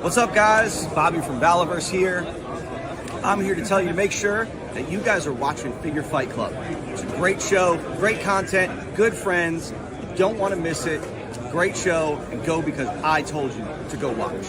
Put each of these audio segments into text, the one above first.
What's up, guys? Bobby from Valaverse here. I'm here to tell you to make sure that you guys are watching Figure Fight Club. It's a great show, great content, good friends. You don't want to miss it. Great show, and go because I told you to go watch.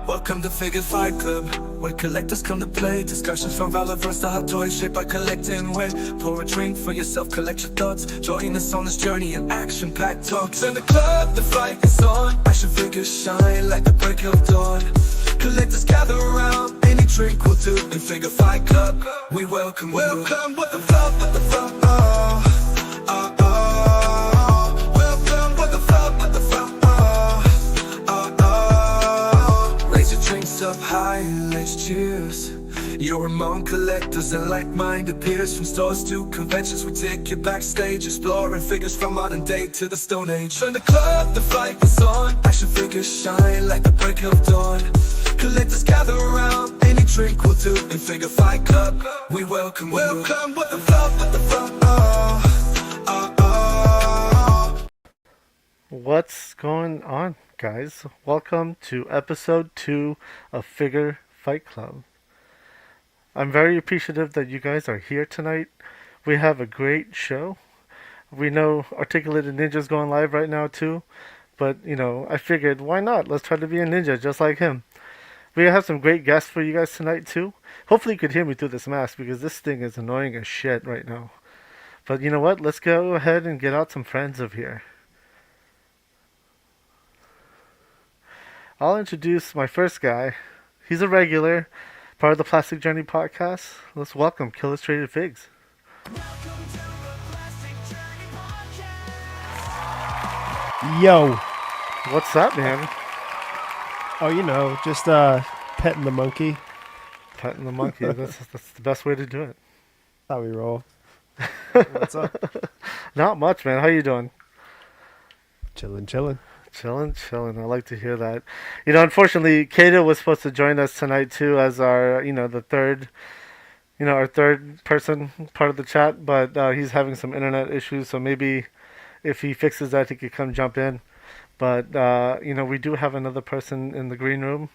Welcome to Figure Fight Club, where collectors come to play. Discussions from Valaverse to hot toys shaped by collecting weight. Pour a drink for yourself, collect your thoughts. Join us on this journey in action-packed talks. In the club, the fight is on. Action figures shine like the break of dawn. Collectors gather around, any drink will do. In Figure Fight Club, we welcome you. Welcome, what the fuck, what the fuck, oh. Welcome, what the fuck, what the fuck, Raise your drinks up high and let's cheers. You're among collectors and like-minded peers. From stores to conventions, we take you backstage, exploring figures from modern day to the Stone Age. In the club, the fight is on. Action figures shine like the break of dawn. Collectors gather around, any drink will do. In Figure Fight Club, we welcome you. Welcome, what the fuck, what the fuck, What's going on, guys? Welcome to episode 2 of Figure Fight Club. I'm very appreciative that you guys are here tonight. We have a great show. We know Articulated Ninja's going live right now too, but I figured why not? Let's try to be a ninja just like him. We have some great guests for you guys tonight too. Hopefully you could hear me through this mask because this thing is annoying as shit right now. But you know what? Let's go ahead and get out some friends of here. I'll introduce my first guy. He's a regular, part of the Plastic Journey podcast. Let's welcome Killustrated Figs. Yo. What's up, man? Oh, just petting the monkey. Petting the monkey. That's the best way to do it. How we roll. What's up? Not much, man. How you doing? Chilling. Chilling. I like to hear that. Unfortunately, Kato was supposed to join us tonight too as our, the third, our third person part of the chat, but he's having some internet issues, so maybe if he fixes that, he could come jump in. But, we do have another person in the green room,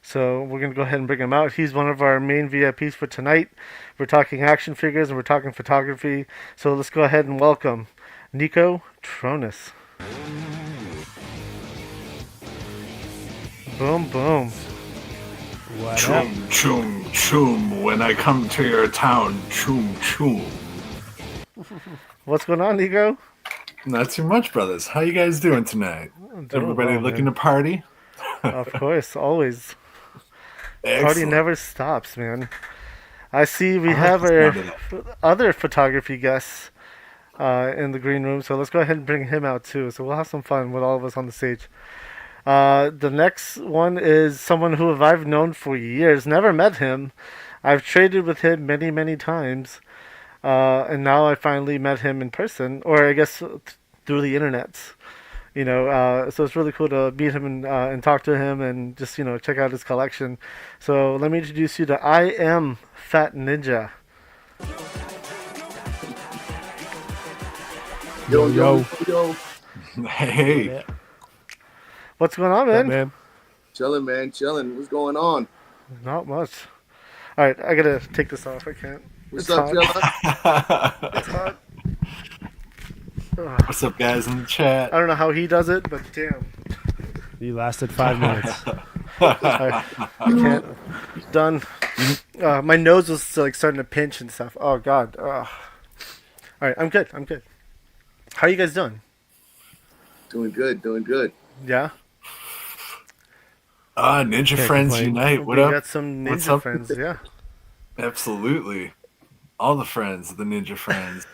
so we're going to go ahead and bring him out. He's one of our main VIPs for tonight. We're talking action figures and we're talking photography, so let's go ahead and welcome Neekotronus. Boom, boom. What Choom, up? choom, choom. When I come to your town, choom, choom. What's going on, Nico? Not too much, brothers. How you guys doing tonight? Everybody well, looking man. to party? Of course, always. Excellent. Party never stops, man. I see we have our other photography guests in the green room, so let's go ahead and bring him out too. So we'll have some fun with all of us on the stage. The next one is someone who I've known for years. Never met him. I've traded with him many, many times. And now I finally met him in person, or I guess through the internet. So it's really cool to meet him and talk to him and just, check out his collection. So let me introduce you to IamFatNinja. Yo. Hey. Yeah. What's going on, man? Man. Chilling, man, chilling. What's going on? Not much. All right, I gotta take this off. I can't. What's It's up, hot. Chilla? It's hot. What's up, guys in the chat? I don't know how he does it, but damn. You lasted 5 minutes. I can't. Done. My nose was starting to pinch and stuff. Oh God. All right, I'm good. How are you guys doing? Doing good. Yeah. Ninja Can't Friends complain. Unite. What we up? got some What's ninja up? friends. Yeah. Absolutely. All the friends, the Ninja Friends.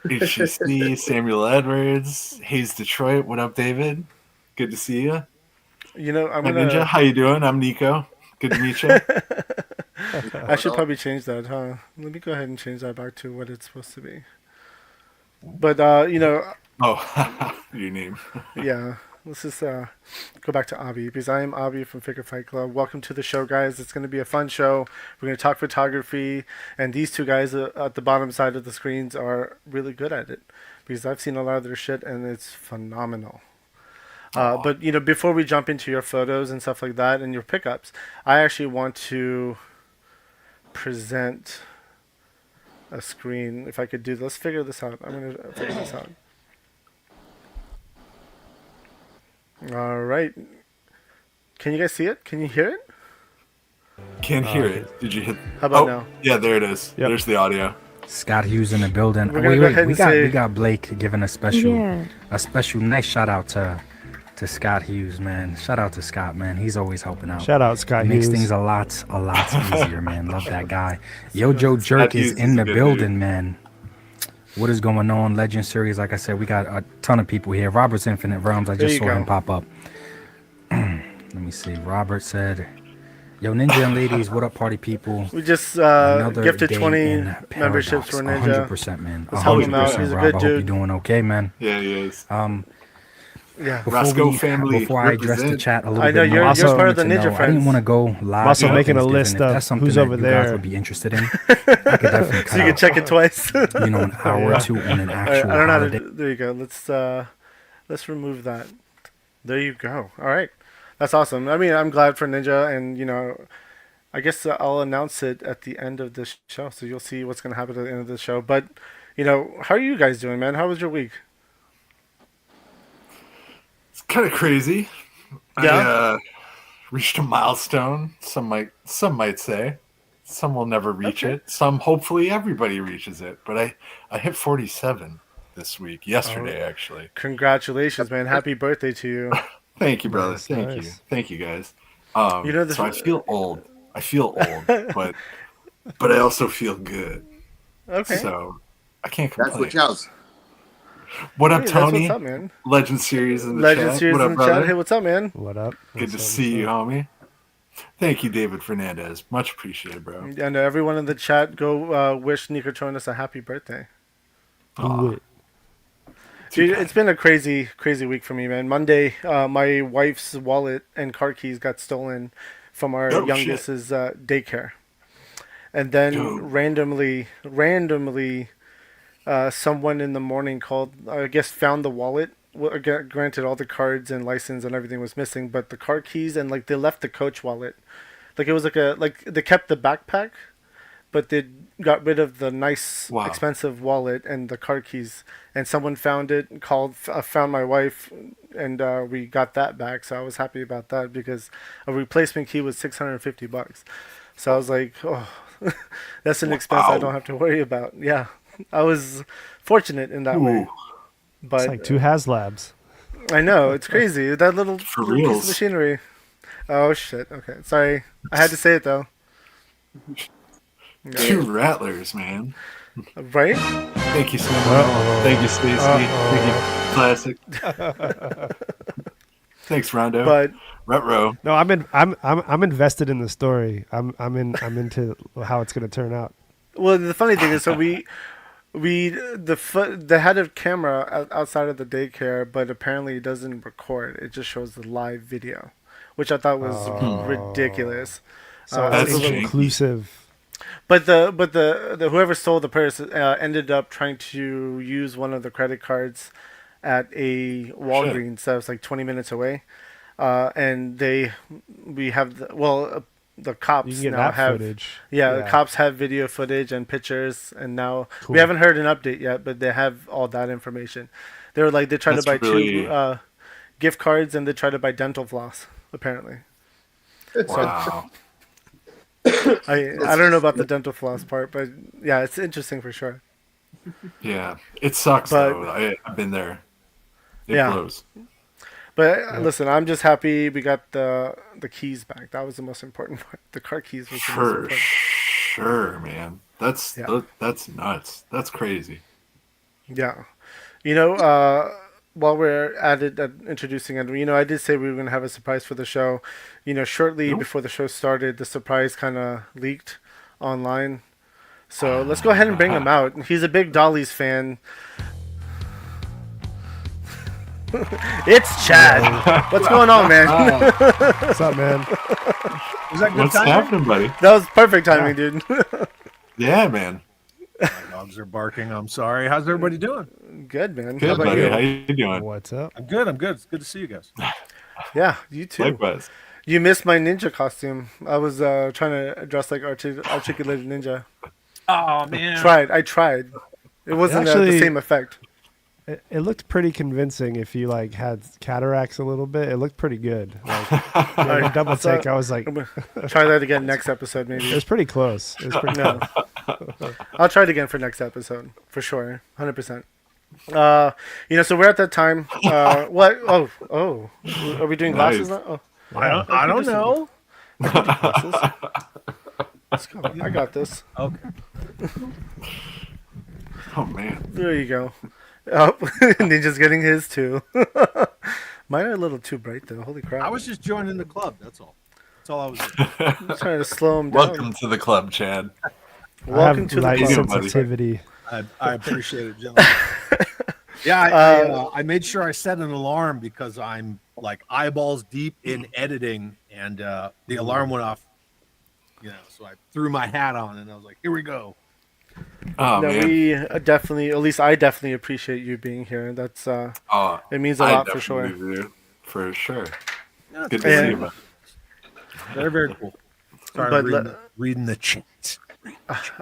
HGC, Samuel Edwards, Hayes Detroit. What up, David? Good to see you. I'm Hi, gonna. Ninja. How you doing? I'm Nico. Good to meet you. I should probably change that, huh? Let me go ahead and change that back to what it's supposed to be. But Oh, your name. yeah. let's just go back to Avi, because I am Avi from Figure Fight Club. Welcome to the show, guys. It's going to be a fun show. We're going to talk photography, and these two guys at the bottom side of the screens are really good at it, because I've seen a lot of their shit, and it's phenomenal. But, you know, before we jump into your photos and stuff like that and your pickups, I actually want to present a screen. If I could do this, let's figure this out. I'm going to figure this out. All right. Can you guys see it? Can you hear it? Can't hear it. Did you hit? How about now? Yeah, there it is. Yep. There's the audio. Scott Hughes in the building. We're gonna go ahead and say- we got Blake giving a special nice shout out to Scott Hughes, man. Shout out to Scott, man. He's always helping out. Shout out Scott Makes Hughes. things a lot easier, man. Love that guy. Yo Joe Jerk Hughes is is in a the good building, dude. man. What is going on? Legend Series, like I said, we got a ton of people here. Robert's Infinite Realms, I There just you saw go. him pop up. Let me see. Robert said, yo, Ninja and ladies, what up, party people? We just Another gifted day 20 in memberships for Paradox. Ninja. 100%, man. Let's help him out. 100%, He's a Rob. good I hope you're dude. doing okay, man. Yeah, he is. Yeah. Roscoe family Before I address the represent. chat a little I know, bit you're- more, you're I part of the wanted to Ninja know, I Friends. didn't want to go live. also on making a Thanksgiving. list If of that's something who's that over you there. guys would be interested in, I could definitely cut So you can out, check it twice. you know, an hour or two on an I actual don't know how to holiday. there you go. Let's remove that. There you go. All right. That's awesome. I mean, I'm glad for Ninja, and you know, I guess I'll announce it at the end of this show, so you'll see what's going to happen at the end of the show. But, you know, how are you guys doing, man? How was your week? It's kind of crazy. Yeah? I reached a milestone. Some might say. Some will never reach Okay. it. Some, hopefully, everybody reaches it. But I hit 47 this week. Yesterday, actually. Congratulations, man. Happy birthday to you. Thank you, brother. Nice, Thank you. nice. Thank you, guys. You know, So I feel old. but I also feel good. Okay. So I can't That's complain. what counts. What up, Hey, that's Tony? what's up, man. Legend Series in the Legend chat. Series What up, in the brother? chat. Hey, what's up, man? What up? Good What's to up, see you, what's up? homie. Thank you, David Fernandez. Much appreciated, bro. And everyone in the chat, go wish Neekotronus a happy birthday. Do it. Dude, it's been a crazy week for me, man. Monday, my wife's wallet and car keys got stolen from our Oh, youngest's daycare, and then Dude. randomly, someone in the morning called. I guess found the wallet. Well, granted, all the cards and license and everything was missing, but the car keys and like they left the coach wallet. Like it was like they kept the backpack, but they got rid of the nice, Wow. expensive wallet and the car keys. And someone found it, found my wife, and we got that back. So I was happy about that because a replacement key was $650. So I was like, oh, that's an expense I Wow. don't have to worry about. Yeah, I was fortunate in that way. Ooh, But It's like two HasLabs. I know it's crazy that little For piece of reals. machinery. Oh shit! Okay, sorry. I had to say it though. two rattlers, man. Right? Thank you, so much. Uh-oh. Thank you, Stacey. Thank you, Classic. Thanks, Rondo. But Retro. No, I'm invested in the story. I'm into how it's gonna turn out. well, the funny thing is, so they had a camera outside of the daycare, but apparently it doesn't record. It just shows the live video, which I thought was ridiculous. So That's it's a little- inclusive. But the whoever stole the purse ended up trying to use one of the credit cards at a Walgreens that was like 20 minutes away, and the cops You can get now that have footage. the cops have video footage and pictures, and now Cool. we haven't heard an update yet, but they have all that information. They were like they tried to buy That's really- two gift cards and they tried to buy dental floss apparently. Wow. I don't know about the dental floss part, but yeah, it's interesting for sure. Yeah. It sucks, But- though. I've been there. It Yeah. blows. But listen, I'm just happy we got the keys back. That was the most important part. The car keys was the most For important. sure, man. That's Yeah. that's nuts. That's crazy. Yeah. You know, while we're at it, introducing it, you know, I did say we were going to have a surprise for the show. You know, shortly before the show started, the surprise kind of leaked online. So let's go ahead and bring him out. He's a big Dolly's fan. It's Chad. What's going on, man? What's up, man? Was that good What's timing? happening, buddy? That was perfect timing, dude. Yeah, man. My dogs are barking. I'm sorry. How's everybody doing? Good, man. How Good, about buddy. you? How you doing? What's up? I'm good. I'm good. It's good to see you guys. Yeah, you too. Likewise. You missed my ninja costume. I was trying to dress like articulated ninja. Oh man. I tried. It wasn't the Actually- same effect. It looked pretty convincing if you like had cataracts a little bit. It looked pretty good. Like, a double So- take, I was like, I'm gonna try that again next episode, it maybe. was pretty close. It was pretty No. I'll try it again for next episode, for sure. 100%. So we're at that time. What? Oh. Are we doing glasses Nice. now? Oh. I don't know. Glasses. Let's go. I got this. Okay. Oh man. There you go. Oh, Ninja's getting his too. Mine are a little too bright though. Holy crap! I was just joining the club. That's all. That's all I was doing. I'm trying to slow him down. Welcome to the club, Chad. Welcome I to have the light club. buddy. sensitivity. I appreciate it, gentlemen. Yeah, I made sure I set an alarm because I'm like eyeballs deep in editing, and the alarm went off. So I threw my hat on, and I was like, "Here we go." Oh No, man. we definitely, at least I definitely appreciate you being here. That's Oh, it means a I lot for sure. definitely do. For sure. Yeah, Good to Yeah. see you, man. very, very cool. Sorry, But reading the chat.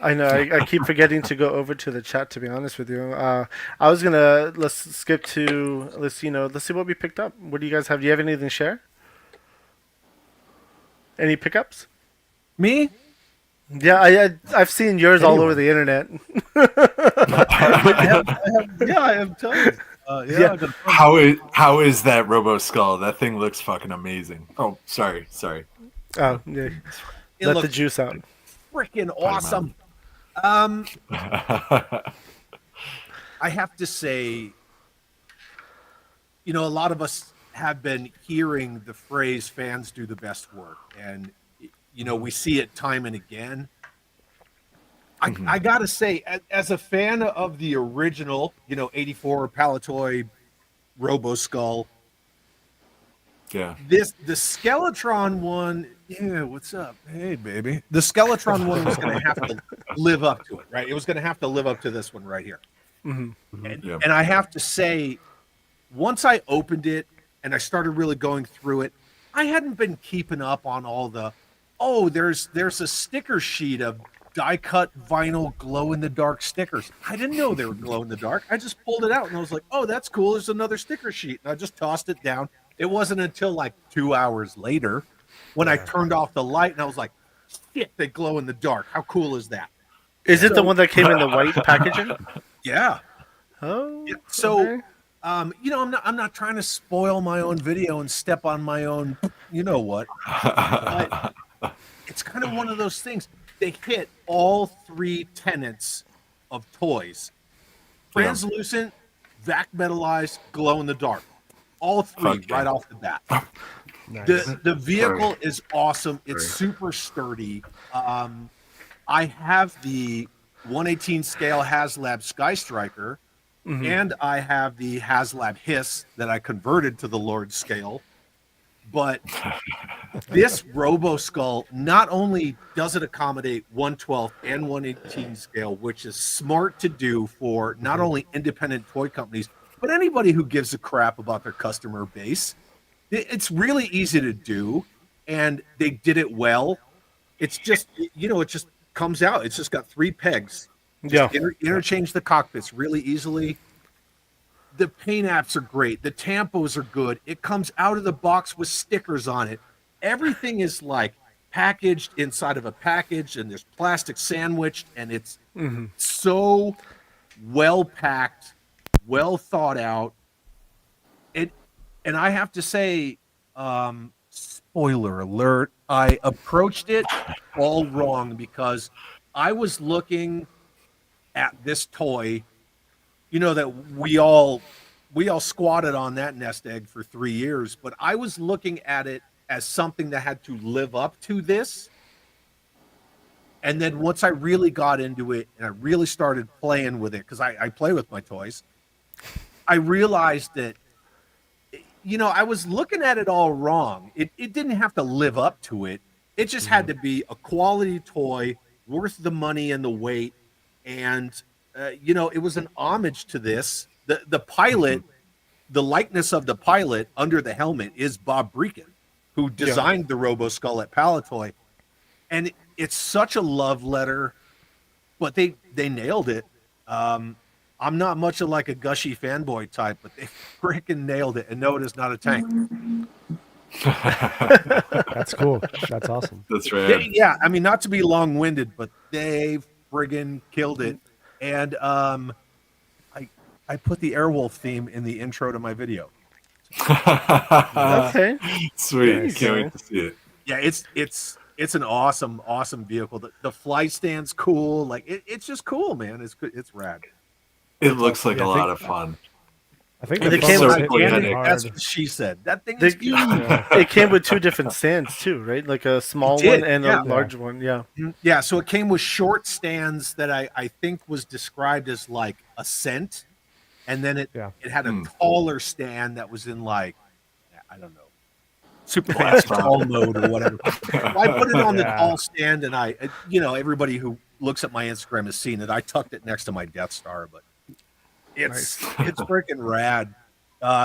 I know I keep forgetting to go over to the chat. To be honest with you, I was gonna let's skip to let's see what we picked up. What do you guys have? Do you have anything to share? Any pickups? Me? Yeah, I've seen yours all over the internet. I have tons. Yeah. I got- How is that Robo Skull? That thing looks fucking amazing. Oh, sorry. Oh, yeah. It Let the looks juice out. freaking awesome. I have to say, a lot of us have been hearing the phrase "fans do the best work," and we see it time and again. I gotta say, as a fan of the original, '84 Palatoy Robo Skull, Yeah. the Skeletron one, yeah, what's up? Hey, baby. The Skeletron one was going to have to live up to it, right? It was going to have to live up to this one right here. And I have to say, once I opened it and I started really going through it, I hadn't been keeping up on all the, there's a sticker sheet of die-cut vinyl glow-in-the-dark stickers. I didn't know they were glow-in-the-dark. I just pulled it out and I was like, oh, that's cool. There's another sticker sheet. And I just tossed it down. It wasn't until like 2 hours later when I turned off the light and I was like, shit, they glow in the dark. How cool is that? Is it the one that came in the white packaging? Yeah. Oh. Yeah. So, okay. I'm not trying to spoil my own video and step on my own, what. But it's kind of one of those things. They hit all three tenets of toys: translucent, vac metallized, glow in the dark. All three Fuck yeah. right off the bat. Nice. The vehicle is awesome. It's super sturdy. I have the 1/18 scale HasLab Sky Striker, and I have the HasLab Hiss that I converted to the Lord scale. But this Robo Skull not only does it accommodate 1/12 and 1/18 scale, which is smart to do for not only independent toy companies, but anybody who gives a crap about their customer base. It's really easy to do, and they did it well. It's just, it just comes out. It's just got 3 pegs. Yeah. Interchange the cockpits really easily. The paint apps are great. The tampos are good. It comes out of the box with stickers on it. Everything is like packaged inside of a package, and there's plastic sandwiched, and it's so well packed, well thought out. And I have to say, spoiler alert, I approached it all wrong because I was looking at this toy, that we all squatted on that nest egg for 3 years, but I was looking at it as something that had to live up to this. And then once I really got into it and I really started playing with it, because I play with my toys, I realized that I was looking at it all wrong. It didn't have to live up to it. It just had to be a quality toy, worth the money and the wait. And, it was an homage to this. The pilot, the likeness of the pilot under the helmet is Bob Brecken, who designed the Robo Skull at Palatoy. And it's such a love letter, but they nailed it. I'm not much of like a gushy fanboy type, but they freaking nailed it. And no, it is not a tank. That's cool. That's awesome. That's right. Yeah, I mean, not to be long-winded, but they friggin' killed it. And I put the Airwolf theme in the intro to my video. Okay. Sweet. Can't wait to see it. Yeah, it's an awesome vehicle. The fly stand's cool. Like it's just cool, man. It's good. It's rad. It looks like a lot of fun. I think They the came phone's with- hitting Organic. hard. That's what she said. That thing is huge. It came with 2 different stands too, right? Like a small It did, one and yeah. a large one. Yeah. Yeah, so it came with short stands that I think was described as like a cent, and then it had a taller stand that was in like, I don't know, super fancy tall mode or whatever. I put it on the tall stand, and everybody who looks at my Instagram has seen it. I tucked it next to my Death Star, but it's freaking rad.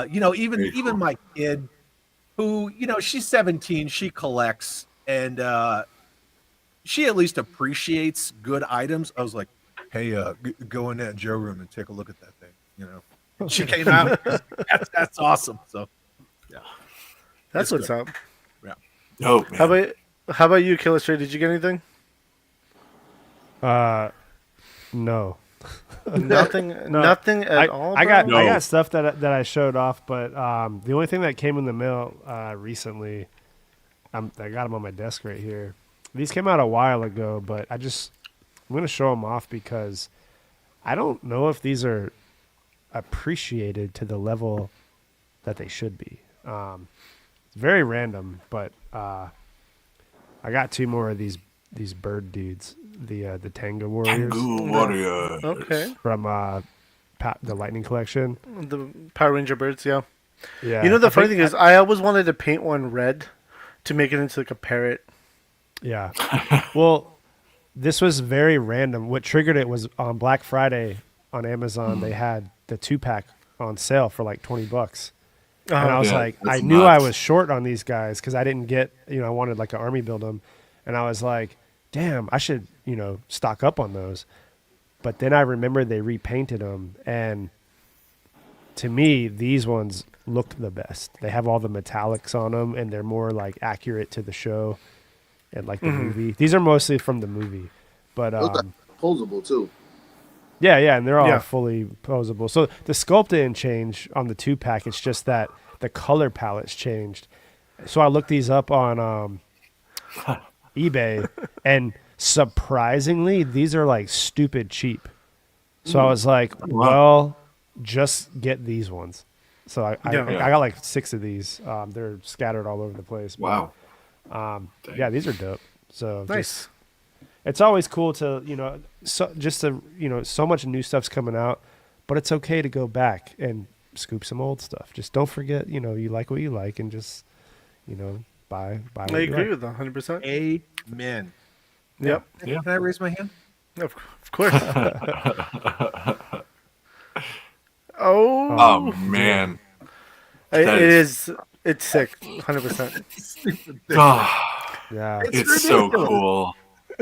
Even my kid, who she's 17, she collects, and she at least appreciates good items. I was like, hey, go in that Joe room and take a look at that thing. She came out. That's awesome. So yeah, That's what's up. yeah. Oh, man. How about you, Killustrated? Did you get anything? No. Nothing. Nothing at all. I got bro? I got stuff that I showed off, but the only thing that came in the mail recently, I got them on my desk right here. These came out a while ago, but I'm gonna show them off because I don't know if these are appreciated to the level that they should be. It's very random, but I got 2 more of these bird dudes, the Tango Warriors. Tango Warrior. Okay. From the Lightning Collection. The Power Ranger birds. Yeah. Yeah. You know the funny thing is, I always wanted to paint one red to make it into like a parrot. Yeah. Well, this was very random. What triggered it was on Black Friday on Amazon, they had the 2-pack on sale for like $20. And I was like, I knew I was short on these guys because I didn't get, I wanted like an army build them. And I was like, damn, I should, stock up on those. But then I remembered they repainted them. And to me, these ones look the best. They have all the metallics on them, and they're more like accurate to the show and like the movie. These are mostly from the movie. But Those are posable too. yeah, and they're all fully posable. So the sculpt didn't change on the 2-pack. It's just that the color palette's changed. So I looked these up on eBay, and surprisingly, these are like stupid cheap. So I was like, well, just get these ones. So I got like 6 of these. They're scattered all over the place. Wow. Yeah, these are dope. So Nice. it's always cool to, so much new stuff's coming out, but it's okay to go back and scoop some old stuff. Just don't forget, you like what you like, and just, buy what I you agree like. with that 100%. Amen. Yep. Can I raise my hand? Of course. Oh, man. It's sick. 100%. Yeah. It's so cool.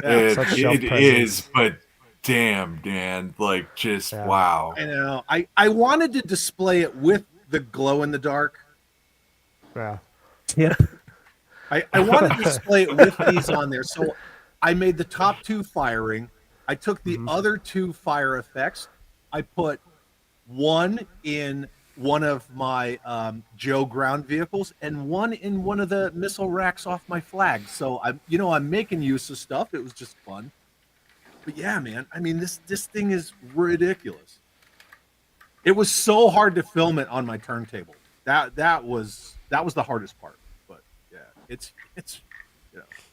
Such shelf It presence. is, but damn, Dan, like just wow. I know. I wanted to display it with the glow in the dark. Yeah. Yeah. I wanted to display it with these on there. So I made the top 2 firing. I took the other 2 fire effects. I put one in one of my Joe ground vehicles and one in one of the missile racks off my flag. So I'm making use of stuff. It was just fun. But yeah, man, I mean this thing is ridiculous. It was so hard to film it on my turntable. That was the hardest part. But yeah, it's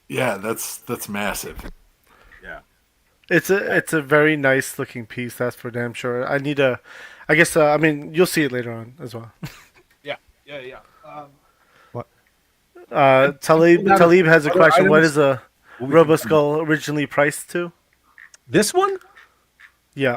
Yeah, that's massive. yeah. It's a very nice looking piece. That's for damn sure. I guess. I mean, you'll see it later on as well. Yeah. Talib has a other question. What items? is a Well, we can- RoboSkull originally priced to? This one? Yeah.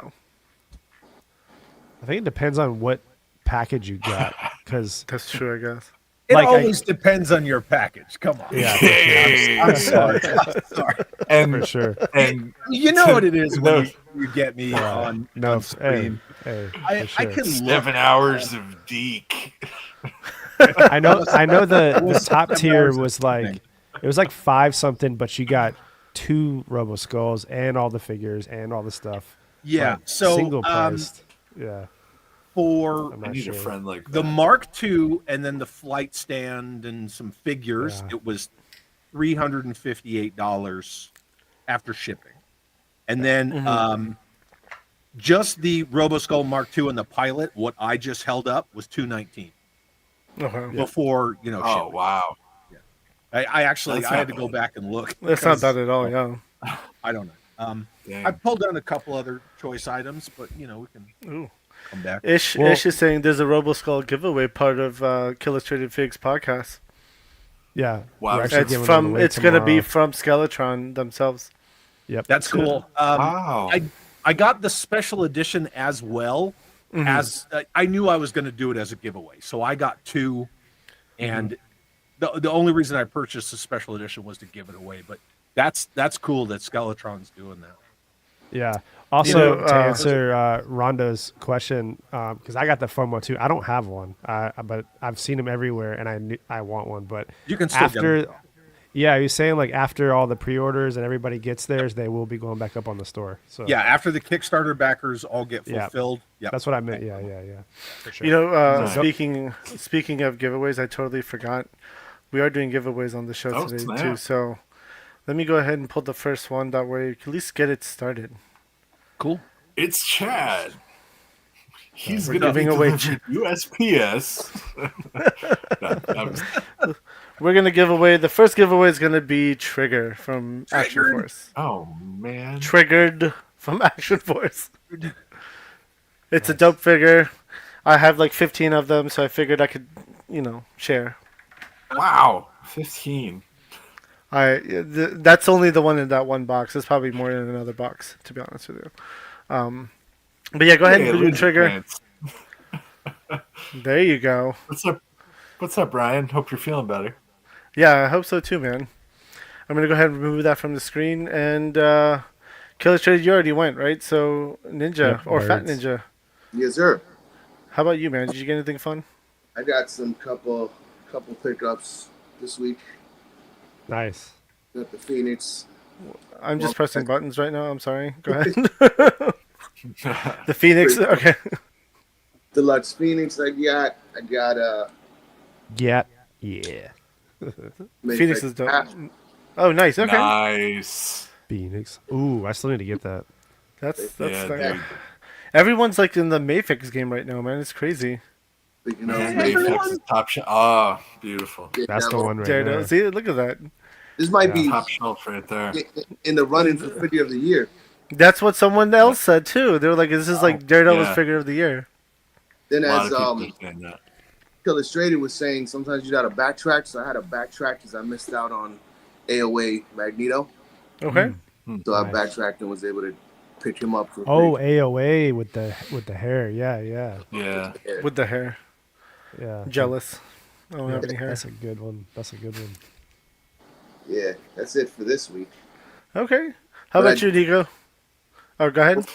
I think it depends on what package you got, because That's true, I guess. It Like, always depends on your package. Come on. yeah, for sure. I'm sorry. I'm sorry. And For sure. and You know what it is when you get me on No, screen. hey, I for sure. can look. 7 hours of Deke. I know the was top 7 tier hours of was like thing. it was like 5 something, but you got 2 Robo Skulls and all the figures and all the stuff. Yeah. Like, So single priced. Yeah. for I'm I not need sure. a friend like the that. Mark II and then the flight stand and some figures, Yeah. it was $358 after shipping. And then just the RoboSkull Mark II and the pilot, what I just held up was $219 Okay. before Oh shipping. wow. I actually That's I had not to go back and look. That's not because bad at all, yeah. I don't know. Dang. I pulled down a couple other choice items, but we can Ooh. come back. Ish is saying there's a RoboSkull giveaway part of Killustrated Figs podcast. Yeah. Wow. We're actually It's giving from them away it's gonna be tomorrow. from Skeletron themselves. Yep. That's cool. Wow. I got the special edition as well as I knew I was going to do it as a giveaway, so I got 2, and the only reason I purchased the special edition was to give it away. But that's cool that Skeletron's doing that. Yeah. Also, know, to answer Rondo's question, because I got the FOMO too. I don't have one, but I've seen them everywhere, and I want one. But You can still get 'em. after, yeah, he was saying like after all the pre-orders and everybody gets theirs, they will be going back up on the store. So Yeah, after the Kickstarter backers all get Yeah. fulfilled. Yeah, that's what I meant. Yeah, for sure. You know, Right. speaking of giveaways, I totally forgot. We are doing giveaways on the show Oh, today snap. too. So let me go ahead and pull the first one. That way, you can at least get it started. cool. It's Chad. He's We're gonna be giving away delivered USPS. No, I'm just- We're gonna give away. The first giveaway is gonna be Trigger from Action Triggered. Force. oh man. Triggered from Action Force. It's a dope figure. I have like 15 of them, so I figured I could, share. Wow. 15. That's only the one in that one box. There's probably more in another box, to be honest with you. But yeah, go ahead Hey, and do Linda Trigger. Pants. There you go. What's up? What's up, Brian? Hope you're feeling better. Yeah, I hope so too, man. I'm gonna go ahead and remove that from the screen. And Killustrated, you already went, right? So Ninja Yep, or Fat birds. Ninja. Yes, sir. How about you, man? Did you get anything fun? I got some couple pickups this week. Nice. Got the Phoenix. I'm just Well, pressing buttons right now. I'm sorry. Go ahead. The Phoenix. Okay. Deluxe Phoenix I got. I got Yeah. Phoenix is dope. Oh, nice. Okay. Nice. Phoenix. Ooh, I still need to get that. That's Yeah, nice. dude. Everyone's like in the Mayfix game right now, man. It's crazy. Speaking of Mayfix is top shelf. Oh, beautiful. That's the one right Daredevil. there. See, look at that. This might be Top shelf right there. in the running for figure of the year. That's what someone else said too. They were like, "This is like Daredevil's yeah. figure of the year." Then A lot as of people are saying that. Illustrated was saying, sometimes you got to backtrack. So I had to backtrack because I missed out on AOA Magneto. Okay. So I Nice. backtracked and was able to pick him up for Oh, free. AOA with the hair. Yeah. Yeah. With the hair. Yeah. Jealous. I don't have any hair. That's a good one. Yeah, that's it for this week. Okay. How But about you, Nico? Oh, go ahead.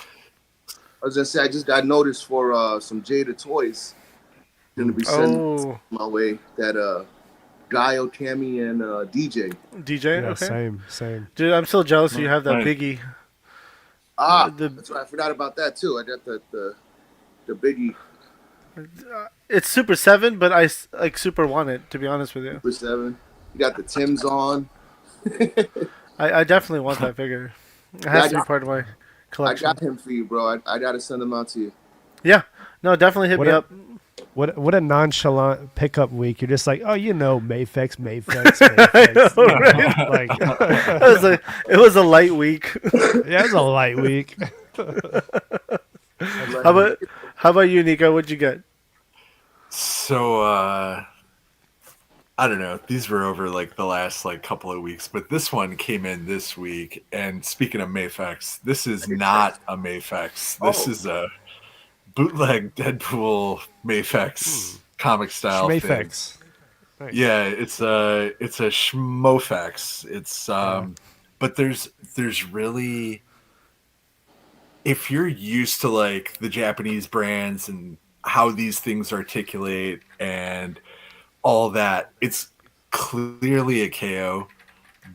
I was gonna say I just got notice for some Jada toys. Gonna be sending Oh, my way that Guile, Tammy, and DJ. DJ. Yeah, Okay. same. Dude, I'm still jealous you have that Nice. Biggie. The- That's right. I forgot about that too. I got the Biggie It's Super 7, but I like Super want it, to be honest with you. Super 7. You got the Tim's on. I definitely want that figure. It has to be part of my I collection. got him for you, bro. I gotta send them out to you. Yeah. No, definitely hit What me a- up. What a nonchalant pickup week. You're just like, oh, Mayfix. Right? Like, It was a light week. yeah, it was a light week. How about you, Nico? What'd you get? So I don't know. These were over like the last like couple of weeks, but this one came in this week. And speaking of Mayfex, this is not a Mayfex. This is a bootleg Deadpool Mayfex comic style fig. Schmayfex. Nice. Yeah, it's a Schmofex. It's but there's really, if you're used to like the Japanese brands and how these things articulate and all that, it's clearly a KO.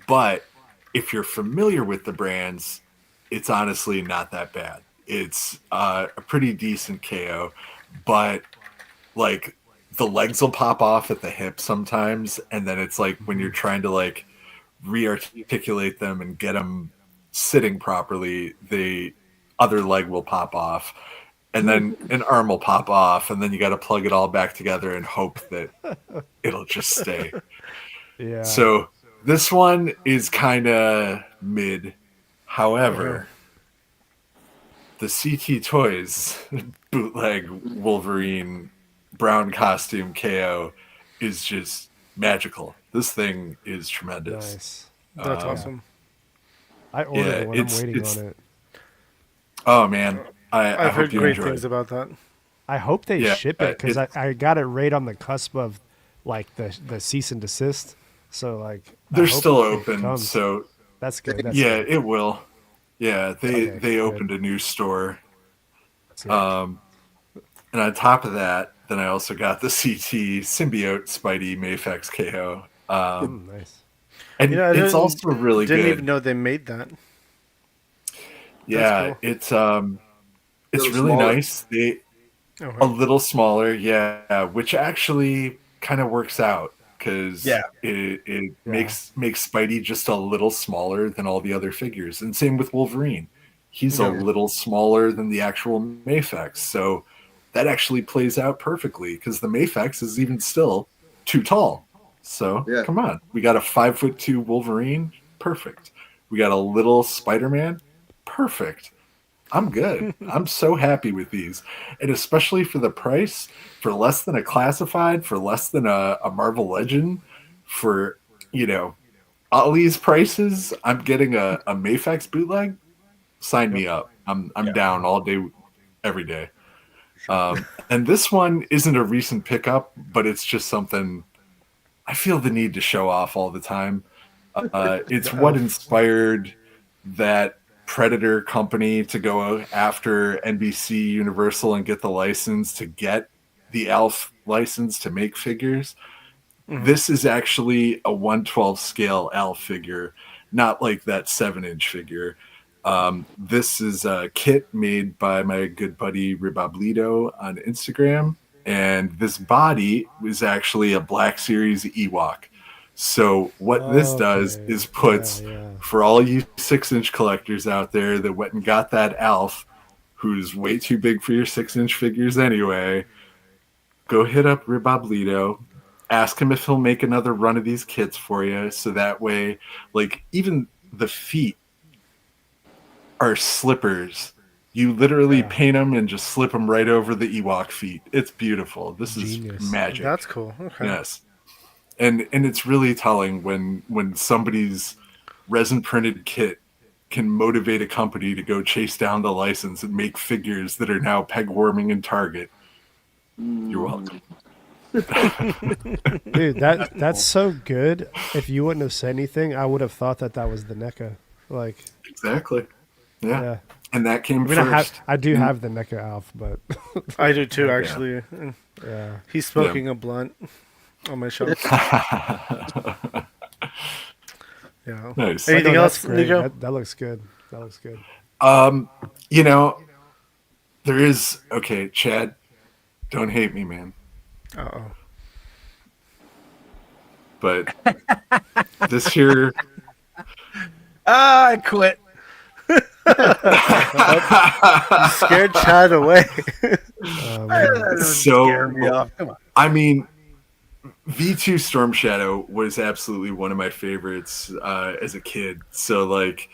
But if you're familiar with the brands, it's honestly not that bad. It's a pretty decent KO, but like the legs will pop off at the hip sometimes, and then it's like when you're trying to like re-articulate them and get them sitting properly, the other leg will pop off, and then an arm will pop off, and then you got to plug it all back together and hope that it'll just stay. Yeah. So this one is kind of mid. However, the CT Toys bootleg Wolverine brown costume KO is just magical. This thing is tremendous. Nice. That's awesome. I ordered one. I'm it's- waiting it's- on it. Oh man, I I've heard hope you great enjoy things it. about that. I hope they Yeah, ship it because it- I got it right on the cusp of like the cease and desist. So like They're I hope still it open, comes. so That's good. That's yeah, good. it will. Yeah, they Okay, they good. opened a new store. That's it. And on top of that, then I also got the CT Symbiote Spidey Mayfex KO. Nice. And I it's didn't- also really Didn't good. even know they made that. Yeah, cool. it's Little really smaller. nice. A Okay. little smaller, yeah, which actually kind of works out because Yeah. it makes Spidey just a little smaller than all the other figures, and same with Wolverine. He's a little smaller than the actual Mayfex, so that actually plays out perfectly because the Mayfex is even still too tall. So Yeah. come on, we got a 5'2" Wolverine, perfect. We got a little Spider-Man, perfect. I'm good. I'm so happy with these. And especially for the price, for less than a classified, for less than a Marvel Legend, for, all these prices, I'm getting a Mayfex bootleg. Sign me up. I'm down all day, every day. And this one isn't a recent pickup, but it's just something I feel the need to show off all the time. It's what inspired that Predator company to go after NBC Universal and get the license to get the Alf license to make figures. This is actually a 1/12 scale Alf figure, not like that 7-inch figure. This is a kit made by my good buddy Ribablito on Instagram, and this body was actually a Black Series Ewok. So what this does Okay. is puts, Yeah. for all you 6-inch collectors out there that went and got that Alf, who's way too big for your 6-inch figures anyway, go hit up Ribablito, ask him if he'll make another run of these kits for you, so that way, like, even the feet are slippers. You literally paint them and just slip them right over the Ewok feet. It's beautiful. This Genius. is magic. That's cool. Okay. Yes. And it's really telling when somebody's resin printed kit can motivate a company to go chase down the license and make figures that are now peg warming in Target. You're welcome. Dude, that's so good. If you wouldn't have said anything, I would have thought that was the NECA. Like, Exactly. Yeah. yeah. And that came I mean, first. I do have the NECA Alf, but I do too, actually. yeah. He's smoking a blunt on my shelf. Yeah. Nice. Anything No, else, that's great. Nico? That looks good. That looks good. There is, okay, Chad, don't hate me, man. Uh-oh. But this here, I quit. You scared Chad away. so, Scare me off. Come on. I mean, V2 Storm Shadow was absolutely one of my favorites as a kid. So, like,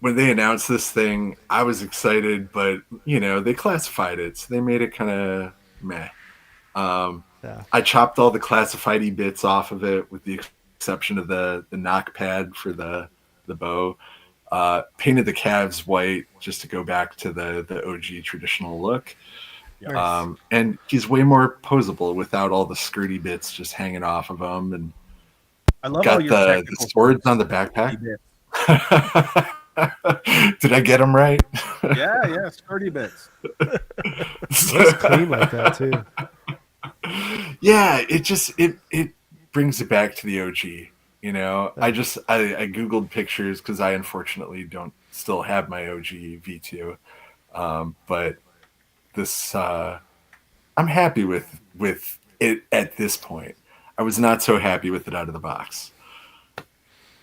when they announced this thing, I was excited, but, they classified it. So they made it kind of meh. Yeah. I chopped all the classified bits off of it, with the exception of the knock pad for the bow. Painted the calves white just to go back to the OG traditional look. Nice. And he's way more posable without all the skirty bits just hanging off of him. And I love all got your the technical swords on the backpack. Did I get them right? Yeah, sturdy bits. It's clean like that too. Yeah, it brings it back to the OG. You know, I googled pictures because I unfortunately don't still have my OG V2, but this I'm happy with it at this point. I was not so happy with it out of the box,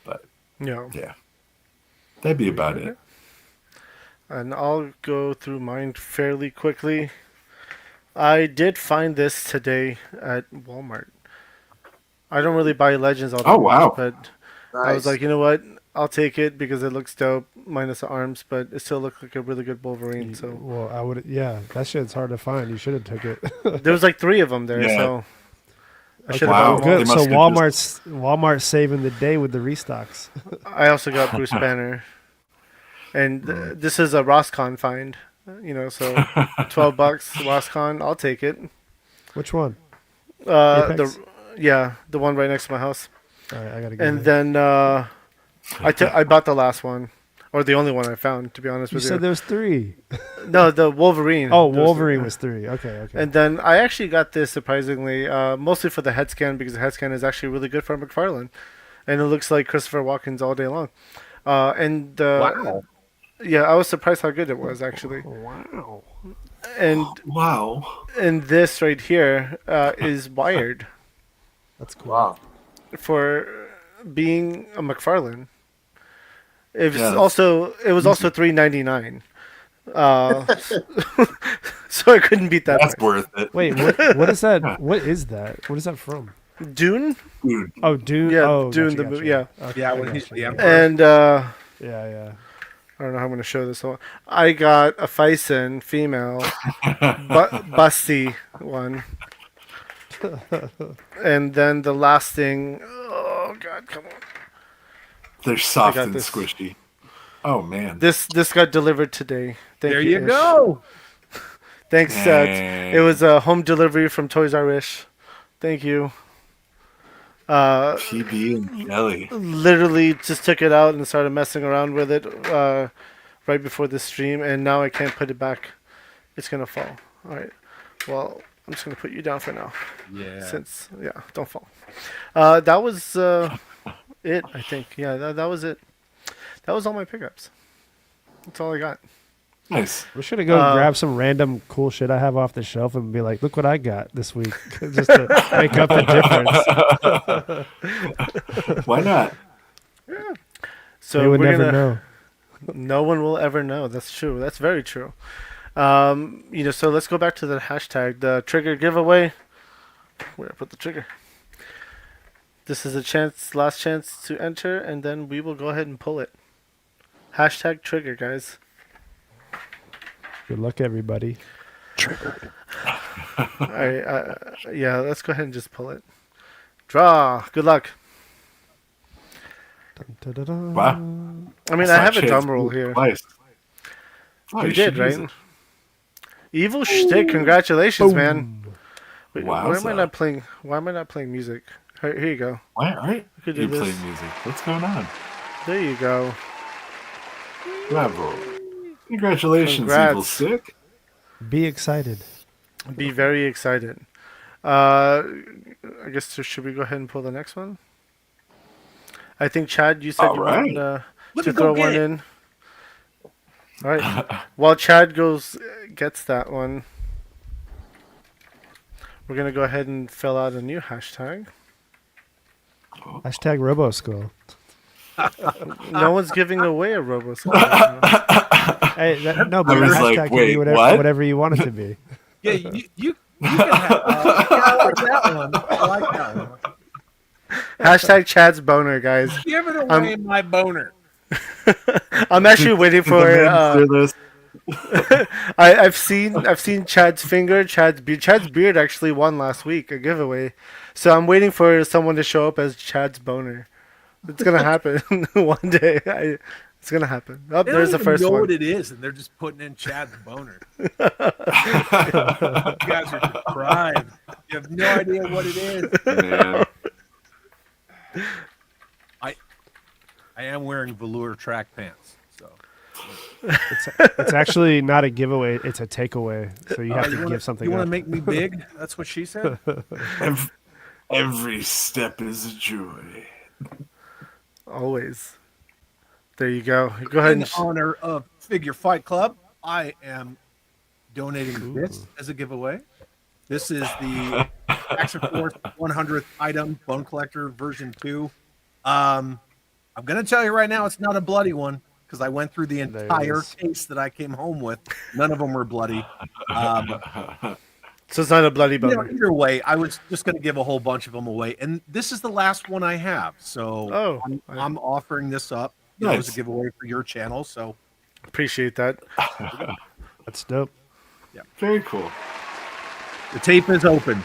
but yeah, that'd be about it. And I'll go through mine fairly quickly. I did find this today at Walmart. I don't really buy Legends all that much, but I was like, you know what? I'll take it because it looks dope, minus the arms, but it still looked like a really good Wolverine. So, well, I would, that shit's hard to find. You should have took it. There was like 3 of them there, so I should have Wow. bought them all. Good. So Walmart's saving the day with the restocks. I also got Bruce Banner, and this is a Roscon find. You know, so $12 Roscon, I'll take it. Which one? The one right next to my house. All right, I gotta go. And then I bought the last one, or the only one I found. To be honest with you, you said there was 3. No, the Wolverine. Oh, Wolverine was 3. Okay. And then I actually got this surprisingly, mostly for the head scan because the head scan is actually really good for McFarlane, and it looks like Christopher Walken's all day long. Wow. Yeah, I was surprised how good it was actually. Wow. And this right here is wired. That's cool. Wow. For being a McFarlane. It was also $3.99. So I couldn't beat that. That's price. worth it. Wait, what is that? What is that? What is that from? Dune? Dude. Oh, Dune. Yeah, oh, Dune gotcha, the movie. gotcha. Yeah. Okay, Yeah, I when he's gotcha. the emperor. And Yeah. I don't know how I'm going to show this one. I got a Fison female, busty one. And then the last thing, oh God, come on. They're soft got and this. squishy. Oh man. This got delivered today. There you Ish. go. Thanks, Seth. It was a home delivery from Toys R Us. Thank you. PB and Jelly. Literally just took it out and started messing around with it right before the stream, and now I can't put it back. It's gonna fall. All right. Well, I'm just gonna put you down for now. Yeah. Don't fall. That was it. I think. Yeah, that was it. That was all my pickups. That's all I got. Nice. We should have go grab some random cool shit I have off the shelf and be like, look what I got this week, just to make up the difference. Why not? Yeah. So they would we're never gonna, know. No one will ever know. That's true. That's very true. So let's go back to the hashtag, the trigger giveaway. Where I put the trigger. This is a last chance to enter, and then we will go ahead and pull it. Hashtag trigger, guys. Good luck, everybody. Triggered. All right. Let's go ahead and just pull it. Draw. Good luck. Dun, dun, dun, dun. Wow. I mean, I have a drum roll here. Twice. Oh, You should did, use right? it. Evil shtick. Congratulations, man. Wait, Wowza. why am I not playing? Why am I not playing music? Here you go. Why aren't could you do this. playing music? What's going on? There you go. Bravo. Congratulations, Congrats. Evil Sick. Be excited. Be very excited. I guess should we go ahead and pull the next one? I think Chad, you said All you right. wanted Let to me go throw get one it. in. All right. While Chad gets that one, we're gonna go ahead and fill out a new hashtag. Hashtag RoboSkull. No one's giving away a RoboSkull. Right now. Hey, no, but I your was hashtag like, can be wait, whatever, what? whatever you want it to be. Yeah, you can have. I like that one. I like that one. Hashtag Chad's boner, guys. Give it away, my boner. I'm actually waiting The for. man fearless. I've seen Chad's finger, Chad's beard actually won last week a giveaway, so I'm waiting for someone to show up as Chad's boner. It's gonna happen one day. It's gonna happen. Oh, They there's don't the even first know one. what it is, and they're just putting in Chad's boner. You guys are deprived. You have no idea what it is. Man. I am wearing velour track pants, so It's actually not a giveaway; it's a takeaway. So you have to give something. You want up. to make me big? That's what she said. Every step is a joy. Always. There you go. Go ahead In and honor of Figure Fight Club, I am donating this as a giveaway. This is the Action Force 100th item, Bone Collector version 2. I'm going to tell you right now, it's not a bloody one because I went through the There it entire is. case that I came home with. None of them were bloody. so it's not a bloody You know, boner. either way, I was just going to give a whole bunch of them away, and this is the last one I have. So I'm offering this up as a Nice. giveaway for your channel. So Appreciate that. That's dope. Very cool. the tape is open.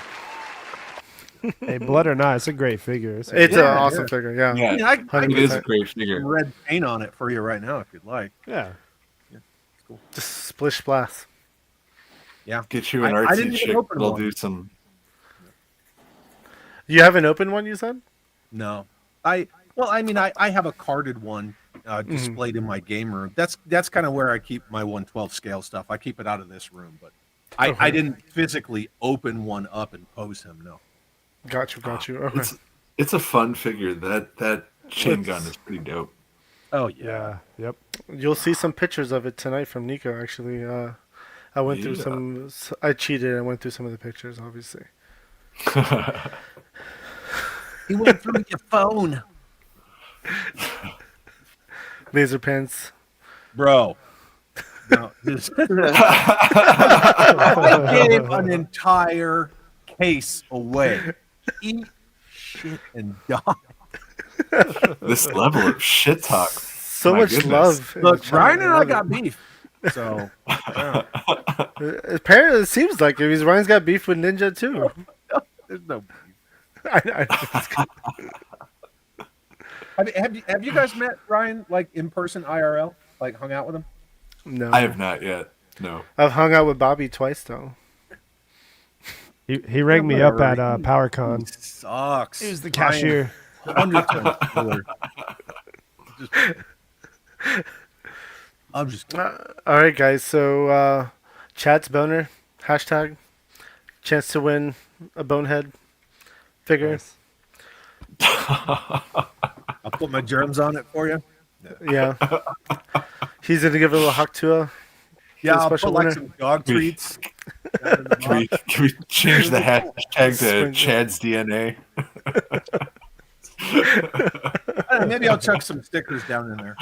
Hey, blood or not, it's a great figure. It's It's Yeah, an awesome yeah. figure. Yeah. Yeah, Yeah, I it is a 100%. great some figure. red paint on it for you right now if you'd like. yeah. Just splish splash. Yeah. Get you an I artsy didn't even chick. open We'll one. do some. You haven't opened one, you said? No, I have a carded one displayed in my game room. That's kind of where I keep my 112 scale stuff. I keep it out of this room, but I didn't physically open one up and pose him. No. Got you. Okay. It's a fun figure. That chain gun is pretty dope. Oh Yeah. Yep. You'll see some pictures of it tonight from Nico. Actually, I went through some. I cheated. I went through some of the pictures, obviously. He went through your phone, Laser pants. bro. No, I gave an entire case away. Eat shit and die. This level of shit talk. So My much goodness. love. in the Look, chat. Ryan and I love got it. beef. So yeah. Apparently, it seems like it. Because Ryan's got beef with Ninja too. There's no beef. I Have you guys met Ryan like in person IRL? Like hung out with him? no. I have not yet. No. I've hung out with Bobby twice though. He rang me up at Whatever. PowerCon. PowerCon. Sucks. He was the cashier. 100 times cooler. I'm just All right, guys. So, Chad's boner hashtag chance to win a bonehead figure. Nice. I'll put my germs on it for you. Yeah. He's gonna give it a little Haktua. Yeah, I'll special put like winner. some dog treats. down in the Can box. we change the hashtag to Sprinkle. Chad's DNA? Maybe I'll chuck some stickers down in there.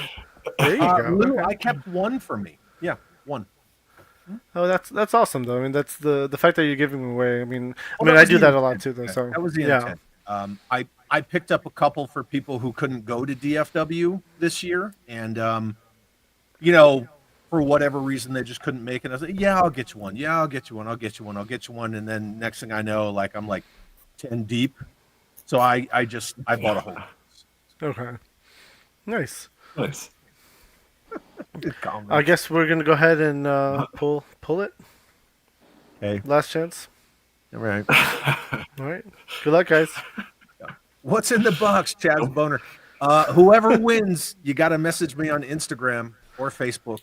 There you go. Lou, Okay. I kept one for me. Yeah, one. Oh, that's awesome though. I mean, that's the fact that you're giving them away. I mean, Well, that I was do the that a lot intent. too though. Yeah, So that was the yeah. intent. I picked up a couple for people who couldn't go to DFW this year, and for whatever reason they just couldn't make it. I was like, yeah, I'll get you one. Yeah, I'll get you one. I'll get you one. I'll get you one. And then next thing I know, like I'm like 10 deep. So I bought a whole. Okay. Nice. Nice. I guess we're gonna go ahead and pull it. Hey, Last chance. all right. All right. Good luck, guys. What's in the box, Chad's boner? Whoever wins, you got to message me on Instagram or Facebook,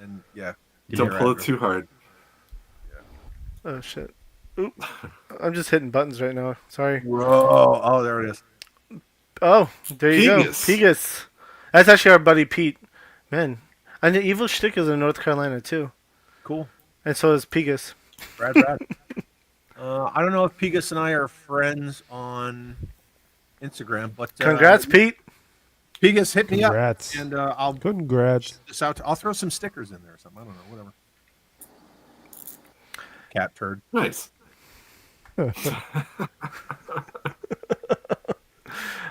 and yeah, give me Don't your pull it address. too hard. Oh shit. Oop. I'm just hitting buttons right now. Sorry. Whoa! Oh, there it is. Oh, there you Pegas. go. Pegas. That's actually our buddy Pete. Man. And the Evil Shtick is in North Carolina too. Cool. And so is Pegas. Rad. I don't know if Pegas and I are friends on Instagram, but Congrats, Pete. Pegas, hit me Congrats. up, and I'll Congrats. ship this out. I'll throw some stickers in there or something. I don't know, whatever. Cat turd. Nice.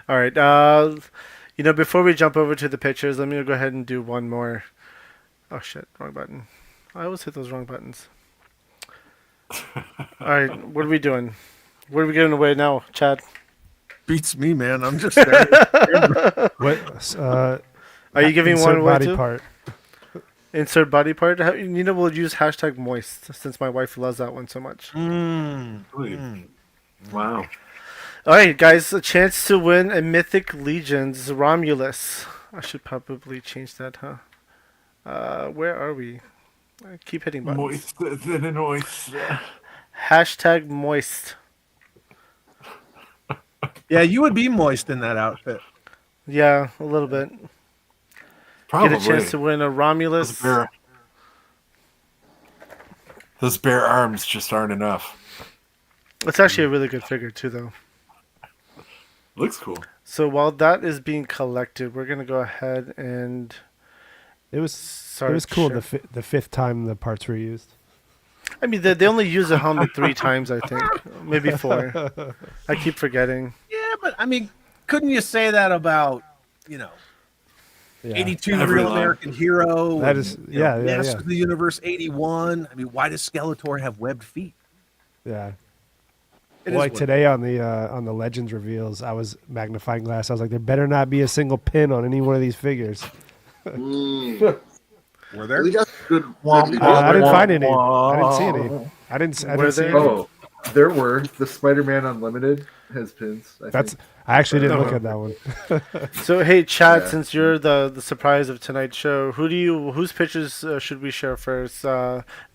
All right. Before we jump over to the pictures, let me go ahead and do one more. Oh shit, wrong button. I always hit those wrong buttons. All right, what are we doing? What are we giving away now, Chad? Beats me, man. I'm just staring. What? Are you giving one insert away body too? part. Insert body part. We'll use hashtag moist since my wife loves that one so much. Wow. All right, guys, a chance to win a Mythic Legions Romulus. I should probably change that, huh? Where are we? I keep hitting buttons. Moist. Hashtag moist. Yeah, you would be moist in that outfit. Yeah, a little bit. Probably. Get a chance to win a Romulus. Those bare arms just aren't enough. It's actually a really good figure too, though. Looks cool. So while that is being collected, we're gonna go ahead and It was start. it was cool share- the fifth time the parts were used. I mean, they only use the helmet 3 times, I think, maybe 4. I keep forgetting. Yeah, but I mean, couldn't you say that about, Yeah. 82 Every Real line. American Hero? That is- yeah. Masters of the Universe 81. I mean, why does Skeletor have webbed feet? Yeah. It Well, is like what- today on the Legends reveals, I was magnifying glass. I was like, there better not be a single pin on any one of these figures. Were there? We got good. I didn't find any. I didn't see any. I didn't see there? any. Oh, there were. The Spider-Man Unlimited has pins. I That's. think. I actually didn't look at that one. So hey, Chad, Yeah. since you're the surprise of tonight's show, whose pictures should we share first?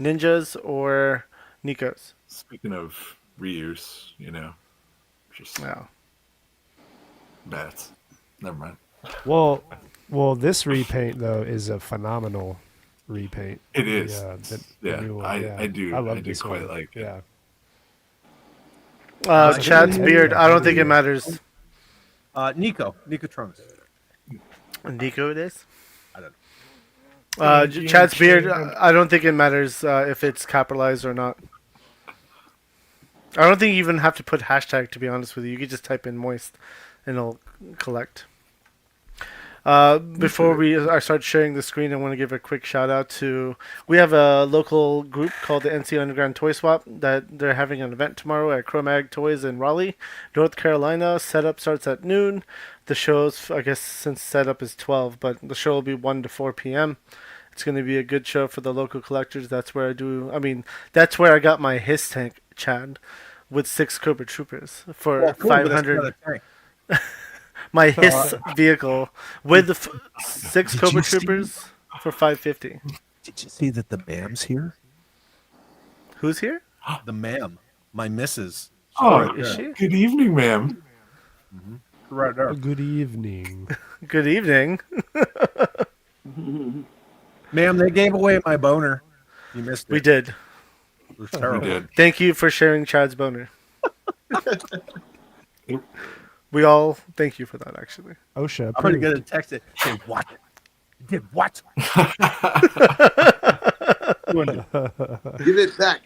Ninja's or Nico's? Speaking of reuse, just Wow. bats. Never mind. Well, this repaint though is a phenomenal repaint. It is. The new one, I do. I love do this quite one. like it. Yeah. Chad's yeah, beard. yeah. I don't think it matters. Neekotronus. Nico, it is. I don't know. Chad's beard. I don't think it matters if it's capitalized or not. I don't think you even have to put hashtag, to be honest with you. You could just type in moist, and it'll collect. Before I start sharing the screen, I want to give a quick shout out to. We have a local group called the NC Underground Toy Swap that they're having an event tomorrow at Chromag Toys in Raleigh, North Carolina. Setup starts at noon. The show's, I guess, since setup is 12, but the show will be 1 to 4 p.m. It's going to be a good show for the local collectors. That's where that's where I got my Hiss tank, Chad, with 6 Cobra Troopers for cool, but that's 500. not a tank. My Hiss vehicle with the 6 Did Cobra you see- Troopers for 550. Did you see that the ma'am's here? Who's here? The ma'am, my missus. Oh, Is she? good evening, ma'am. Right there. Good evening. Good evening. Ma'am, they gave away my boner. You missed it. We did. It was We terrible. did. Thank you for sharing Chad's boner. We all thank you for that, actually. OSHA. I'm gonna approved. get a text that say what? Did what? Give it back.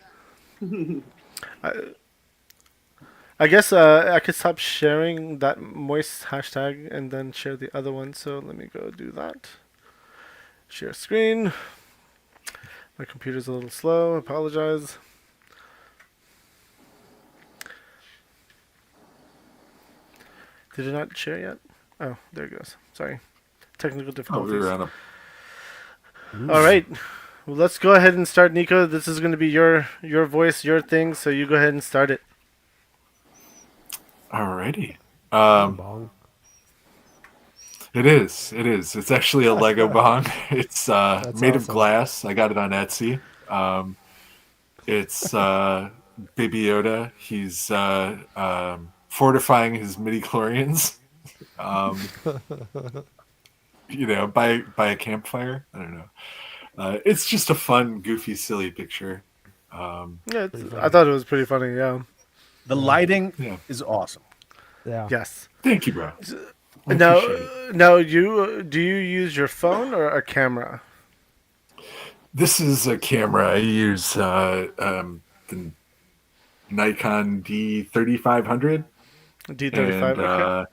I guess I could stop sharing that moist hashtag and then share the other one. So let me go do that. Share screen. My computer's a little slow. I apologize. Did it not share yet? Oh, there it goes. Sorry. Technical Oh, difficulties. we were on a. All right. Well, let's go ahead and start, Nico. This is going to be your voice, your thing. So you go ahead and start it. Alrighty. Bong. It is. It's actually a Lego bong. It's made of awesome. glass. I got it on Etsy. It's Baby Yoda. He's fortifying his midi-chlorians. By a campfire. I don't know. It's just a fun, goofy, silly picture. Yeah, I thought it was pretty funny. Yeah. The lighting Yeah. is awesome. Yeah. Yes. Thank you, bro. I Now, appreciate it. do you use your phone or a camera? This is a camera. I use the Nikon D3500. D35. And, Okay.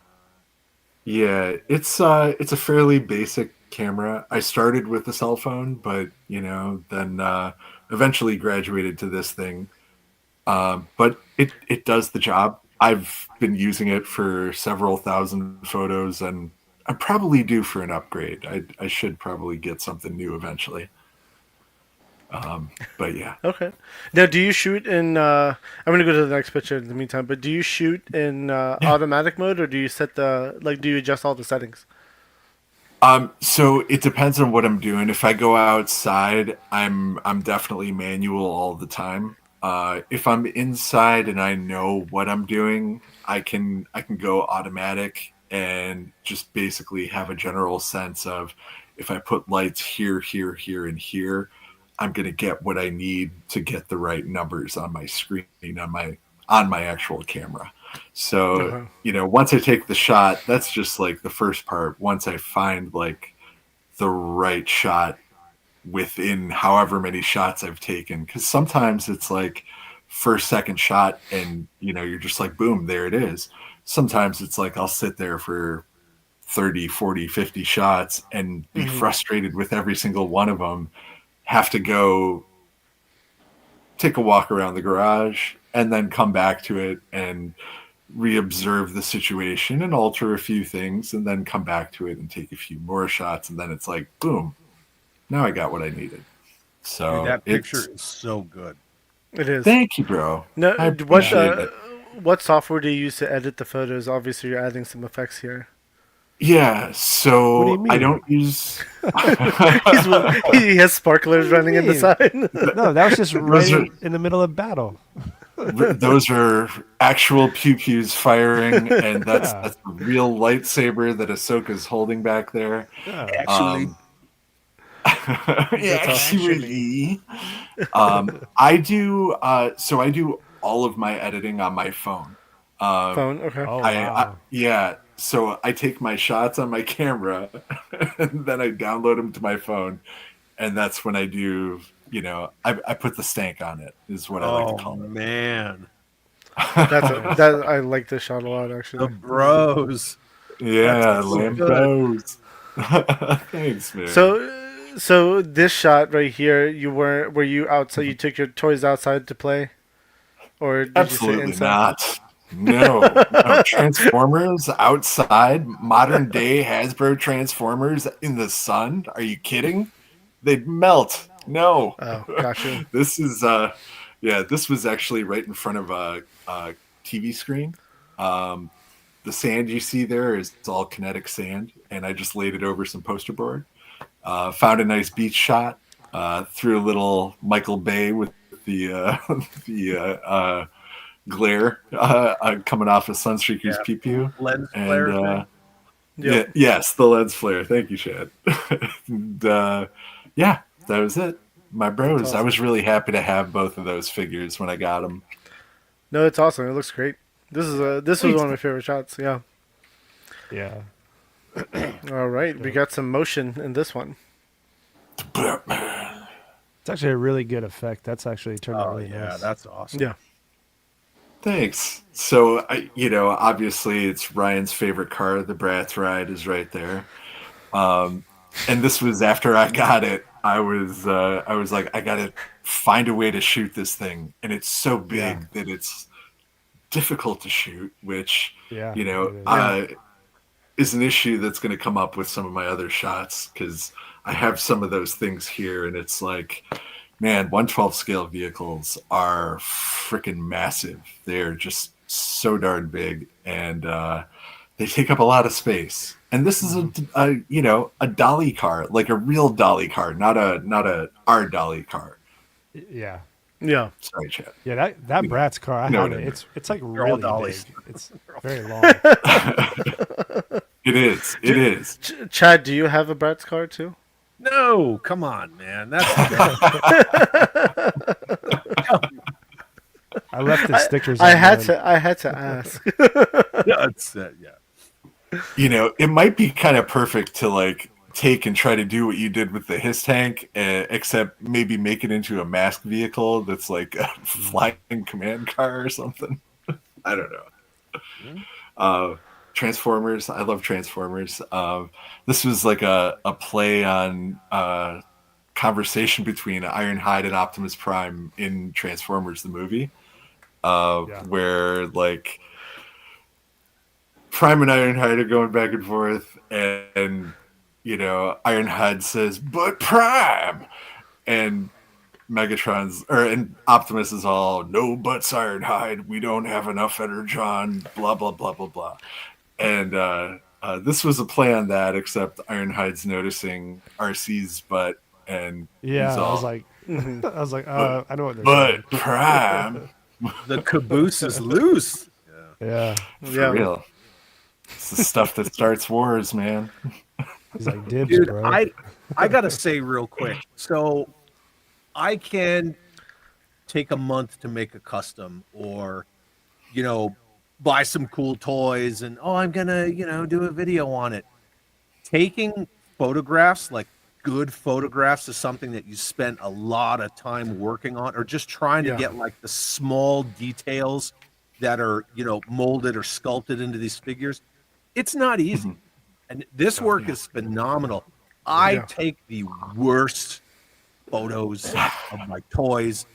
yeah, it's a fairly basic camera. I started with a cell phone, but then eventually graduated to this thing. But it does the job. I've been using it for several thousand photos, and I'm probably due for an upgrade. I should probably get something new eventually. But yeah. Okay. Now, do you shoot in? I'm gonna go to the next picture in the meantime. But do you shoot in automatic mode, or do you set do you adjust all the settings? So it depends on what I'm doing. If I go outside, I'm definitely manual all the time. If I'm inside and I know what I'm doing, I can go automatic and just basically have a general sense of if I put lights here, here, here, and here, I'm gonna get what I need to get the right numbers on my screen on my actual camera. So once I take the shot, that's just like the first part. Once I find like the right shot within however many shots I've taken, because sometimes it's like first, second shot, and you're just like, boom, there it is. Sometimes it's like I'll sit there for 30, 40, 50 shots and be frustrated with every single one of them, have to go take a walk around the garage and then come back to it and reobserve the situation and alter a few things and then come back to it and take a few more shots, and then it's like, boom, now I got what I needed. So Dude, that picture is so good. It is. Thank you, bro. No, I appreciate it. What software do you use to edit the photos? Obviously, you're adding some effects here. Yeah, so What do you mean? I don't use. He has sparklers running in the side. No, that was just right in the middle of battle. Those are actual pew-pews firing, and that's a real lightsaber that Ahsoka's holding back there. Actually, Actually, I do. So I do all of my editing on my phone. Phone, okay. Oh, wow. Yeah. So I take my shots on my camera, and then I download them to my phone, and that's when I do. I put the stank on it. Is what I like to call it. Man, I like this shot a lot, actually. the bros. Yeah, That's so Lambos. Thanks, man. So this shot right here, were you outside? You took your toys outside to play, or did Absolutely you sit inside? not. No, Transformers outside, modern day Hasbro Transformers in the sun. Are you kidding? They'd melt. No. Oh, gotcha. This is this was actually right in front of a TV screen. The sand you see there it's all kinetic sand, and I just laid it over some poster board. Found a nice beach shot. Threw a little Michael Bay with the glare coming off of Sunstreaker's pew Lens and flare. yes, the lens flare. Thank you, Chad. And, that was it. My bros. Awesome. I was really happy to have both of those figures when I got them. No, it's awesome. It looks great. This was one of my favorite shots. Yeah. Yeah. All right, we got some motion in this one. Batman. It's actually a really good effect. That's actually turned out Oh really yeah, nice. that's awesome. Yeah. Thanks. So, obviously it's Ryan's favorite car. The Bratz ride is right there. And this was after I got it. I was like, I got to find a way to shoot this thing. And it's so big that it's difficult to shoot, which, is an issue that's going to come up with some of my other shots, because I have some of those things here. And it's like, man, 1/12 scale vehicles are freaking massive. They're just so darn big, and they take up a lot of space. And this is a dolly car, like a real dolly car, not a our dolly car. Yeah. Yeah. Sorry, Chad. Yeah, that Bratz car, I know have what I it. mean. It's like all really dollies. big. It's very long. It is. It is. Chad, do you have a Bratz car too? No, come on, man. That's I left the stickers. I on had mine. to ask. that's yeah. It might be kind of perfect to like take and try to do what you did with the Hiss tank, except maybe make it into a masked vehicle that's like a flying command car or something. I don't know. Transformers. I love Transformers. This was like a play on conversation between Ironhide and Optimus Prime in Transformers the movie, where like Prime and Ironhide are going back and forth, and you know, Ironhide says, "But Prime," and and Optimus is all, "No buts, Ironhide. We don't have enough energon." Blah blah blah blah blah. And this was a play on that, except Ironhide's noticing RC's butt, and Yeah, he's all, I was like, I know what they're "But Prime." The caboose is loose. Yeah. For real. It's the stuff that starts wars, man. He's like, dibs, Dude, bro. I gotta say real quick. So I can take a month to make a custom, or buy some cool toys, and I'm gonna do a video on it. Taking photographs, like good photographs, is something that you spent a lot of time working on, or just trying to get like the small details that are molded or sculpted into these figures. It's not easy. And this work is phenomenal. I take the worst photos of my toys,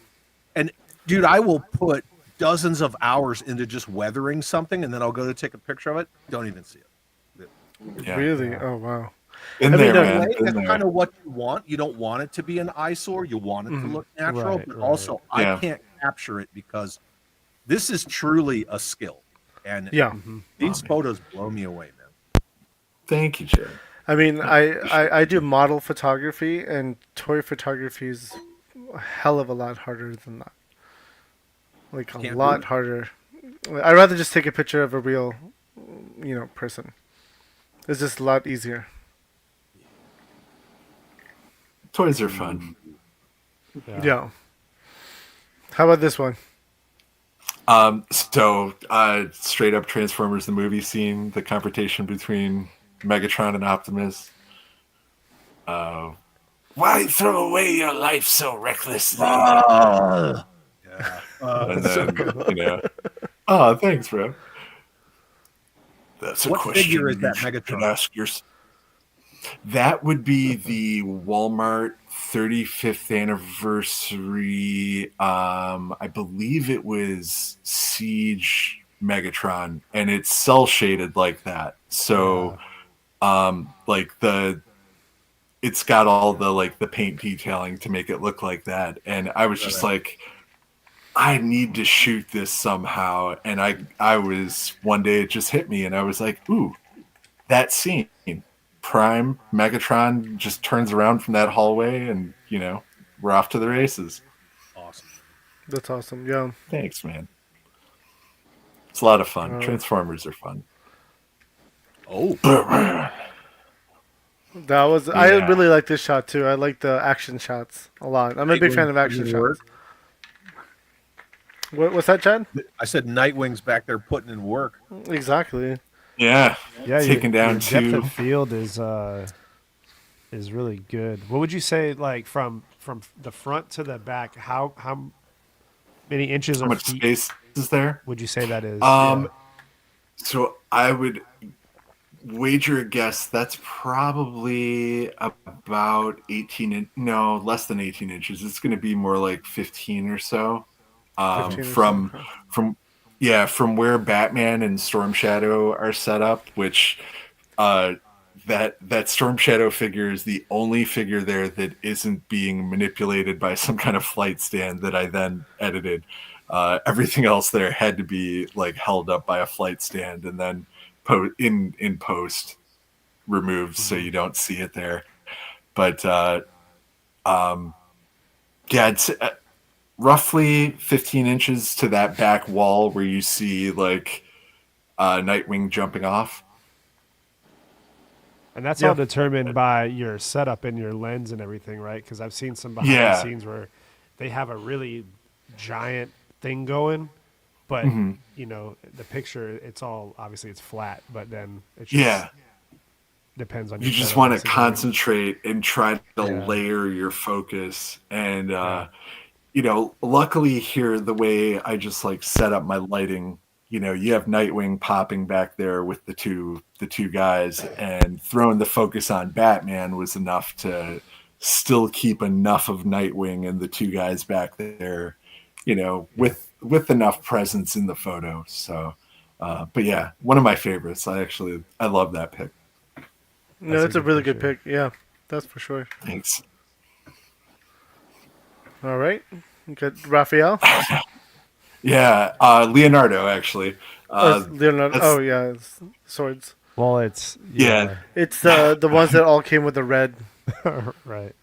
and dude, I will put dozens of hours into just weathering something, and then I'll go to take a picture of it. Don't even see it. Yeah. Really? Oh wow. That's kind of what you want. You don't want it to be an eyesore. You want it to look natural, but also I can't capture it because this is truly a skill. And these photos blow me away, man. Thank you, Jared. I mean, I do model photography, and toy photography is a hell of a lot harder than that. Like a lot harder. I'd rather just take a picture of a real, person. It's just a lot easier. Toys are fun. Yeah. How about this one? So straight up Transformers the movie scene, the confrontation between Megatron and Optimus. Why throw away your life so recklessly? And then, oh, thanks, bro. That's a what question figure is you that should Megatron? ask yourself. That would be the Walmart 35th anniversary. I believe it was Siege Megatron, and it's cell shaded like that. So, it's got all the paint detailing to make it look like that. And I was just like, I need to shoot this somehow. And I was, one day it just hit me, and I was like, ooh, that scene. Prime Megatron just turns around from that hallway, and we're off to the races. Awesome. That's awesome. Yeah. Thanks, man. It's a lot of fun. Transformers are fun. Oh. That was. I really like this shot too. I like the action shots a lot. I'm a big fan of action shots. What's that, Chad? I said Nightwing's back there putting in work. Exactly. Yeah, taking down your two. depth of field is really good. What would you say, like from the front to the back? How many inches? How much space is there? Would you say that is? So I would wager a guess that's probably about 18. No, less than 18 inches. It's going to be more like 15 or so. From where Batman and Storm Shadow are set up, which that Storm Shadow figure is the only figure there that isn't being manipulated by some kind of flight stand that I then edited. Everything else there had to be held up by a flight stand and then in post removed so you don't see it there. But it's roughly 15 inches to that back wall where you see Nightwing jumping off. And that's all determined by your setup and your lens and everything, right? Because I've seen some behind the scenes where they have a really giant thing going, but the picture, it's all obviously it's flat, but then it just depends on. You just want to concentrate and try to layer your focus, and luckily here the way I just set up my lighting you have Nightwing popping back there with the two guys, and throwing the focus on Batman was enough to still keep enough of Nightwing and the two guys back there, with enough presence in the photo. So, but yeah, one of my favorites. I love that pick. No, it's a really good pick. Yeah, that's for sure. Thanks. All right, good. Raphael. Yeah, Leonardo actually. Leonardo. Oh yeah, it's swords. Well, it's It's the ones that all came with the red. right.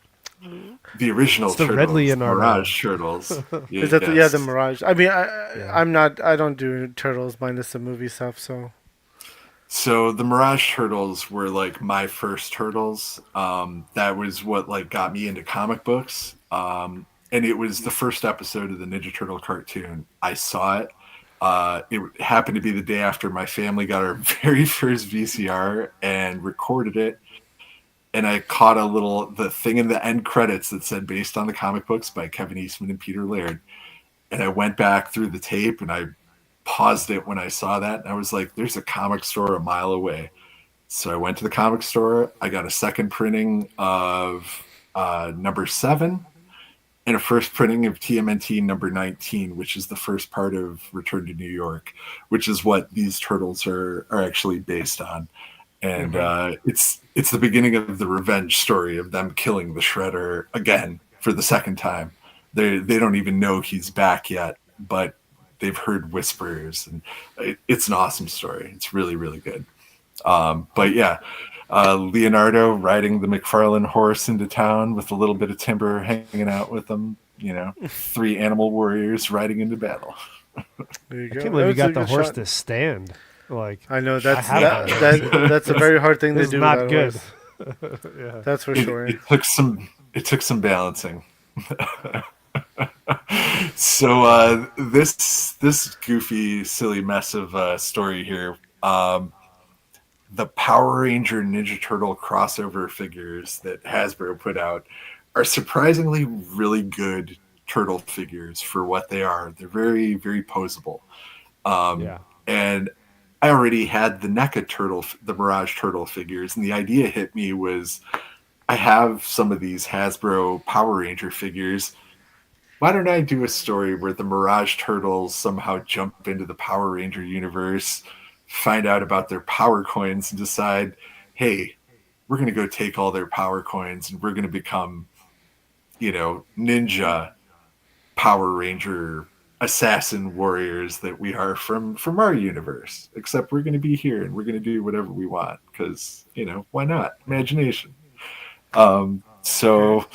The original It's the turtles, red Leonardo. Mirage turtles. Is that the Mirage? I mean, I don't do turtles minus the movie stuff. So the Mirage turtles were like my first turtles. That was what like got me into comic books. And it was the first episode of the Ninja Turtle cartoon. I saw it. It happened to be the day after my family got our very first VCR and recorded it. And I caught the thing in the end credits that said based on the comic books by Kevin Eastman and Peter Laird. And I went back through the tape and I paused it when I saw that. And I was like, there's a comic store a mile away. So I went to the comic store. I got a second printing of number 7 and a first printing of TMNT number 19, which is the first part of Return to New York, which is what these turtles are actually based on. And it's the beginning of the revenge story of them killing the Shredder again for the second time. They don't even know he's back yet, but they've heard whispers, and it's an awesome story. It's really, really good. But yeah, Leonardo riding the McFarlane horse into town with a little bit of timber hanging out with them. 3 animal warriors riding into battle. There you I go. can't believe you got That was the a good horse shot. to stand. Like I know that's I have that's a very hard thing to It's do. not with good. that horse. Yeah. That's for sure. It took some balancing. So this goofy, silly mess of a story here. The Power Ranger Ninja Turtle crossover figures that Hasbro put out are surprisingly really good turtle figures for what they are. They're very, very posable. And I already had the NECA turtle, the Mirage turtle figures, and the idea hit me was I have some of these Hasbro Power Ranger figures. Why don't I do a story where the Mirage turtles somehow jump into the Power Ranger universe, find out about their power coins, and decide, hey, we're going to go take all their power coins and we're going to become, ninja Power Ranger assassin warriors that we are from our universe. Except we're going to be here and we're going to do whatever we want because, why not? Imagination. So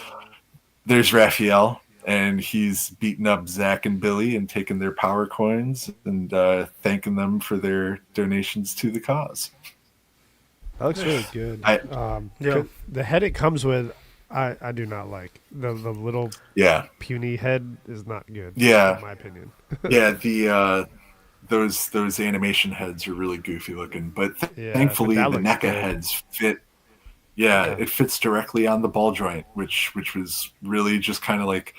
there's Raphael. And he's beating up Zach and Billy and taking their power coins and thanking them for their donations to the cause. That looks really good. The head it comes with, I do not like. The little puny head is not good. Yeah, in my opinion. Yeah, those animation heads are really goofy looking, but thankfully the NECA heads fit. Yeah, it fits directly on the ball joint, which was really just kind of like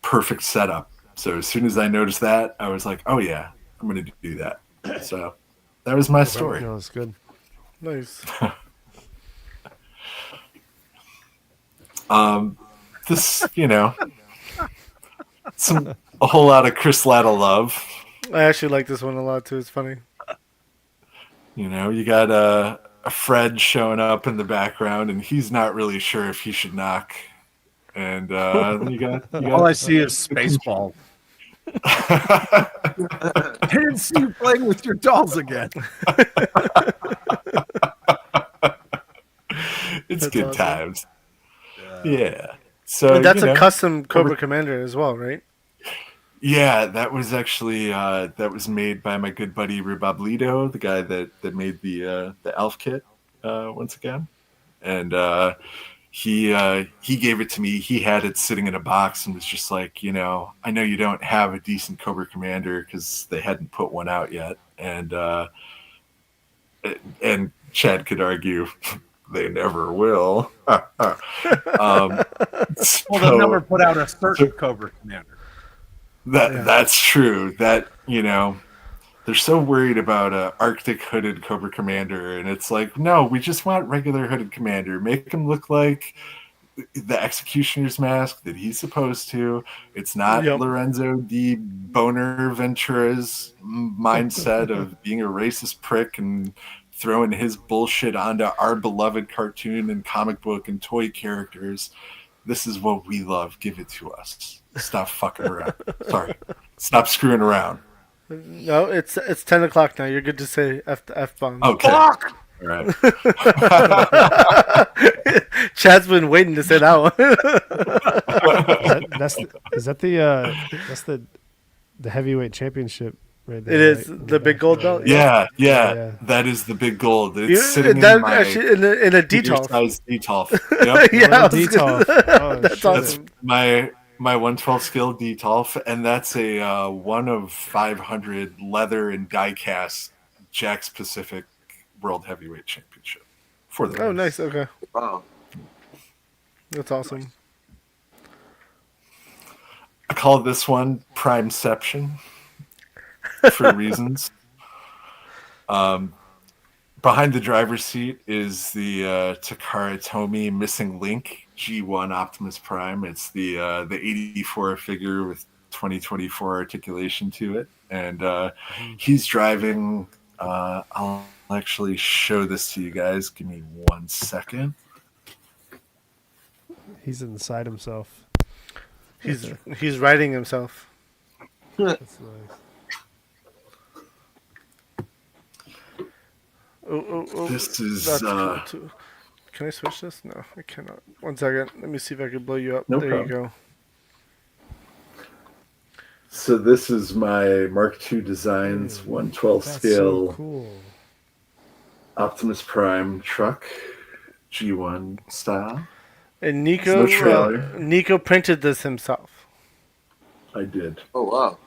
perfect setup. So as soon as I noticed that, I was like, oh yeah, I'm going to do that. So that was my story. No, it's good. Nice. This, a whole lot of Chris Latta love. I actually like this one a lot too. It's funny. You got a Fred showing up in the background, and he's not really sure if he should knock. And you got all I see is Spaceball. I didn't see you playing with your dolls again. It's That's good awesome. times. Yeah. So And that's a custom Cobra Commander as well, right? Yeah, that was actually that was made by my good buddy Rubablito, the guy that made the Elf kit once again, and he gave it to me. He had it sitting in a box and was just like, I know you don't have a decent Cobra Commander because they hadn't put one out yet, and Chad could argue they never will. Well, they'll never put out a certain Cobra Commander. That's true. That they're so worried about Arctic hooded Cobra Commander, and it's like, no, we just want regular hooded Commander. Make him look like the Executioner's mask that he's supposed to. It's not Lorenzo di Bonaventura's mindset of being a racist prick and throwing his bullshit onto our beloved cartoon and comic book and toy characters. This is what we love. Give it to us. Stop fucking around. Sorry. Stop screwing around. No, it's 10 o'clock now. You're good to say F-bombs. Okay. Fuck! All right. Chad's been waiting to say that one. That's the heavyweight championship right there. It is right? the big gold belt. Yeah. That is the big gold. It's sitting in my in a detolf. Size detolf. Yep. Detolf. That's awesome. That's my 112 scale detolf, and that's a 1 of 500 leather and die cast Jack's Pacific World Heavyweight Championship for the race. Nice. Okay. Wow. That's awesome. I call this one Primeception for reasons. Behind the driver's seat is the Takara Tomy Missing Link G1 Optimus Prime. It's the 84 figure with 2024 articulation to it, and he's driving. I'll actually show this to you guys. Give me 1 second. He's inside himself. He's riding himself. That's nice. This is. Cool too. Can I switch this? No, I cannot. 1 second. Let me see if I can blow you up. No there problem. You go. So this is my Mark II Designs 112 scale so cool. Optimus Prime truck, G1 style. And Nico printed this himself. I did. Oh, wow.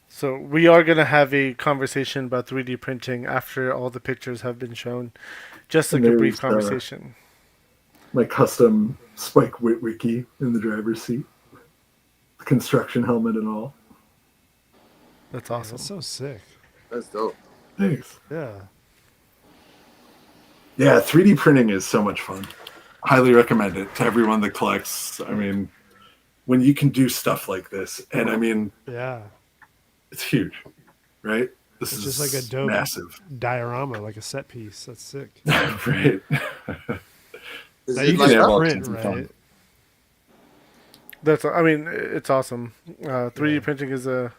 So we are going to have a conversation about 3D printing after all the pictures have been shown. Just like a brief conversation. My custom Spike Witwicky in the driver's seat. The construction helmet and all. That's awesome. That's so sick. That's dope. Thanks. Yeah. Yeah, 3D printing is so much fun. Highly recommend it to everyone that collects. I mean, when you can do stuff like this, and I mean, yeah, it's huge, right? This it's is just like a dope massive diorama, like a set piece. That's sick. Right. Now you can print, right? I mean, it's awesome. 3D printing is I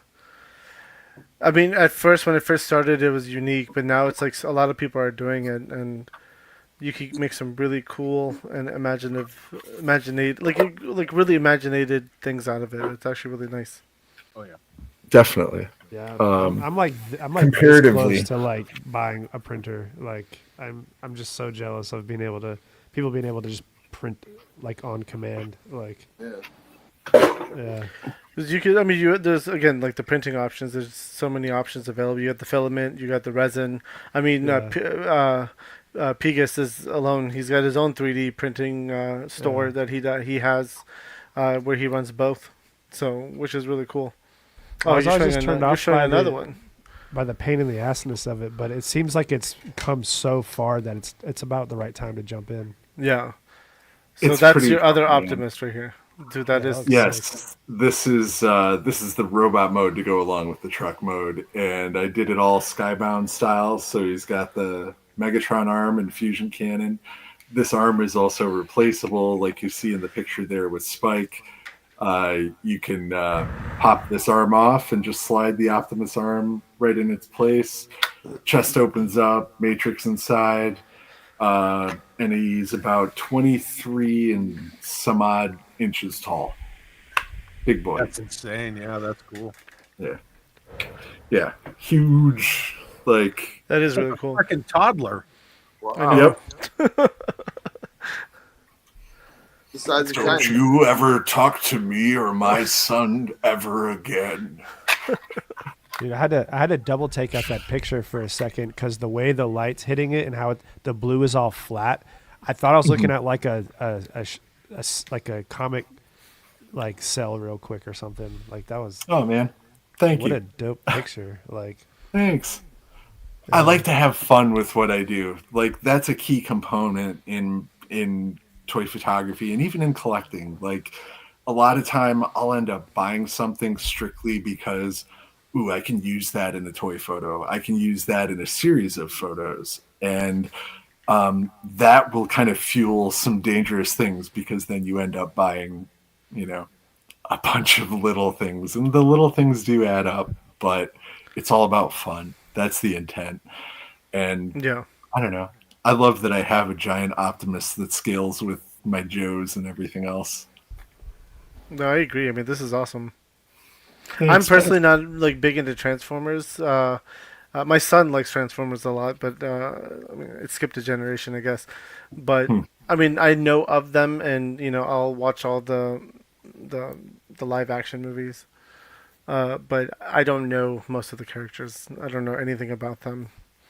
mean, at first, when it first started, it was unique, but now it's like a lot of people are doing it, and you can make some really cool and really imaginated things out of it. It's actually really nice. Oh yeah. Definitely. Yeah, I'm like comparatively this close to like buying a printer. Like I'm just so jealous of people being able to just print like on command. Like yeah. You could, I mean, there's again like the printing options. There's so many options available. You got the filament, you got the resin. I mean, Pigus is alone. He's got his own 3D printing store that he has where he runs both. So, which is really cool. I was always just turned off by another one. By the pain in the assness of it, but it seems like it's come so far that it's about the right time to jump in. Yeah. So that's your other Optimus right here. Dude, that is yes. This is the robot mode to go along with the truck mode, and I did it all Skybound style. So he's got the Megatron arm and fusion cannon. This arm is also replaceable, like you see in the picture there with Spike. You can pop this arm off and just slide the Optimus arm right in its place. Chest opens up, matrix inside, and he's about 23 and some odd inches tall. Big boy. That's insane. Yeah, that's cool. Yeah, huge. Like that is really cool. Freaking toddler. Wow. Yep. Don't you ever talk to me or my son ever again. Dude, I had to double take out that picture for a second because the way the light's hitting it and how the blue is all flat, I thought I was looking at like a comic like cell real quick or something. Like that was. Oh man. Thank What you. a dope picture. Like, Thanks. I like to have fun with what I do. Like that's a key component in toy photography and even in collecting. Like a lot of time I'll end up buying something strictly because ooh, I can use that in a toy photo. I can use that in a series of photos. And that will kind of fuel some dangerous things because then you end up buying, you know, a bunch of little things. And the little things do add up, but it's all about fun. That's the intent. And Yeah. I don't know. I love that I have a giant Optimus that scales with my Joes and everything else. No, I agree. I mean, this is awesome. I'm Thanks, personally not like big into Transformers. My son likes Transformers a lot, but I mean, it skipped a generation, I guess. But I mean, I know of them, and I'll watch all the live action movies. But I don't know most of the characters. I don't know anything about them.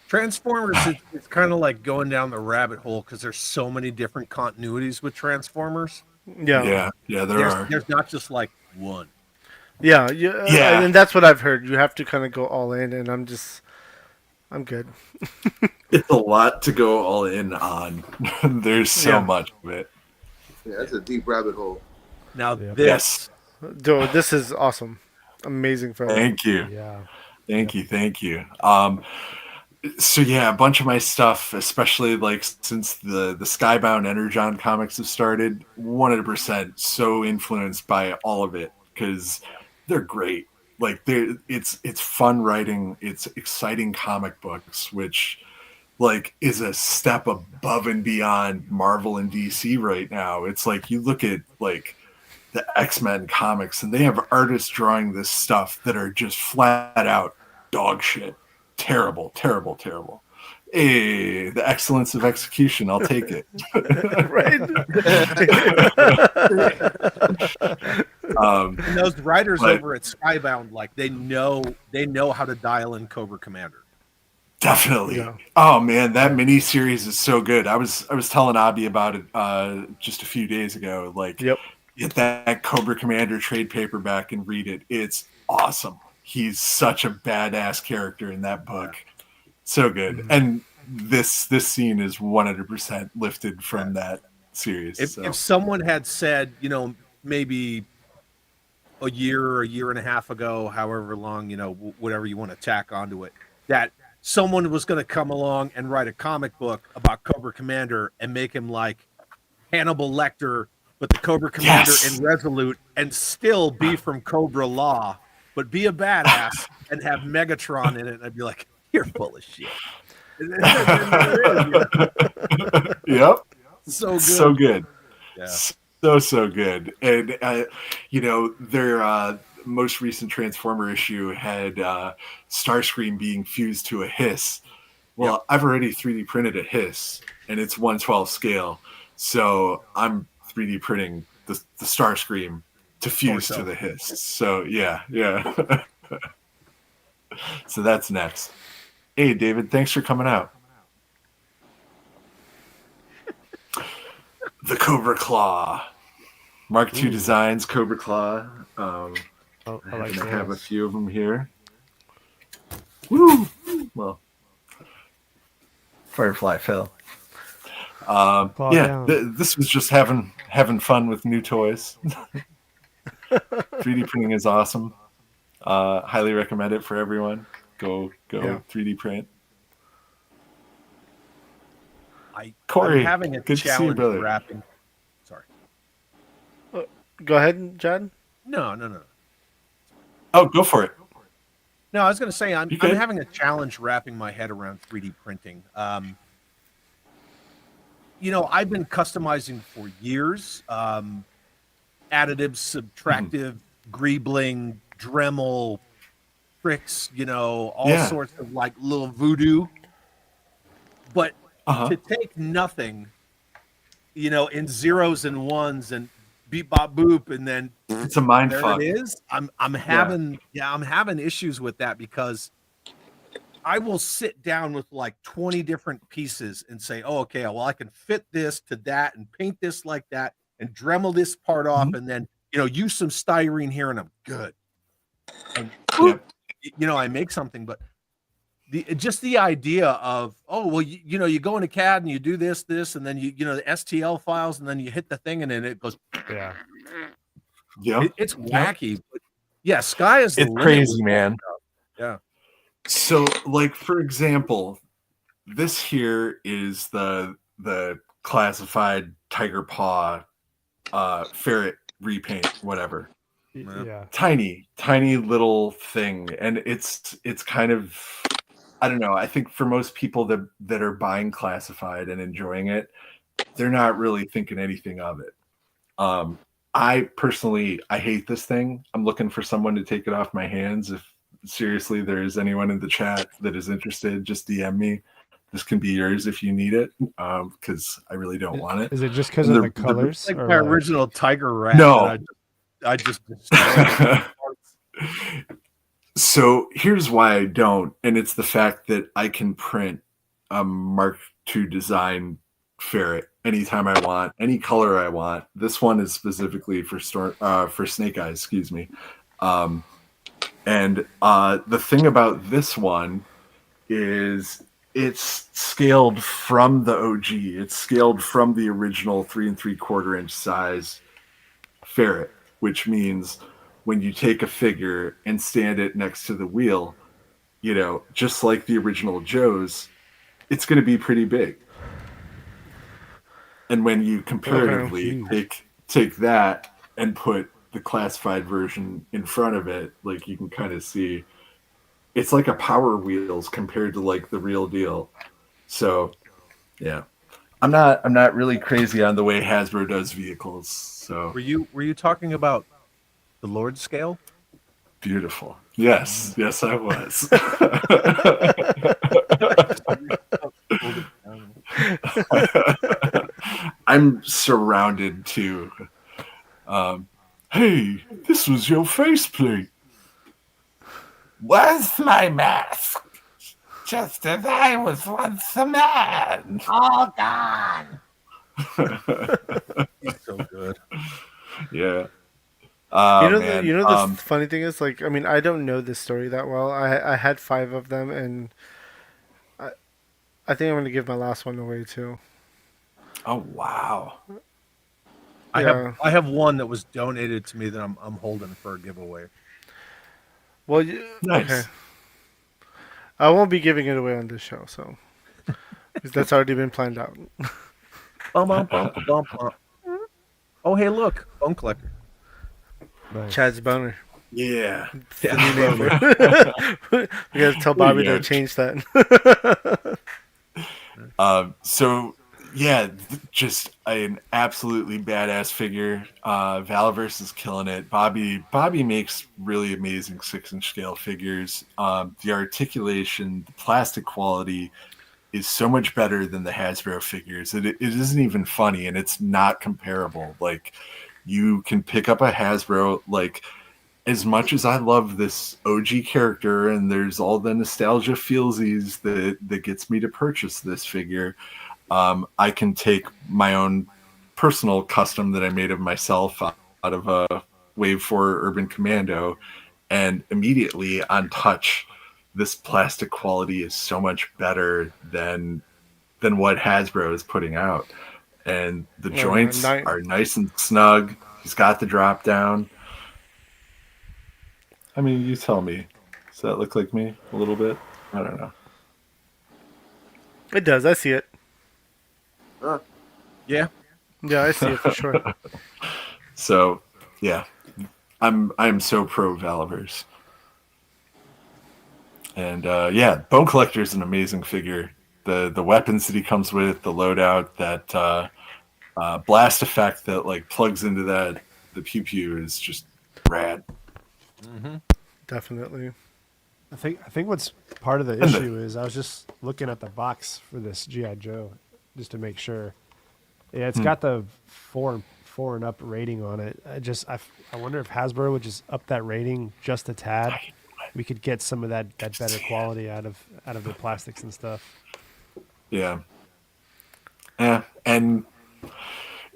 Transformers, it's kind of like going down the rabbit hole because there's so many different continuities with Transformers. Yeah. There are. There's not just like one. Yeah, Yeah. and that's what I've heard. You have to kind of go all in, and I'm good. It's a lot to go all in on. There's so much of it. Yeah, that's a deep rabbit hole. Now Yes. Dude, this is awesome. Amazing film. Thank you. yeah. Thank you. So yeah, a bunch of my stuff, especially like since the Skybound Energon comics have started, 100% so influenced by all of it because they're great. Like it's fun writing, it's exciting comic books, which like is a step above and beyond Marvel and DC right now. It's like you look at like the X-Men comics and they have artists drawing this stuff that are just flat out dog shit. Terrible. Hey, the excellence of execution, I'll take it. Right? And those writers over at Skybound, like they know how to dial in Cobra Commander. Definitely. Yeah. Oh man, that mini series is so good. I was telling Abby about it just a few days ago. Like, get that Cobra Commander trade paperback and read it. It's awesome. He's such a badass character in that book. So good. Mm-hmm. And this scene is 100% lifted from that series. If someone had said, maybe a year and a half ago, however long, whatever you want to tack onto it, that someone was going to come along and write a comic book about Cobra Commander and make him like Hannibal Lecter, but the Cobra Commander in Resolute and still be from Cobra Law, but be a badass and have Megatron in it, and I'd be like, you're full of shit. Yep. So good. So good. Yeah. So good. And, their most recent Transformer issue had Starscream being fused to a hiss. Well, I've already 3D printed a hiss, and it's 1/12 scale. So I'm 3D printing the Starscream to fuse to the hiss. So, yeah. So that's next. Hey, David, thanks for coming out. The Cobra Claw. Mark II Designs, Cobra Claw. I have a few of them here. Woo! Well, Firefly Phil. This was just having fun with new toys. 3D printing is awesome. Highly recommend it for everyone. Go 3D print. Corey, I'm having a good to see you, challenge brother. wrapping. Sorry. Go ahead, John. No. Oh, go for it. No, I was going to say I'm having a challenge wrapping my head around 3D printing. I've been customizing for years. Additive, subtractive, greebling, Dremel, tricks, all sorts of like little voodoo. But to take nothing, in zeros and ones and beep bop boop, and then it's a mind fuck. It is. I'm having issues with that because I will sit down with like 20 different pieces and say, oh, okay, well, I can fit this to that and paint this like that and Dremel this part off and then use some styrene here and I'm good. And Yep. I make something, but the idea of, oh, well, you go into CAD and you do this, and then the STL files, and then you hit the thing and then it goes. Yeah. Yep. It's wacky, but yeah, sky is the It's limit crazy, with man. Yeah. So, like, for example, this here is the classified tiger paw ferret repaint, whatever. Yeah. Tiny little thing, and it's kind of, I don't know. I think for most people that are buying classified and enjoying it, they're not really thinking anything of it. I personally, I hate this thing. I'm looking for someone to take it off my hands. If seriously there is anyone in the chat that is interested, just DM me. This can be yours if you need it, because I really don't want it. Is it just because of the colors? Like or my like- original tiger rat. No. I just. So here's why I don't, and it's the fact that I can print a Mark II design ferret anytime I want, any color I want. This one is specifically for snake eyes, excuse me. And the thing about this one is it's scaled from the OG. It's scaled from the original 3 3/4 inch size ferret, which means when you take a figure and stand it next to the wheel, just like the original Joe's, it's going to be pretty big. And when you comparatively take that and put the classified version in front of it, like, you can kind of see it's like a Power Wheels compared to like the real deal. So yeah, I'm not really crazy on the way Hasbro does vehicles. So Were you talking about the Lord scale? Beautiful. Yes, I was. I'm surrounded too. Hey, this was your faceplate. Where's my mask? Just as I was once a man. All gone. He's so good. Yeah. The funny thing is, like, I mean, I don't know this story that well. I had 5 of them, and I think I'm gonna give my last one away too. Oh wow! I have one that was donated to me that I'm holding for a giveaway. Well, nice. Okay. I won't be giving it away on this show, so because that's already been planned out. Oh, hey, look, Bone Collector. Nice. Chad's boner. Yeah. We gotta tell Bobby to change that. So yeah, just an absolutely badass figure. Valaverse is killing it. Bobby makes really amazing 6-inch scale figures. The articulation, the plastic quality is so much better than the Hasbro figures. It isn't even funny, and it's not comparable. Like, you can pick up a Hasbro, like, as much as I love this OG character and there's all the nostalgia feelsies that gets me to purchase this figure, I can take my own personal custom that I made of myself out of a Wave 4 Urban Commando, and immediately on touch, this plastic quality is so much better than what Hasbro is putting out. And the joints are nice and snug. He's got the drop down. I mean, you tell me. Does that look like me a little bit? I don't know. It does. I see it. Yeah. Yeah, I see it for sure. So, yeah. I'm so pro Valaverse. And yeah, Bone Collector is an amazing figure. The weapons that he comes with, the loadout, that blast effect that like plugs into the pew pew is just rad. Mm-hmm. Definitely. I think what's part of the issue is I was just looking at the box for this G.I. Joe just to make sure. Yeah, it's got the 4 and up rating on it. I wonder if Hasbro would just up that rating just a tad. We could get some of that better quality out of the plastics and stuff. Yeah. Yeah, and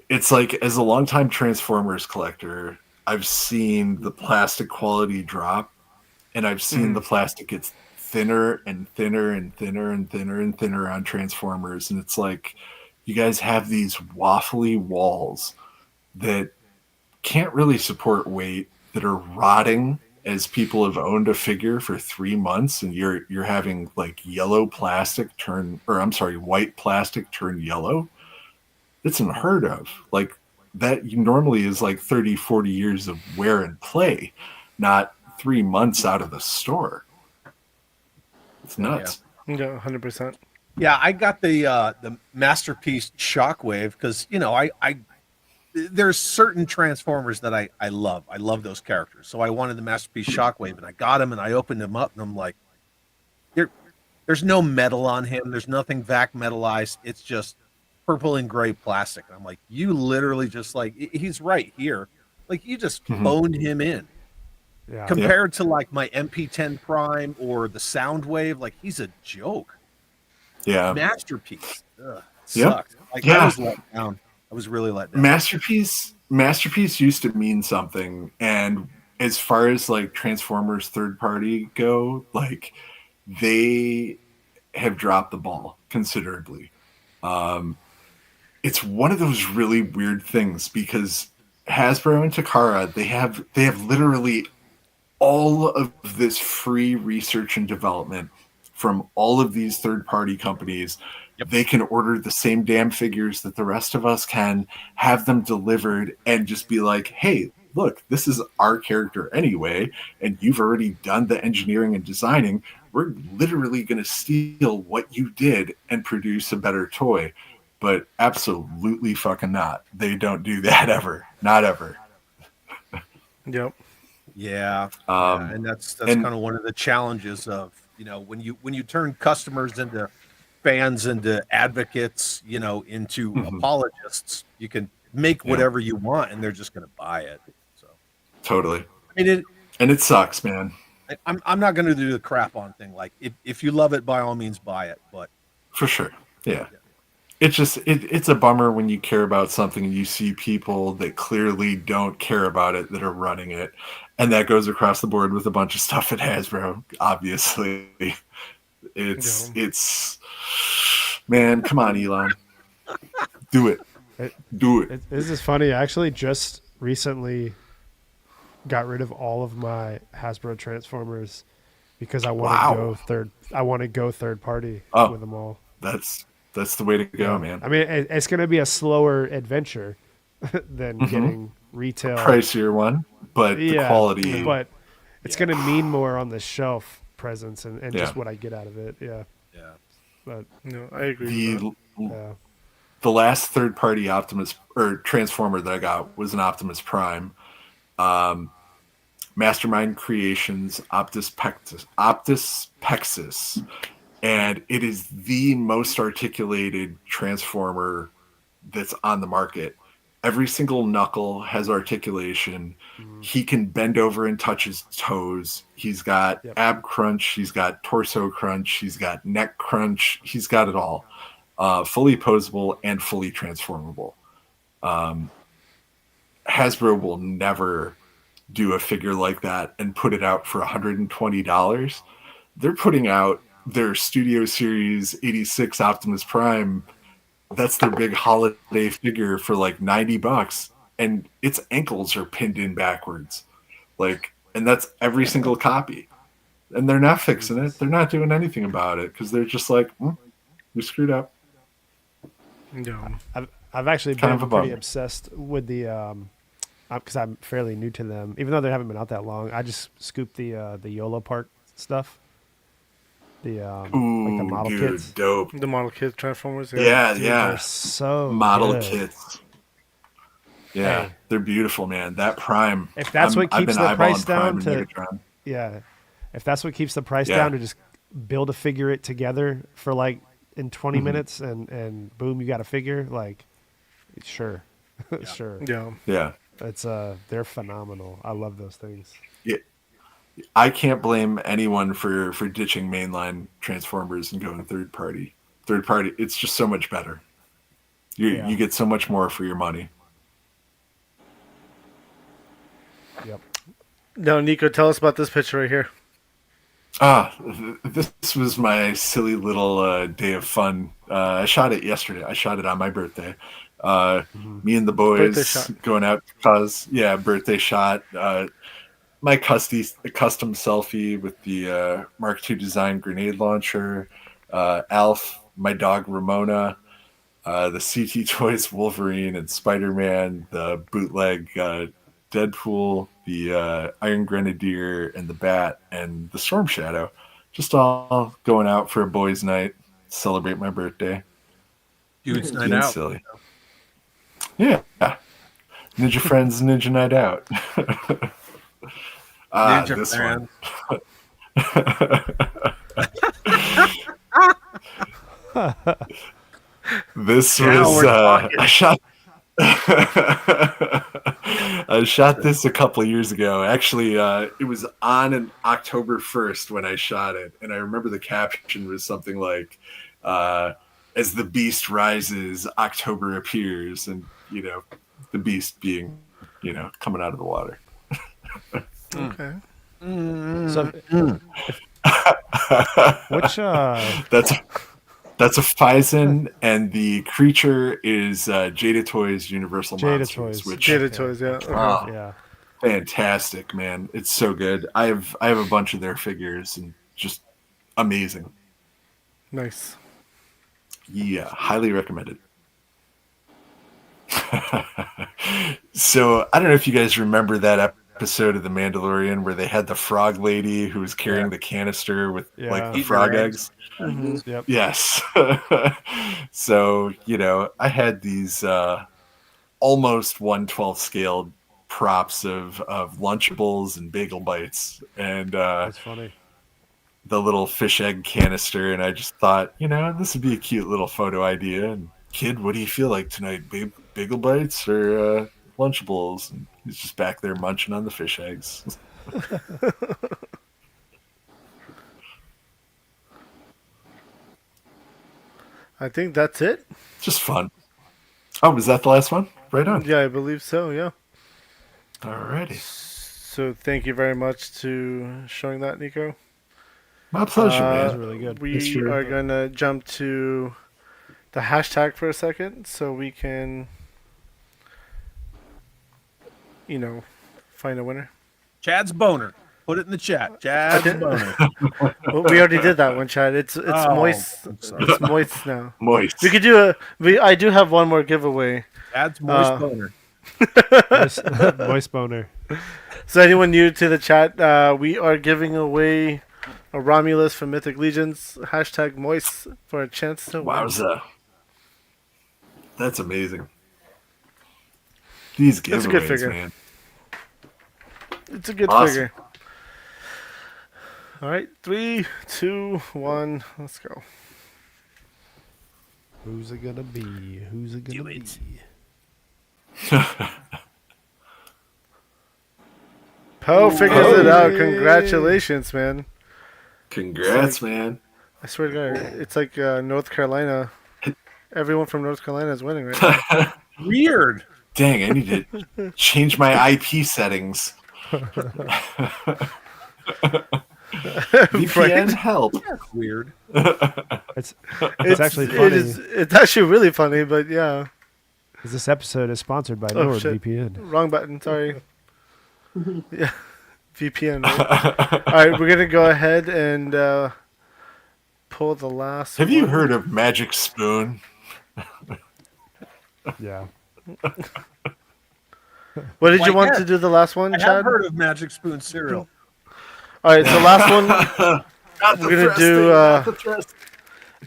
it's like, as a longtime Transformers collector, I've seen the plastic quality drop, and I've seen the plastic gets thinner and thinner and thinner and thinner and thinner on Transformers, and it's like you guys have these waffly walls that can't really support weight, that are rotting as people have owned a figure for 3 months, and you're having like yellow plastic turn, or I'm sorry, white plastic turn yellow. It's unheard of. Like that normally is like 30, 40 years of wear and play, not 3 months out of the store. It's nuts. Yeah, 100%. Yeah, I got the Masterpiece Shockwave because I there's certain Transformers that I love. I love those characters, so I wanted the Masterpiece Shockwave, and I got him, and I opened him up, and I'm like, there's no metal on him. There's nothing vac metalized. It's just purple and gray plastic. And I'm like, you literally just like he's right here. Like you just phoned him in. Yeah. Compared to like my MP10 Prime or the Soundwave, like he's a joke. Yeah. Masterpiece. Ugh, sucked. Like I was let down. I was really let down. Masterpiece used to mean something, and as far as like Transformers third party go, like they have dropped the ball considerably. It's one of those really weird things because Hasbro and Takara, they have literally all of this free research and development from all of these third-party companies. Yep. They can order the same damn figures that the rest of us can, have them delivered, and just be like, hey, look, this is our character anyway, and you've already done the engineering and designing. We're literally going to steal what you did and produce a better toy. But absolutely fucking not. They don't do that ever. Not ever. Yep. Yeah. And that's kind of one of the challenges of, when you turn customers into fans, into advocates, into apologists, you can make whatever you want and they're just going to buy it. So totally. I mean, it sucks, man. I'm not going to do the crap on thing. Like if you love it, by all means buy it, but for sure. Yeah. It's just it's a bummer when you care about something and you see people that clearly don't care about it that are running it, and that goes across the board with a bunch of stuff at Hasbro. Obviously, it's man, come on, Elon, do it. This is funny. I actually just recently got rid of all of my Hasbro Transformers because I want to go third party with them all. That's the way to go, man. I mean, it's going to be a slower adventure than getting retail. Pricier one, but the quality. But it's going to mean more on the shelf presence and just what I get out of it. Yeah. Yeah. But no, I agree. The last third-party Optimus or Transformer that I got was an Optimus Prime. Mastermind Creations Optus Pexis. And it is the most articulated Transformer that's on the market. Every single knuckle has articulation. He can bend over and touch his toes. He's got ab crunch. He's got torso crunch. He's got neck crunch. He's got it all. Fully posable and fully transformable. Hasbro will never do a figure like that and put it out for $120. They're putting out their Studio Series 86 Optimus Prime. That's their big holiday figure for like $90, and its ankles are pinned in backwards, and that's every single copy. And they're not fixing it. They're not doing anything about it because they're just like, we screwed up. No. I've actually been pretty obsessed with the because I'm fairly new to them, even though they haven't been out that long. I just scooped the YOLO Park stuff. The like the model kits, dope. The model kit Transformers, yeah. They're so model good. Kits. Yeah, they're beautiful, man. That Prime. If that's what keeps the price down to, Neekotron. If that's what keeps the price down to just build a figure it together for like in 20 minutes and boom, you got a figure. Like, sure, sure. Yeah. It's they're phenomenal. I love those things. Yeah. I can't blame anyone for ditching mainline Transformers and going third party. Third party, it's just so much better. You get so much more for your money. Yep. Now, Nico, tell us about this picture right here. This was my silly little day of fun. I shot it yesterday. I shot it on my birthday. Me and the Birthday boys shot. going out cause birthday shot. My custom selfie with the Mark II design grenade launcher. Alf, my dog Ramona, the CT Toys Wolverine and Spider-Man, the bootleg Deadpool, the Iron Grenadier, and the Bat, and the Storm Shadow. Just all going out for a boys' night, celebrate my birthday. Dude's night Being out. silly. Yeah. Ninja Friends, Ninja Night Out. Ninja this Friends. one. This Now was we're talking. I shot this a couple of years ago. Actually, it was on an October 1st when I shot it, and I remember the caption was something like, "As the beast rises, October appears," and the beast being, coming out of the water. Okay. So, which That's a Phison, and the creature is Jada Toys Universal Jada Monsters, Toys. which Jada Toys, yeah. Okay. yeah. fantastic, man. It's so good. I have a bunch of their figures and just amazing. Nice. Yeah, highly recommended. So I don't know if you guys remember that episode of The Mandalorian where they had the frog lady who was carrying the canister with like the Eating frog her eggs. Mm-hmm. Yep. Yes. So, I had these almost 1/12 scale props of Lunchables and Bagel Bites and That's funny. the little fish egg canister. And I just thought, this would be a cute little photo idea. And kid, what do you feel like tonight? Bagel Bites or Lunchables? And he's just back there munching on the fish eggs. I think that's it. Just fun. Oh, was that the last one? Right on. Yeah, I believe so, yeah. Alrighty. So thank you very much to showing that, Nico. My pleasure, That's man. really good. We are going to jump to the hashtag for a second so we can, find a winner. Chad's boner. Put it in the chat. Chad's boner. Well, we already did that one, Chad. It's moist. I'm sorry. It's moist now. Moist. We could do I do have one more giveaway. Chad's moist boner. Moist boner. So anyone new to the chat, we are giving away a Romulus from Mythic Legions, hashtag moist, for a chance to win. Wowza. That's amazing. These giveaways, It's a good figure. man. It's a good Awesome. figure. All right, 3, 2, 1, let's go. Who's it gonna be? Who's it gonna be? Poe figures it out. Congratulations, man. Congrats, man. I swear to God, it's like North Carolina. Everyone from North Carolina is winning right now. Weird. Dang, I need to change my IP settings. VPN help. That's weird. It's actually funny. It's actually really funny, but yeah. 'Cause this episode is sponsored by Oh, shit. NordVPN. Wrong button, sorry. Yeah, VPN. Right? All right, we're going to go ahead and pull the last Have you one. heard of Magic Spoon? Yeah. What did you want Yes. to do the last one, I have Chad? heard of Magic Spoon cereal. All right, so last one, Not the we're going to thrusting, do not the thrusting.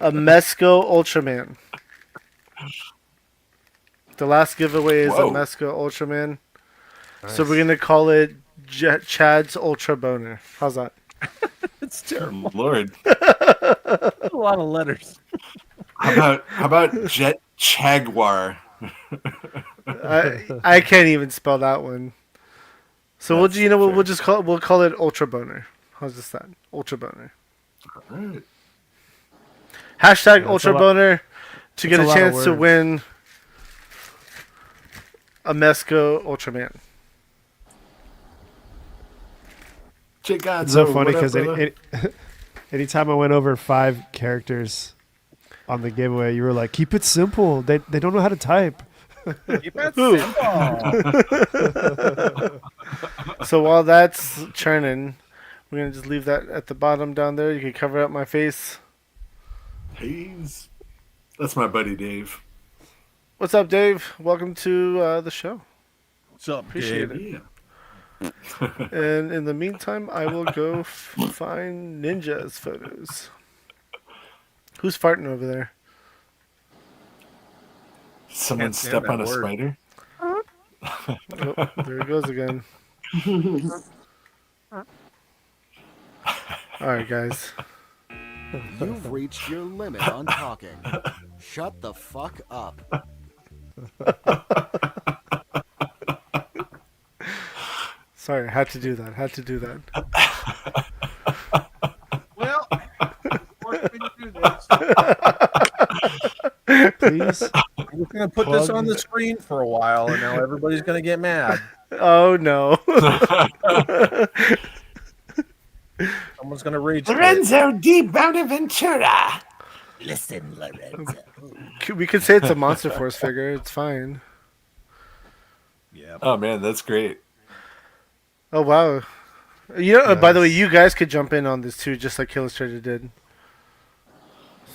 a Mesco Ultraman. The last giveaway is Whoa. a Mesco Ultraman. So we're going to call it Chad's Ultra Boner. How's that? It's terrible. Lord. A lot of letters. How about Jet Jaguar? I can't even spell that one. So we'll just call it Ultra Boner. How's this that? Ultra Boner. All right. Hashtag Ultra Boner to get a a lot of chance to words. win a Mesco Ultraman. It's so funny because anytime I went over 5 characters on the giveaway, you were like, "Keep it simple. They don't know how to type." Keep it simple. So while that's churning, we're gonna just leave that at the bottom down there. You can cover up my face. Haze. That's my buddy Dave. What's up, Dave? Welcome to the show. What's up, Appreciate Dave? it. And in the meantime, I will go find Ninja's photos. Who's farting over there? Someone Can't stand step that on a word. spider. Oh, there he goes again. All right, guys. You've reached your limit on talking. Shut the fuck up. Sorry, I had to do that. Well, forced me to do this. Please. I'm just gonna put this on the screen for a while, and now everybody's gonna get mad. Oh no. Someone's gonna rage. Lorenzo Di Bonaventura. Listen, Lorenzo. We could say it's a Monster Force figure. It's fine. Yeah. Oh man, that's great. Oh wow. You know, by the way, you guys could jump in on this too, just like Killustrated did.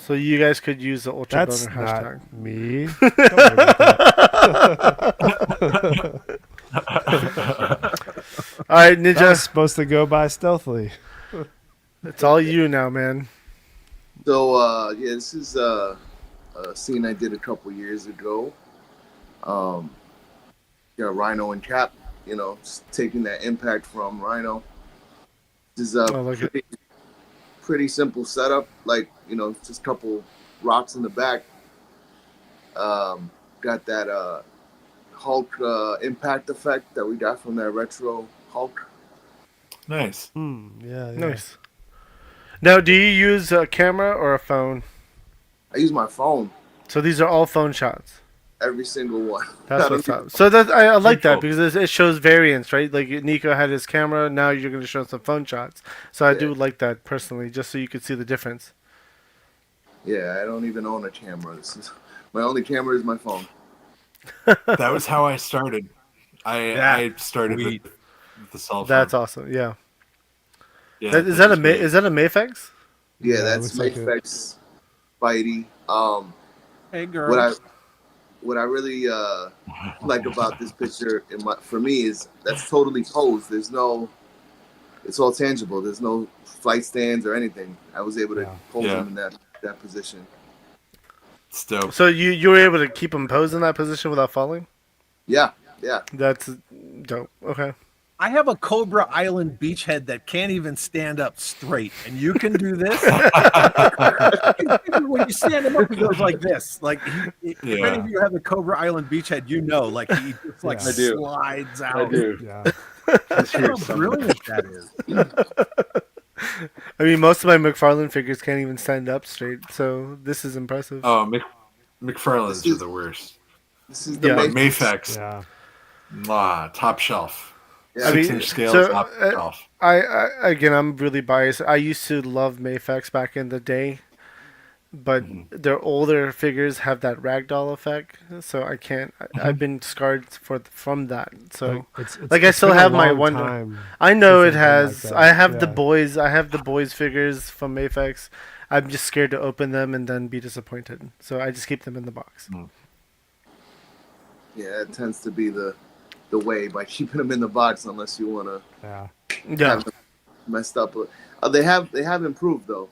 So you guys could use the Ultra That's Boner not hashtag. me. All right, Ninja. That was supposed to go by stealthily. It's all you now, man. So yeah, this is a scene I did a couple years ago. Rhino and Cap, just taking that impact from Rhino. This is a pretty simple setup, just a couple rocks in the back. Got that Hulk impact effect that we got from that retro Hulk. Nice. Yeah. Nice. Now, do you use a camera or a phone? I use my phone. So these are all phone shots. Every single one. That's what's up. So I like that because it shows variance, right? Like Nico had his camera, now you're going to show some phone shots. So I do like that personally, just so you could see the difference. Yeah, I don't even own a camera. My only camera is my phone. That was how I started. I started with the cell phone. That's awesome. Yeah. Yeah, Is that a Mayfex? Yeah, that's Mayfex Spidey. Hey, girl. What I really like about this picture, for me, is that's totally posed. It's all tangible. There's no flight stands or anything. I was able to pose him in that position. It's dope. So you were able to keep him posed in that position without falling? Yeah. That's dope. Okay. I have a Cobra Island beachhead that can't even stand up straight, and you can do this. When you stand him up, he goes like this. Like, if any of you have a Cobra Island beachhead, he just slides out. I do. Yeah. That's how brilliant that is. I mean, most of my McFarlane figures can't even stand up straight, so this is impressive. Oh, McFarlane's are the worst. This is the Mayfex. Yeah. Top shelf. Yeah. 6-inch scale, top shelf. I'm really biased. I used to love Mayfex back in the day, but their older figures have that ragdoll effect, so I can't. I've been scarred from that. So, I still have my wonder. I know it has. Like I have the boys. I have the boys figures from Mayfex. I'm just scared to open them and then be disappointed. So I just keep them in the box. Yeah, it tends to be the way by keeping them in the box, unless you want to have them messed up. They have improved though.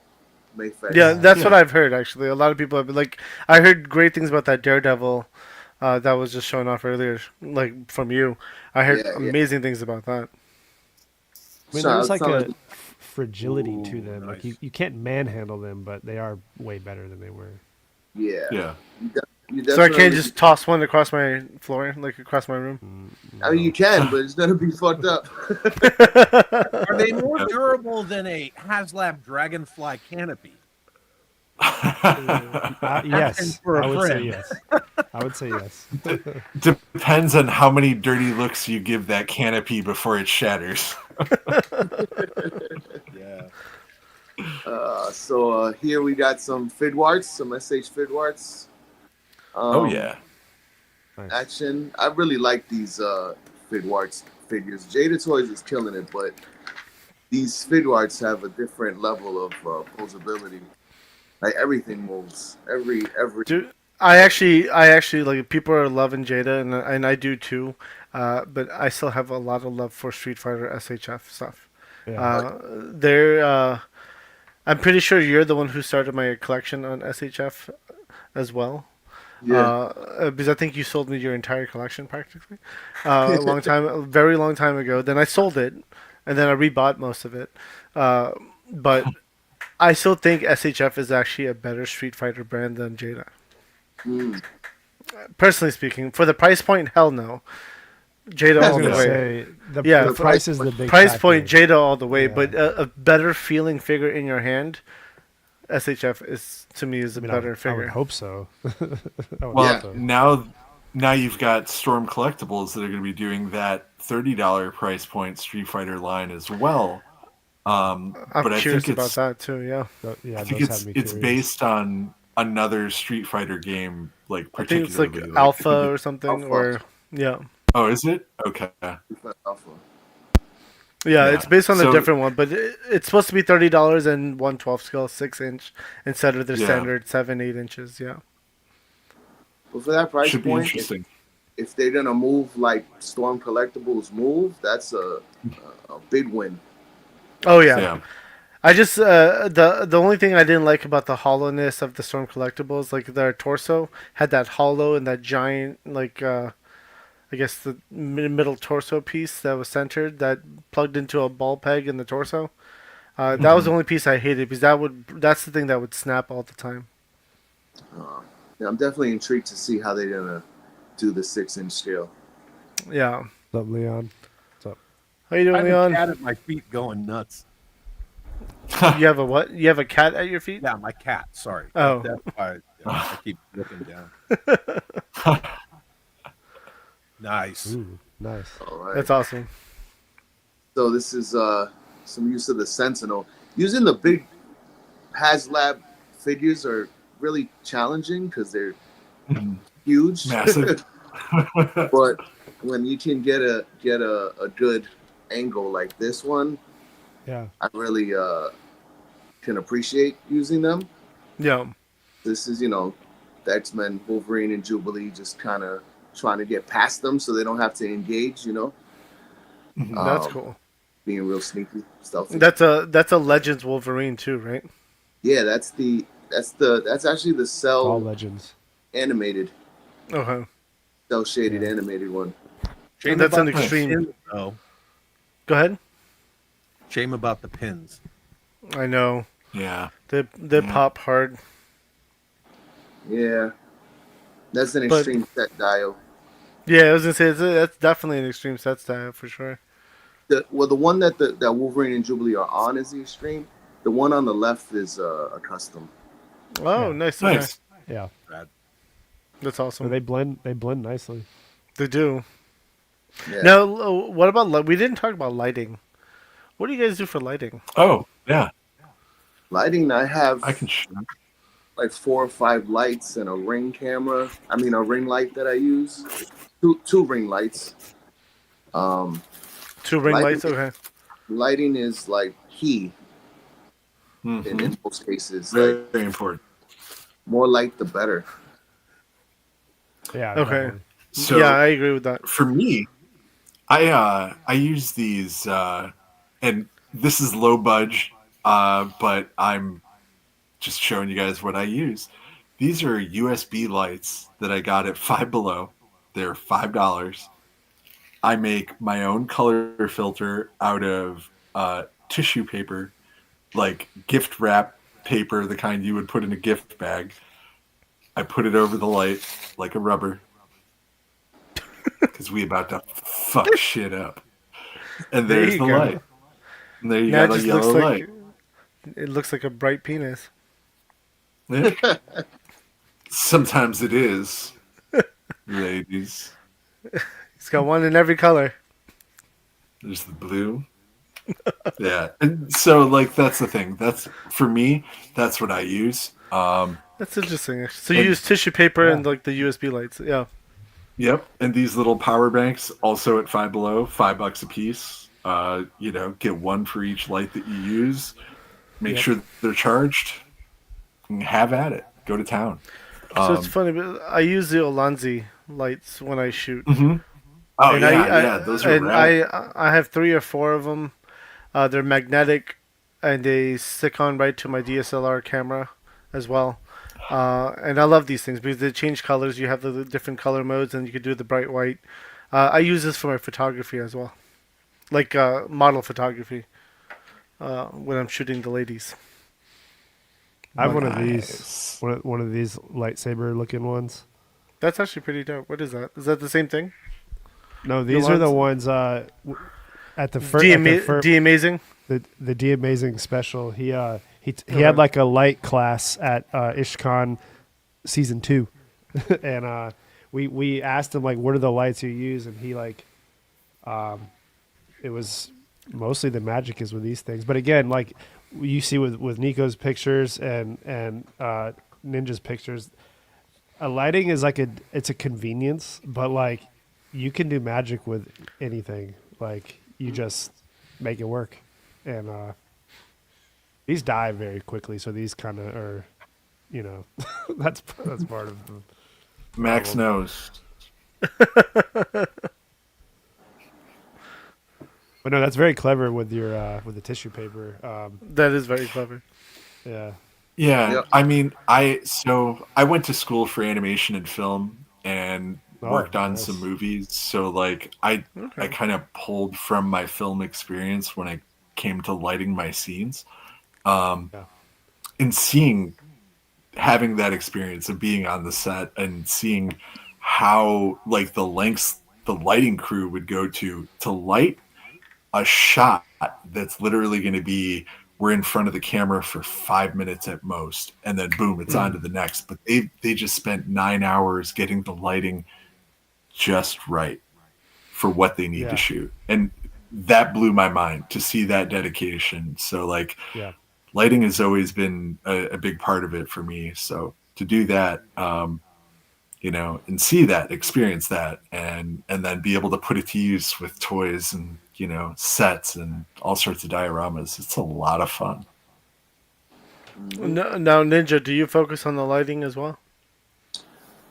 Mayfex. Yeah, that's what I've heard actually. A lot of people have been I heard great things about that Daredevil that was just shown off earlier, from you. I heard amazing things about that. I mean, there's a fragility to them. Nice. You can't manhandle them, but they are way better than they were. Yeah. So I can't just toss one across my floor, across my room? No. I mean, you can, but it's going to be fucked up. Are they more durable than a HasLab Dragonfly canopy? Yes. I would say yes. Depends on how many dirty looks you give that canopy before it shatters. Yeah. So here we got some Fidwarts, some SH Fidwarts. Oh yeah. Nice. Action. I really like these Fidwarts figures. Jada Toys is killing it, but these Fidwarts have a different level of posability. Like everything moves. Every. Dude, I actually like people are loving Jada, and I do too. But I still have a lot of love for Street Fighter SHF stuff. Yeah. They're. I'm pretty sure you're the one who started my collection on SHF as well. Yeah. Because I think you sold me your entire collection practically a very long time ago. Then I sold it, and then I rebought most of it. But I still think SHF is actually a better Street Fighter brand than Jada. Mm. Personally speaking, for the price point, hell no. Jada I all was the gonna way. say Yeah, the price is the big price factor. point Jada all the way, Yeah. but a better feeling figure in your hand, SHF is to me is a I mean, better I would figure. hope so. I would Well, hope so. now you've got Storm Collectibles that are going to be doing that $30 price point Street Fighter line as well. I'm but I curious think about it's that too. Yeah, Yeah, I think those have me it's curious. based on another Street Fighter game, like I think it's like particularly Alpha or something, Alpha. or yeah. Oh, is it? Okay. Alpha. Yeah, Yeah. it's based on a So- different one, but it's supposed to be $30 and 1/12 scale 6-inch instead of their Yeah. standard 7-8 inches. Yeah. But for that price Should be point, interesting. if they're gonna move like Storm Collectibles move, that's a big win. Oh yeah. Yeah. I just the only thing I didn't like about the hollowness of the Storm Collectibles, like their torso had that hollow and that giant like I guess the middle torso piece that was centered that plugged into a ball peg in the torso. That was the only piece I hated because that's the thing that would snap all the time. Yeah, I'm definitely intrigued to see how they're gonna do the 6-inch scale. Yeah. What's up, Leon? What's up? How you I doing, have a Leon? cat at my feet going nuts. You have a what? You have a cat at your feet? Yeah, my cat. Sorry. Oh. That's why I keep looking down. Nice. Ooh, nice. All right. That's awesome. So this is some use of the Sentinel. Using the big HasLab figures are really challenging because they're huge. Massive. But when you can get a good angle like this one, Yeah. I really can appreciate using them. Yeah. This is, the X-Men, Wolverine, and Jubilee just kind of trying to get past them so they don't have to engage, That's cool. Being real sneaky, stealthy. That's a Legends Wolverine too, right? Yeah, that's actually the All cell legends. animated, Okay. cell shaded animated one. Shame That's an about the extreme. pins, though. Go ahead. Shame about the pins. I know. Yeah. They pop hard. Yeah, that's an But- extreme set dial. Yeah, I was gonna say that's definitely an extreme set style for sure. The one that that Wolverine and Jubilee are on is the extreme. The one on the left is a custom. Oh, Yeah. nice. Okay. Nice. Yeah. That's So awesome. they blend nicely. They do. Yeah. Now, what about we didn't talk about lighting. What do you guys do for lighting? Oh, yeah. Lighting, I have I can show. like 4 or 5 lights and a ring camera. I mean, a ring light that I use. Two ring lights. 2 ring lighting- lights. Okay. Lighting is like key Mhm. in most cases. Very, Like, very important. more light, the better. Yeah. Okay. definitely. So Yeah, I agree with that. for me, I use these, and this is low budge, but I'm just showing you guys what I use. These are USB lights that I got at Five Below. They're $5. I make my own color filter out of tissue paper, like gift wrap paper, the kind you would put in a gift bag. I put it over the light like a rubber because we about to fuck shit up. And There there's you the go. light. And there you Now it got a just looks yellow like light. it looks like a bright penis. Yeah. Sometimes it is, ladies. He's got one in every color. There's the blue. Yeah, and so like that's the thing. That's for me. That's what I use. That's interesting. So you And- use tissue paper Yeah. and like the USB lights. Yeah. Yep, and these little power banks also at Five Below, $5 a piece. Get one for each light that you use. Make Yep. sure they're charged. And have at it. Go to town. So it's funny, but I use the Olanzi lights when I shoot. Oh And yeah, those are and rad. I have 3 or 4 of them. They're magnetic, and they stick on right to my DSLR camera as well. And I love these things because they change colors. You have the different color modes, and you can do the bright white. I use this for my photography as well, like model photography when I'm shooting the ladies. I have one of these, one of these lightsaber looking ones. That's actually pretty dope. What is that? Is that the same thing? No, these are the ones at the first. D Amazing. The D Amazing special. He had like a light class at IshCon season 2, and we asked him like, what are the lights you use, and he like, it was mostly the magic is with these things. But again, like you see with Nico's pictures and Ninja's pictures, a lighting is like it's a convenience, but like you can do magic with anything. Like you just make it work, and these die very quickly, so these kind of are, that's part of them. Max knows. But no, that's very clever with your with the tissue paper. That is very clever. Yeah. Yeah, Yep. I mean, I went to school for animation and film and worked on nice. some movies. So like I kind of pulled from my film experience when I came to lighting my scenes. And having that experience of being on the set and seeing how like the lengths the lighting crew would go to light a shot that's literally going to be we're in front of the camera for 5 minutes at most, and then boom, it's on to the next. But they just spent 9 hours getting the lighting just right for what they need to shoot. And that blew my mind to see that dedication. So like lighting has always been a big part of it for me. So to do that, and see that, experience that, and then be able to put it to use with toys and, sets and all sorts of dioramas. It's a lot of fun. Now, Ninja, do you focus on the lighting as well?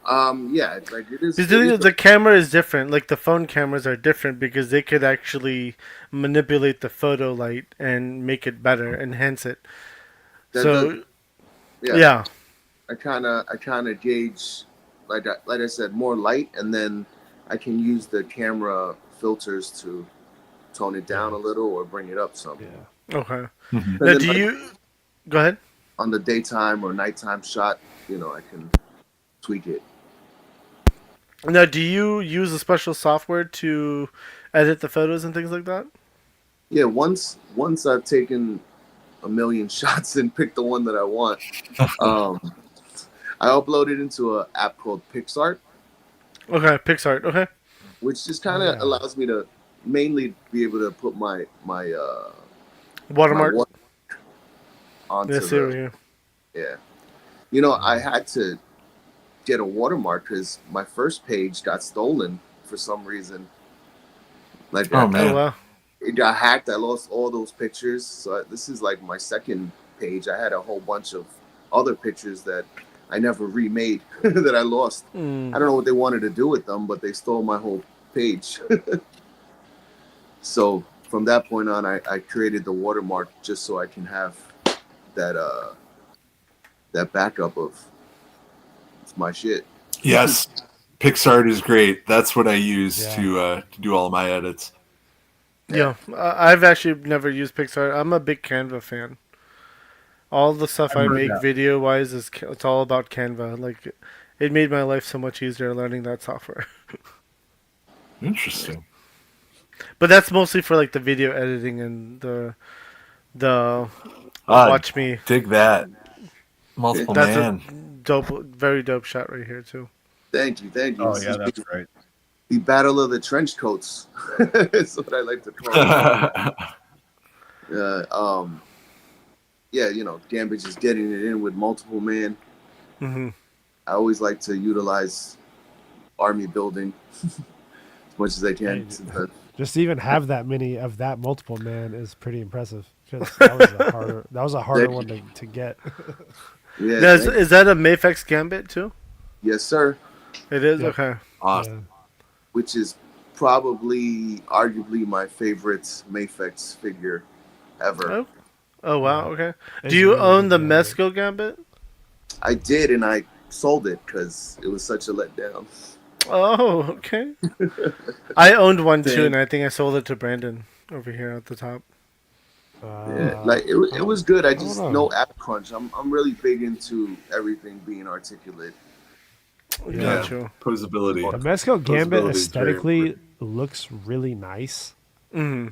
Yeah, it's like it is. Because the camera is different. Like the phone cameras are different because they could actually manipulate the photo light and make it better, enhance it. Yeah. I kind of gauge, like I said, more light, and then I can use the camera filters to tone it down a little or bring it up some. Yeah. Okay. Mm-hmm. Now, do you go ahead? On the daytime or nighttime shot, I can tweak it. Now, do you use a special software to edit the photos and things like that? Yeah, once I've taken a million shots and picked the one that I want, I upload it into an app called PixArt. Okay, PixArt. Okay. Which just kind of allows me to mainly be able to put my watermark onto yeah. I had to get a watermark because my first page got stolen for some reason. Like, wow. It got hacked. I lost all those pictures. So this is like my second page. I had a whole bunch of other pictures that I never remade that I lost. I don't know what they wanted to do with them, but they stole my whole page. So from that point on, I created the watermark just so I can have that backup of it's my shit. Yes, PixArt is great. That's what I use to do all of my edits. Yeah, I've actually never used PixArt. I'm a big Canva fan. All the stuff I make video wise it's all about Canva. Like, it made my life so much easier learning that software. Interesting. But that's mostly for like the video editing and the watch me. Dig that. Multiple That's man. a dope, very dope shot right here too. Thank you. Oh yeah, that's right. The battle of the trench coats. That's what I like to call it. Uh, um, yeah, Gambit just getting it in with multiple man. Mm-hmm. I always like to utilize army building as much as I can. Hey, just to even have that many of that multiple man is pretty impressive. Because that was a harder one to get. Yeah, Now, is that a Mafex Gambit too? yes, sir. It is? Yep. Okay. Awesome. Which is probably, arguably, my favorite Mafex figure ever. Oh wow, okay. It's Do you really own good the Gambit. Mezco Gambit? I did, and I sold it because it was such a letdown. Oh, okay. I owned one too, Same. and I think I sold it to Brandon over here at the top. Yeah, like it was good. I just know. no app crunch. I'm really big into everything being articulate. Got you. Posability. The Mezco Gambit Posability is very aesthetically looks really nice. Mm-hmm.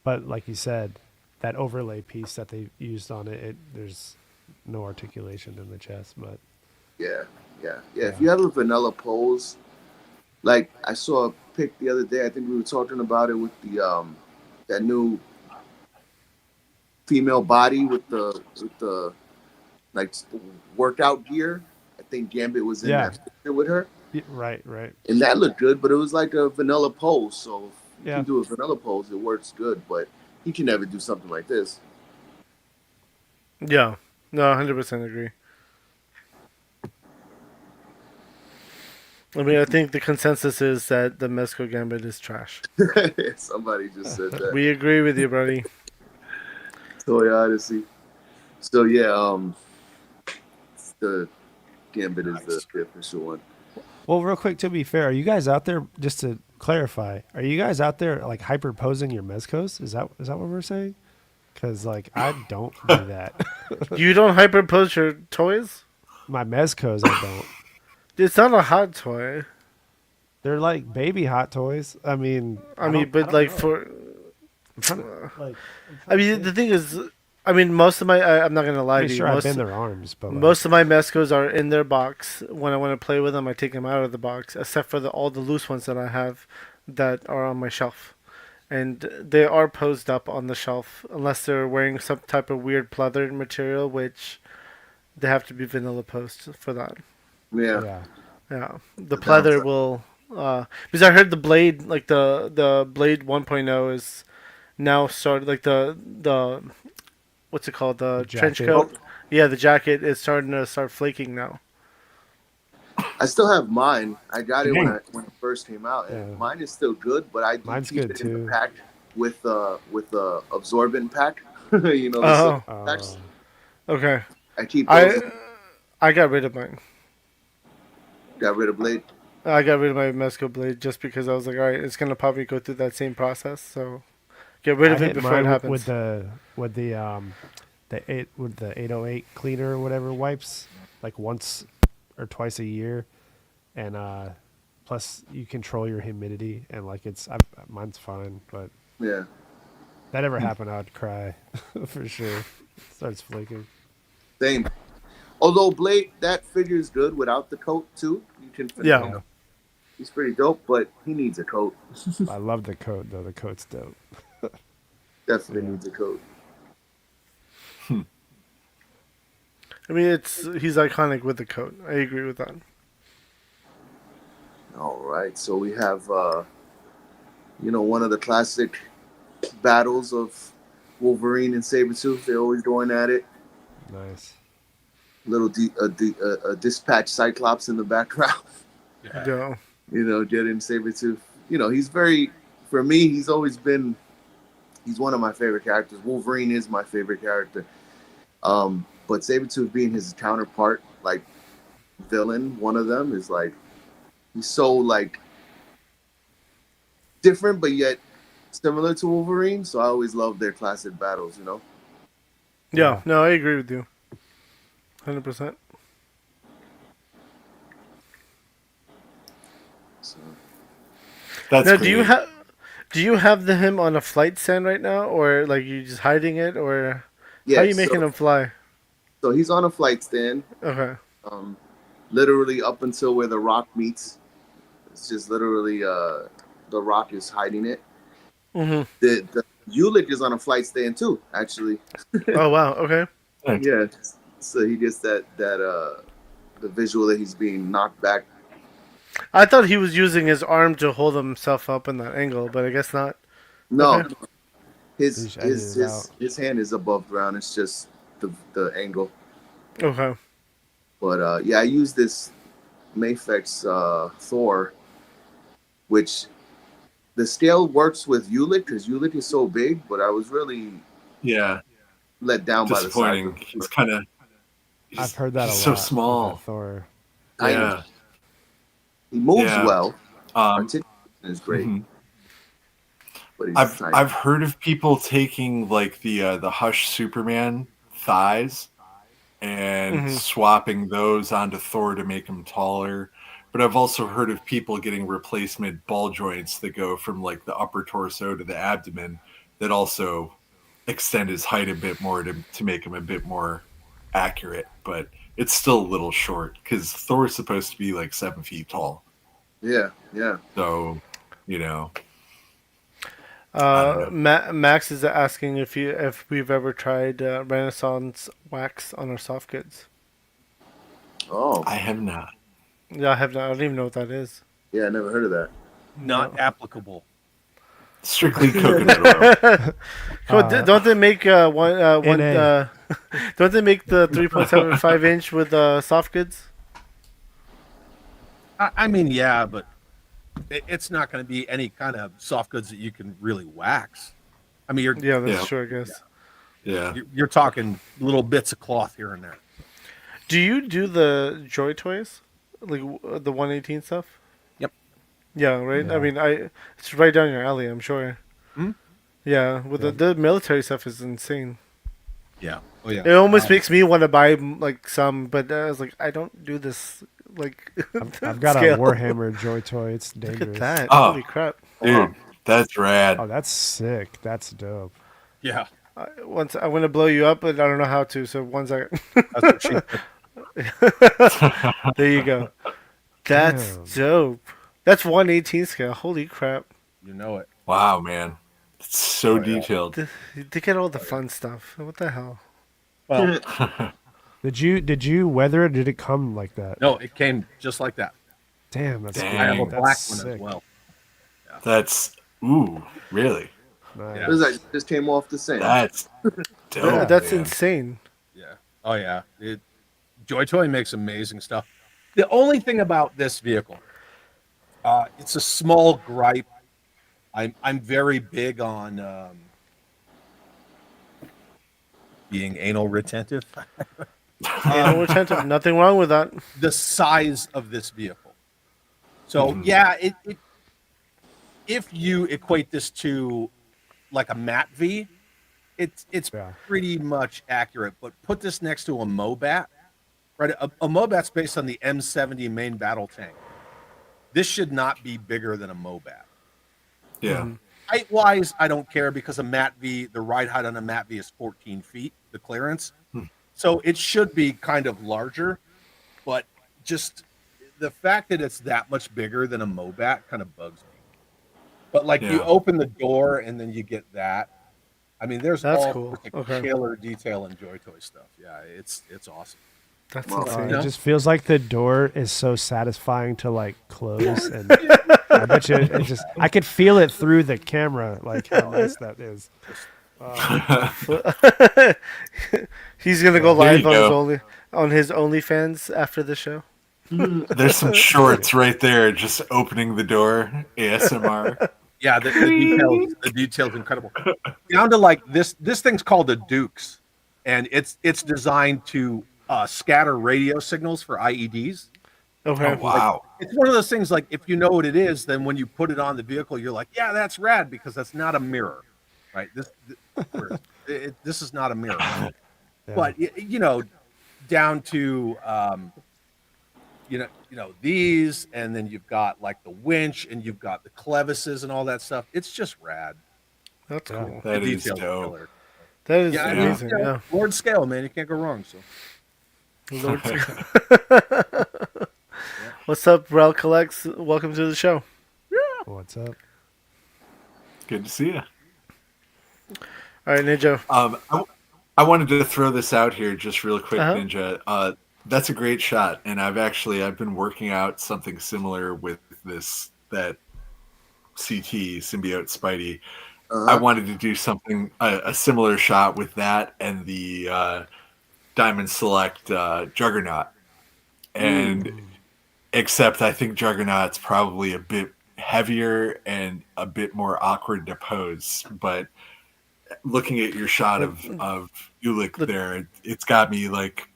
But like you said, that overlay piece that they used on it, there's no articulation in the chest. But Yeah. If you have a vanilla pose, like I saw a pic the other day. I think we were talking about it with the that new female body with the like workout gear. I think Gambit was in that picture with her, right. and that looked good. But it was like a vanilla pose, so if you Yeah. can do a vanilla pose, it works good. But he can never do something like this. Yeah. No, 100% agree. I mean, I think the consensus is that the Mezco Gambit is trash. Somebody just said that. We agree with you, buddy. Toy Odyssey. So yeah, the Gambit is the official one. Well, real quick, to be fair, are you guys out there, just to clarify, are you guys out there like hyperposing your Mezcos? Is that what we're saying? Because like I don't do that. You don't hyperpose your toys? My Mezcos, I don't. It's not a hot toy. They're like baby hot toys. I mean, but like for, I'm trying to, like, I mean, the thing is, I mean, most of my, I'm not gonna lie to you. sure, I've Most, been their arms, but like, most of my Mezcos are in their box. When I want to play with them, I take them out of the box, except for all the loose ones that I have that are on my shelf. And they are posed up on the shelf, unless they're wearing some type of weird pleather material, which they have to be vanilla post for that. Yeah. Yeah, the pleather will, because I heard the blade, like the blade 1.0 is now started, like the what's it called, the trench jacket. coat. Yeah, the jacket is starting to start flaking now. I still have mine. I got it when it first came out, and mine is still good. But I do Mine's keep good it in too. the pack with the absorbent pack. You know, the silk packs. Okay. I keep those. I got rid of mine. Got rid of blade. I got rid of my Mezco blade just because I was like, all right, it's gonna probably go through that same process, so get rid of it before it happens. with the 808 cleaner or whatever wipes, like once or twice a year, and plus you control your humidity, and like mine's fine, but Yeah. that ever happened, I'd cry for sure. It starts flaking. Same. Although Blade, that figure is good without the coat too. You can. Yeah. He's pretty dope, but he needs a coat. I love the coat though. The coat's dope. Definitely needs a coat. I mean, he's iconic with the coat. I agree with that. All right, so we have, one of the classic battles of Wolverine and Sabretooth. They're always going at it. Nice. Little dispatch Cyclops in the background. Yeah. Getting Sabretooth. He's very, for me, he's always been, he's one of my favorite characters. Wolverine is my favorite character. But Sabretooth being his counterpart, like, villain, one of them is like, he's so, like, different, but yet similar to Wolverine. So I always love their classic battles, Yeah, no, I agree with you. 100%. So. That's now, great. do you have him on a flight stand right now, or like you just hiding it, or how are you making him fly? So he's on a flight stand. Okay. Literally up until where the rock meets. It's just literally the rock is hiding it. Mm-hmm. The Ulick is on a flight stand too, actually. Oh wow. Okay. Yeah. So he gets that the visual that he's being knocked back. I thought he was using his arm to hold himself up in that angle, but I guess not. No, Okay. his hand is above ground. It's just the angle. Okay. But yeah, I use this Mafex Thor, which the scale works with Ulick because Ulick is so big, but I was really let down by the size. Disappointing. He's kind of. I've heard that a lot. So small. Thor. Yeah. He moves well. Articulation is great. Mhm. But he's I've heard of people taking like the Hush Superman thighs and swapping those onto Thor to make him taller. But I've also heard of people getting replacement ball joints that go from like the upper torso to the abdomen that also extend his height a bit more to make him a bit more accurate. But it's still a little short because Thor is supposed to be like 7 feet tall. Yeah. So, Max is asking if we've ever tried Renaissance wax on our soft goods. Oh, I have not. Yeah, I have not. I don't even know what that is. Yeah, I never heard of that. Not applicable. Strictly coconut oil. Don't they make one? NA. Don't they make the 3.75 inch with soft goods? I mean, yeah, but it's not going to be any kind of soft goods that you can really wax. I mean, that's true, I guess. Yeah. You're talking little bits of cloth here and there. Do you do the Joy Toys, like the 118 stuff? Yep. Yeah, right. Yeah. I mean, it's right down your alley, I'm sure. Hmm? Yeah, with the military stuff is insane. Yeah. Oh yeah. It almost makes me want to buy like some, but I was like, I don't do this like. I've got scale. a Warhammer Joy Toy. It's dangerous. Look at that! Oh. Holy crap! Dude, that's rad. Oh, that's sick. That's dope. Yeah. Once I want to blow you up, but I don't know how to. So once I. That's what she There you go. That's dope. That's 1/18 scale. Holy crap! You know it. Wow, man. It's so detailed. They get all the fun stuff. What the hell? Well, Did you weather it? Or did it come like that? no, it came just like that. Damn, that's Dang. I have a that's black sick. one as well. That's really. Nice. What is that? Just came off the sand. That's dope. That's man. insane. Yeah. Oh yeah. Joy Toy makes amazing stuff. The only thing about this vehicle, it's a small gripe. I'm very big on being anal retentive. Anal retentive. Nothing wrong with that. The size of this vehicle. So yeah, it if you equate this to like a Mat V, it's pretty much accurate. But put this next to a Mobat, right? A Mobat's based on the M70 main battle tank. This should not be bigger than a Mobat. Yeah. Height-wise, I don't care because a Mat V, the ride height on a Mat V is 14 feet, the clearance. So it should be kind of larger, but just the fact that it's that much bigger than a Mobat kind of bugs me. But like you open the door and then you get that. I mean, there's all cool. killer detail in Joy Toy stuff. Yeah, it's awesome. That's insane. It just feels like the door is so satisfying to like close, and I bet you I could feel it through the camera, like how nice that is. He's gonna go live on his OnlyFans after the show. There's some shorts right there, just opening the door, ASMR. Yeah, the details incredible. Down to like this thing's called a Dukes, and it's designed to scatter radio signals for IEDs. Okay. Oh, wow. It's one of those things like if you know what it is, then when you put it on the vehicle, you're like, yeah, that's rad because that's not a mirror, right? This is not a mirror. Yeah. But down to these, and then you've got like the winch, and you've got the clevises and all that stuff. It's just rad. That's cool. That The is details are dope. killer. That is Yeah, amazing. Yeah. Lord scale, man, you can't go wrong. So. What's up, Rel Collects? Welcome to the show. What's up? Good to see you. All right, Ninja. I wanted to throw this out here just real quick, Uh-huh. Ninja. That's a great shot, and I've been working out something similar with that CT symbiote Spidey. I wanted to do something a similar shot with that and the Diamond Select Juggernaut, and except I think Juggernaut's probably a bit heavier and a bit more awkward to pose, but looking at your shot of Ulick there, it's got me like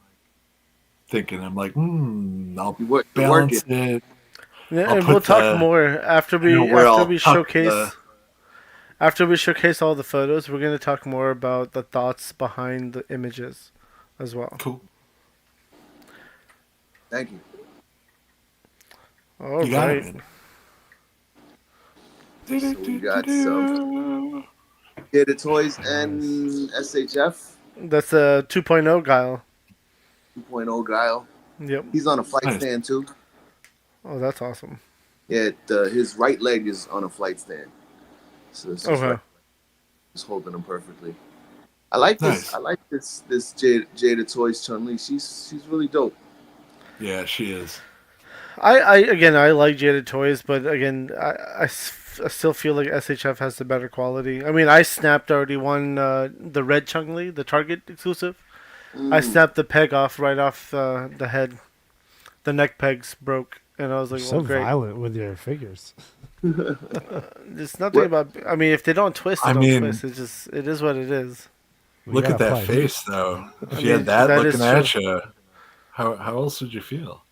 thinking. I'm like, I'll balance it. Yeah, and we'll talk more after we showcase. After we showcase all the photos, we're going to talk more about the thoughts behind the images as well. Cool. Thank you. All right. So we got some Gator Toys and SHF. That's a 2.0 Guile. 2.0 Guile. Yep. He's on a flight stand too. Oh, that's awesome. Yeah, his right leg is on a flight stand. So it's just holding him perfectly. I like this. I like this Jada Toys Chun-Li. She's really dope. Yeah, she is. I like Jaded Toys, but again, I still feel like SHF has the better quality. I mean, I snapped already one the red Chun-Li, the Target exclusive. I snapped the peg right off the head. The neck pegs broke, and I was like, so great. Violent with your figures. It's nothing about. I mean, if they don't twist, they don't twist. It is what it is. Look at that face, though. If you had that looking at you, how else would you feel?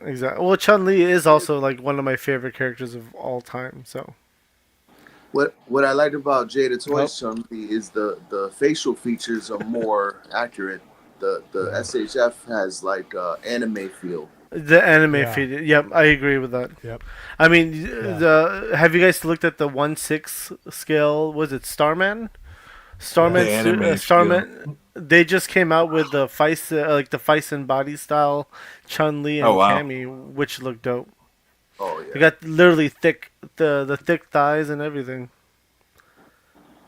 Exactly. Well, Chun-Li is also like one of my favorite characters of all time. So, what I like about Jada Toys Chun-Li is the facial features are more accurate. The SHF has like anime feel. The anime feel. Yep, I agree with that. Yep. I mean, have you guys looked at the 1/6 scale? Was it Starman? Starman. They just came out with the the Feisen body style Chun-Li and Cammy, which looked dope. Oh yeah. They got literally the thick thighs and everything.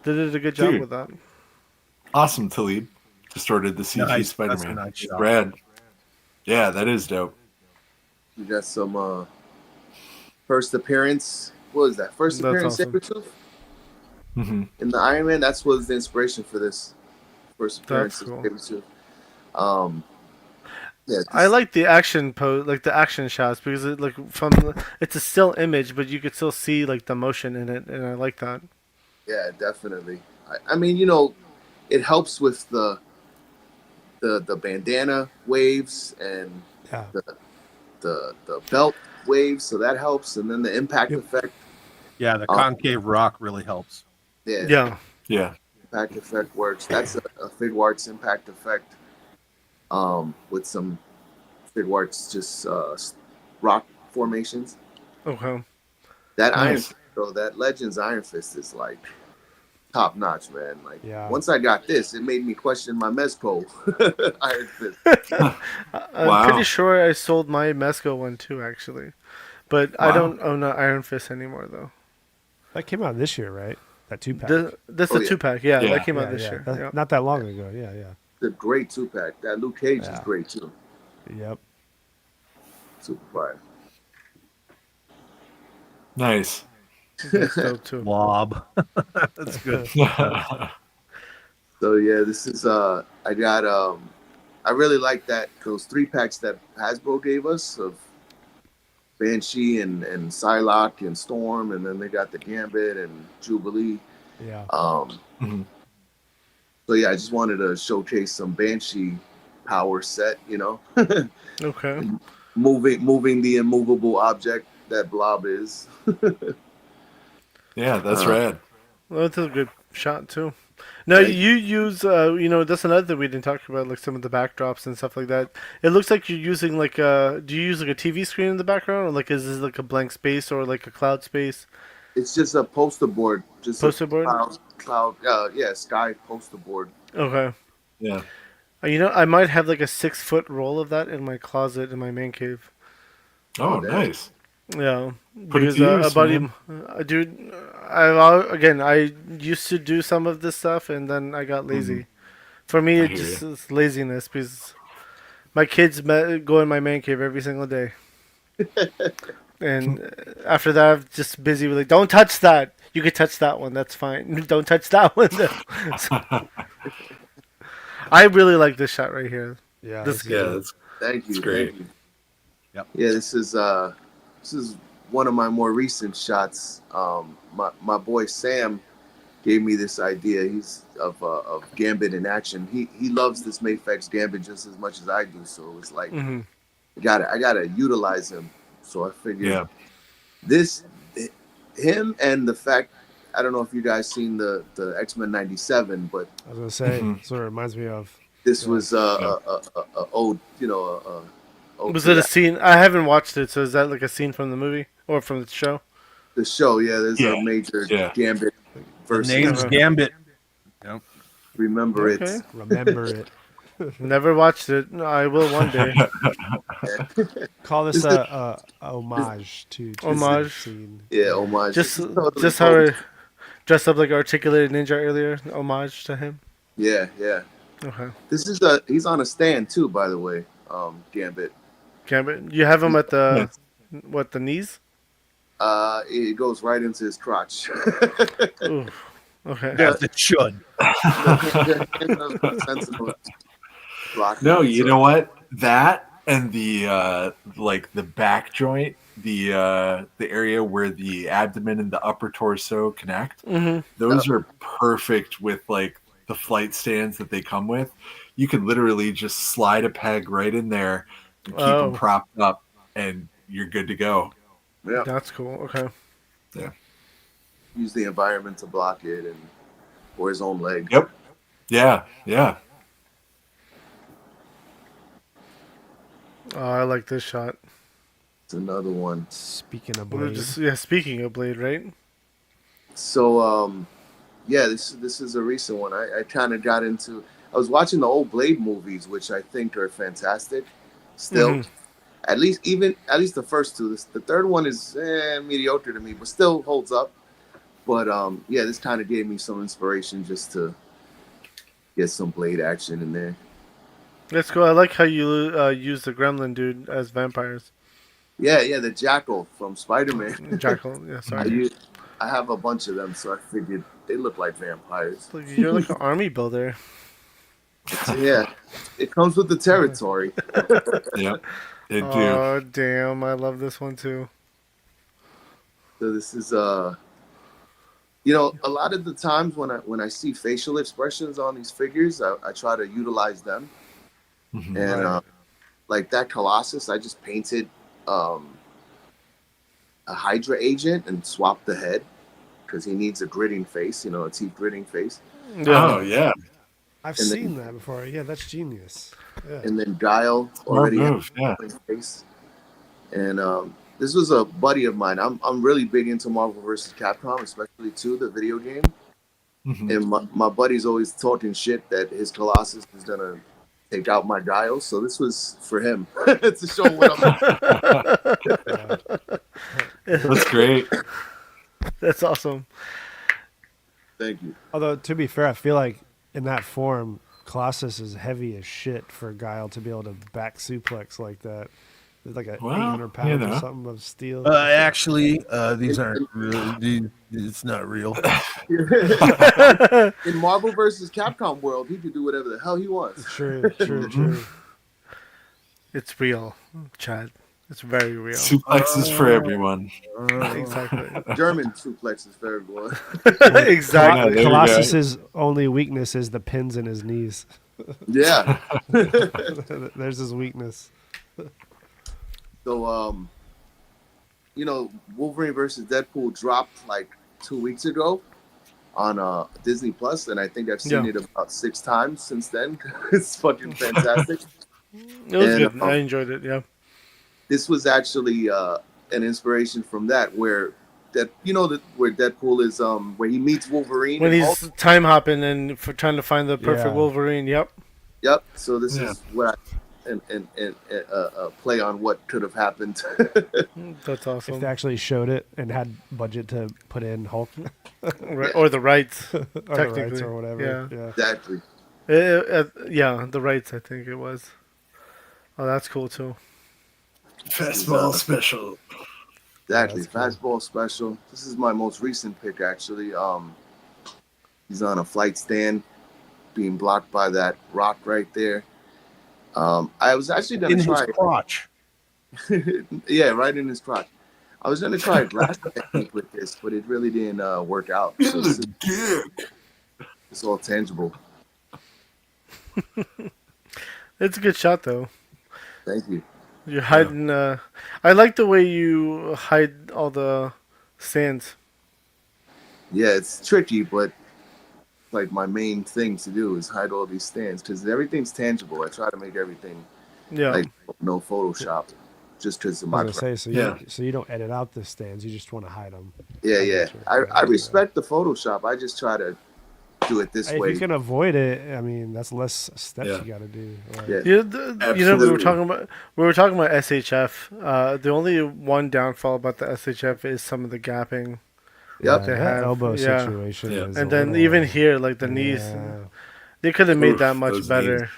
They did a good job with that. Awesome, Talib. Distorted the CG Spider-Man. Nice Brad. Yeah, that is dope. You got some first appearance. What was that? First appearance Sabretooth? In the Iron Man, that was the inspiration for this first appearance of Sabretooth. I like the action pose, like the action shots, because it's a still image, but you could still see like the motion in it, and I like that. Yeah, definitely. I mean, it helps with the bandana waves and the belt waves, so that helps, and then the impact effect. Yeah, the concave rock really helps. Yeah. Impact effect works. That's a Figuarts impact effect. With some Figuarts just rock formations. Okay. That that Legends Iron Fist is like top notch, man. Like once I got this, it made me question my Mezco Iron Fist. I'm pretty sure I sold my Mezco one too, actually, but I don't own an Iron Fist anymore though. That came out this year, right? That 2-pack. That's the 2-pack. Yeah, that came out this year. Not that long ago. Yeah. The great 2-pack. That Luke Cage is great too. Yep. Super fire. Nice. Blob. That's good. So yeah, this is I got I really like those 3-packs that Hasbro gave us of Banshee and Psylocke and Storm, and then they got the Gambit and Jubilee. Yeah. So yeah, I just wanted to showcase some Banshee power set, Okay. Moving the immovable object that Blob is. Yeah, that's rad. Well, that's a good shot too. Now you use, that's another thing we didn't talk about, like some of the backdrops and stuff like that. It looks like you're using do you use like a TV screen in the background, or like is this like a blank space or like a cloud space? It's just a poster board. Just poster board. Cloud. Sky poster board. Okay. Yeah. I might have like a 6-foot roll of that in my closet in my man cave. Oh, nice. Yeah, Put it because to a use, buddy, man. dude, I used to do some of this stuff and then I got lazy. For me, I it hear just you. is laziness because my kids go in my man cave every single day, and after that, I'm just busy with like, don't touch that. You could touch that one. That's fine. Don't touch that one. So, I really like this shot right here. Yeah, This this is dope. That's Thank you. great. Thank you. Yep. Yeah, this is one of my more recent shots. My boy Sam gave me this idea. He's of Gambit in action. He loves this Mayfex Gambit just as much as I do. So it's like Mhm. I gotta utilize him. So I figured Yeah. this him and the fact I don't know if you guys seen the X-Men 97, but I was gonna say, Mhm. that's what it reminds me of. this Yeah. was a old, ode Was to it a that. scene? I haven't watched it, so is that like a scene from the movie or from the show? The show. Yeah, there's Yeah. a major Yeah. Gambit The versus name's Uh-huh. Gambit. Yep. Remember Okay. It. Remember it. Never watched it. No, I will one day. Call this This is- a homage to the Homage. scene. Yeah, homage. Just This is totally just how I posed. dressed up like Articulated Ninja earlier. Homage to him. Yeah, yeah. Okay. This is he's on a stand too, by the way. Gambit. Gambit. You have him at the what, the knees? It goes right into his crotch. Ooh. Okay. As it should. Sensible block. No, you So- know what? That and the like the back joint, the area where the abdomen and the upper torso connect. Mhm. Those are perfect with like the flight stands that they come with. You could literally just slide a peg right in there and keep them Oh. propped up, and you're good to go. Yeah. That's cool. Okay. Use the environment to block it or his own leg. Yep. Yeah. Yeah. Oh, I like this shot. It's another one. Speaking of We were Blade, speaking of Blade, right? So yeah, this is a recent one. I kind of got into. I was watching the old Blade movies, which I think are fantastic. Still, Mhm. at least the first two. The third one is mediocre to me, but still holds up. But yeah, this kind of gave me some inspiration just to get some Blade action in there. That's cool. I like how you use the Gremlin dude as vampires. Yeah, the Jackal from Spider-Man. Jackal. Yeah, sorry. I have a bunch of them, so I figured they look like vampires. Look, you're like an army builder. Yeah, it comes with the territory. Yep. They do. Oh damn! I love this one too. So this is you know, a lot of the times when I see facial expressions on these figures, I try to utilize them. Mhm. And like that Colossus, I just painted a Hydra agent and swapped the head because he needs a gritting face, you know, a teeth gritting face. Yeah. Oh yeah. I've and seen that before. Yeah, that's genius. Yeah. And then Guile Smart already had move. Yeah. a face. And this was a buddy of mine. I'm really big into Marvel vs. Capcom, especially the video game. Mhm. And my buddy's always talking shit that his Colossus is gonna take out my Guile. So this was for him to show what I'm. That's great. That's awesome. Thank you. Although to be fair, I feel like in that form, Colossus is heavy as shit for Guile to be able to back suplex like that. It's like a Well, 800 pounds you or know. something of steel. Actually, these aren't really. It's not real. In Marvel vs. Capcom world, he can do whatever the hell he wants. True. It's real, Chad. It's very real. Suplexes for everyone. Exactly. German suplexes for everyone. Exactly. there you go. Colossus's only weakness is the pins in his knees. Yeah. There's his weakness. So, you know, Wolverine versus Deadpool dropped like 2 weeks ago on Disney Plus, and I think I've seen it about 6 times since then. It's fucking fantastic. It was And, good. I enjoyed it. Yeah. This was actually an inspiration from that, where where Deadpool is where he meets Wolverine When and he's Hulk. time hopping and for trying to find the perfect Yeah. Wolverine. Yep. Yep. So this Yeah. is what play on what could have happened. That's awesome. If they actually showed it and had budget to put in Hulk, Right, or the rights, or technically, the rights or whatever. Yeah. Exactly. Yeah, the rights. I think it was. Oh, that's cool too. Fastball special. Exactly. Cool. Fastball special. This is my most recent pick, actually. He's on a flight stand, being blocked by that rock right there. I was actually going to try his crotch. yeah, right in his crotch. I was going to try a glass technique with this, but it really didn't work out. So it's all tangible. It's a good shot though. Thank you. You're hiding. I like the way you hide all the sands. Yeah, it's tricky, but like my main thing to do is hide all these stands because everything's tangible. I try to make everything like no Photoshop, just because of my. I was gonna say, so you don't edit out the stands. You just want to hide them. Yeah. I respect the Photoshop. I just try to do it this way. If you can avoid it, I mean, that's less steps you got to do. Right? Yeah. You know, we were talking about SHF. The only one downfall about the SHF is some of the gapping. Yep. They That have. elbow situation. Is And a then little, even here, like the knees, they could have made that much those better. knees.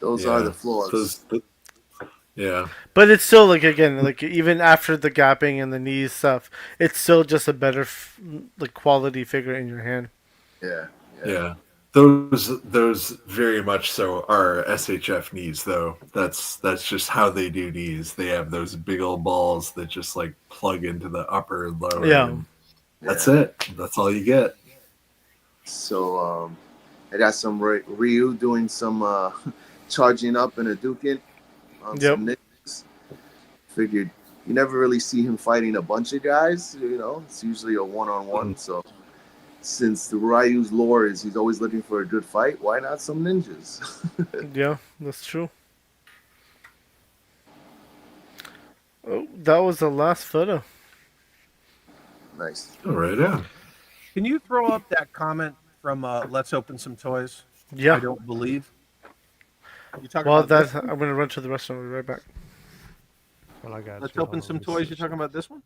Those are the flaws. Yeah. But it's still like, again, like even after the gapping and the knees stuff, it's still just a better like quality figure in your hand. Yeah. Those very much so are SHF knees though. That's just how they do knees. They have those big old balls that just like plug into the upper and lower. Yeah. And that's it. That's all you get. So I got some Ryu doing some charging up and a duking on some niggas. Figured you never really see him fighting a bunch of guys, you know. It's usually a one-on-one. So since the Ryu's lore is he's always looking for a good fight, why not some ninjas? Yeah, that's true. Oh, that was the last photo. Nice. All right, yeah. Can you throw up that comment from Let's Open Some Toys? Yeah. I don't believe. You talking Well, about I'm going to run to the restaurant. I'll be right back. Well, I got Let's you. Open Hold Some on, Toys. You talking about this one?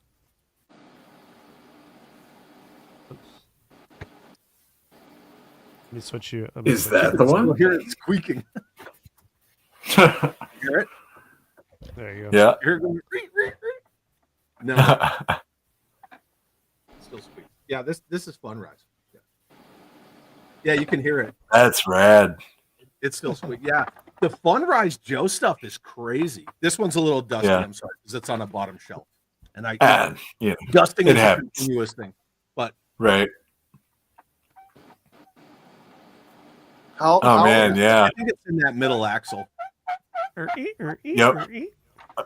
Let me switch you. Is that the one? You'll hear it squeaking. Hear it? There you go. Yeah. You hear it going, "Reet, reet, reet." No. Still squeaks. Yeah, this is Fun Rise. Yeah, you can hear it. That's rad. It's still squeak. Yeah. The Fun Rise Joe stuff is crazy. This one's a little dusty, I'm sorry, because it's on a bottom shelf. And dusting is a continuous thing. But right. How man, yeah. I think it's in that middle axle. Yep.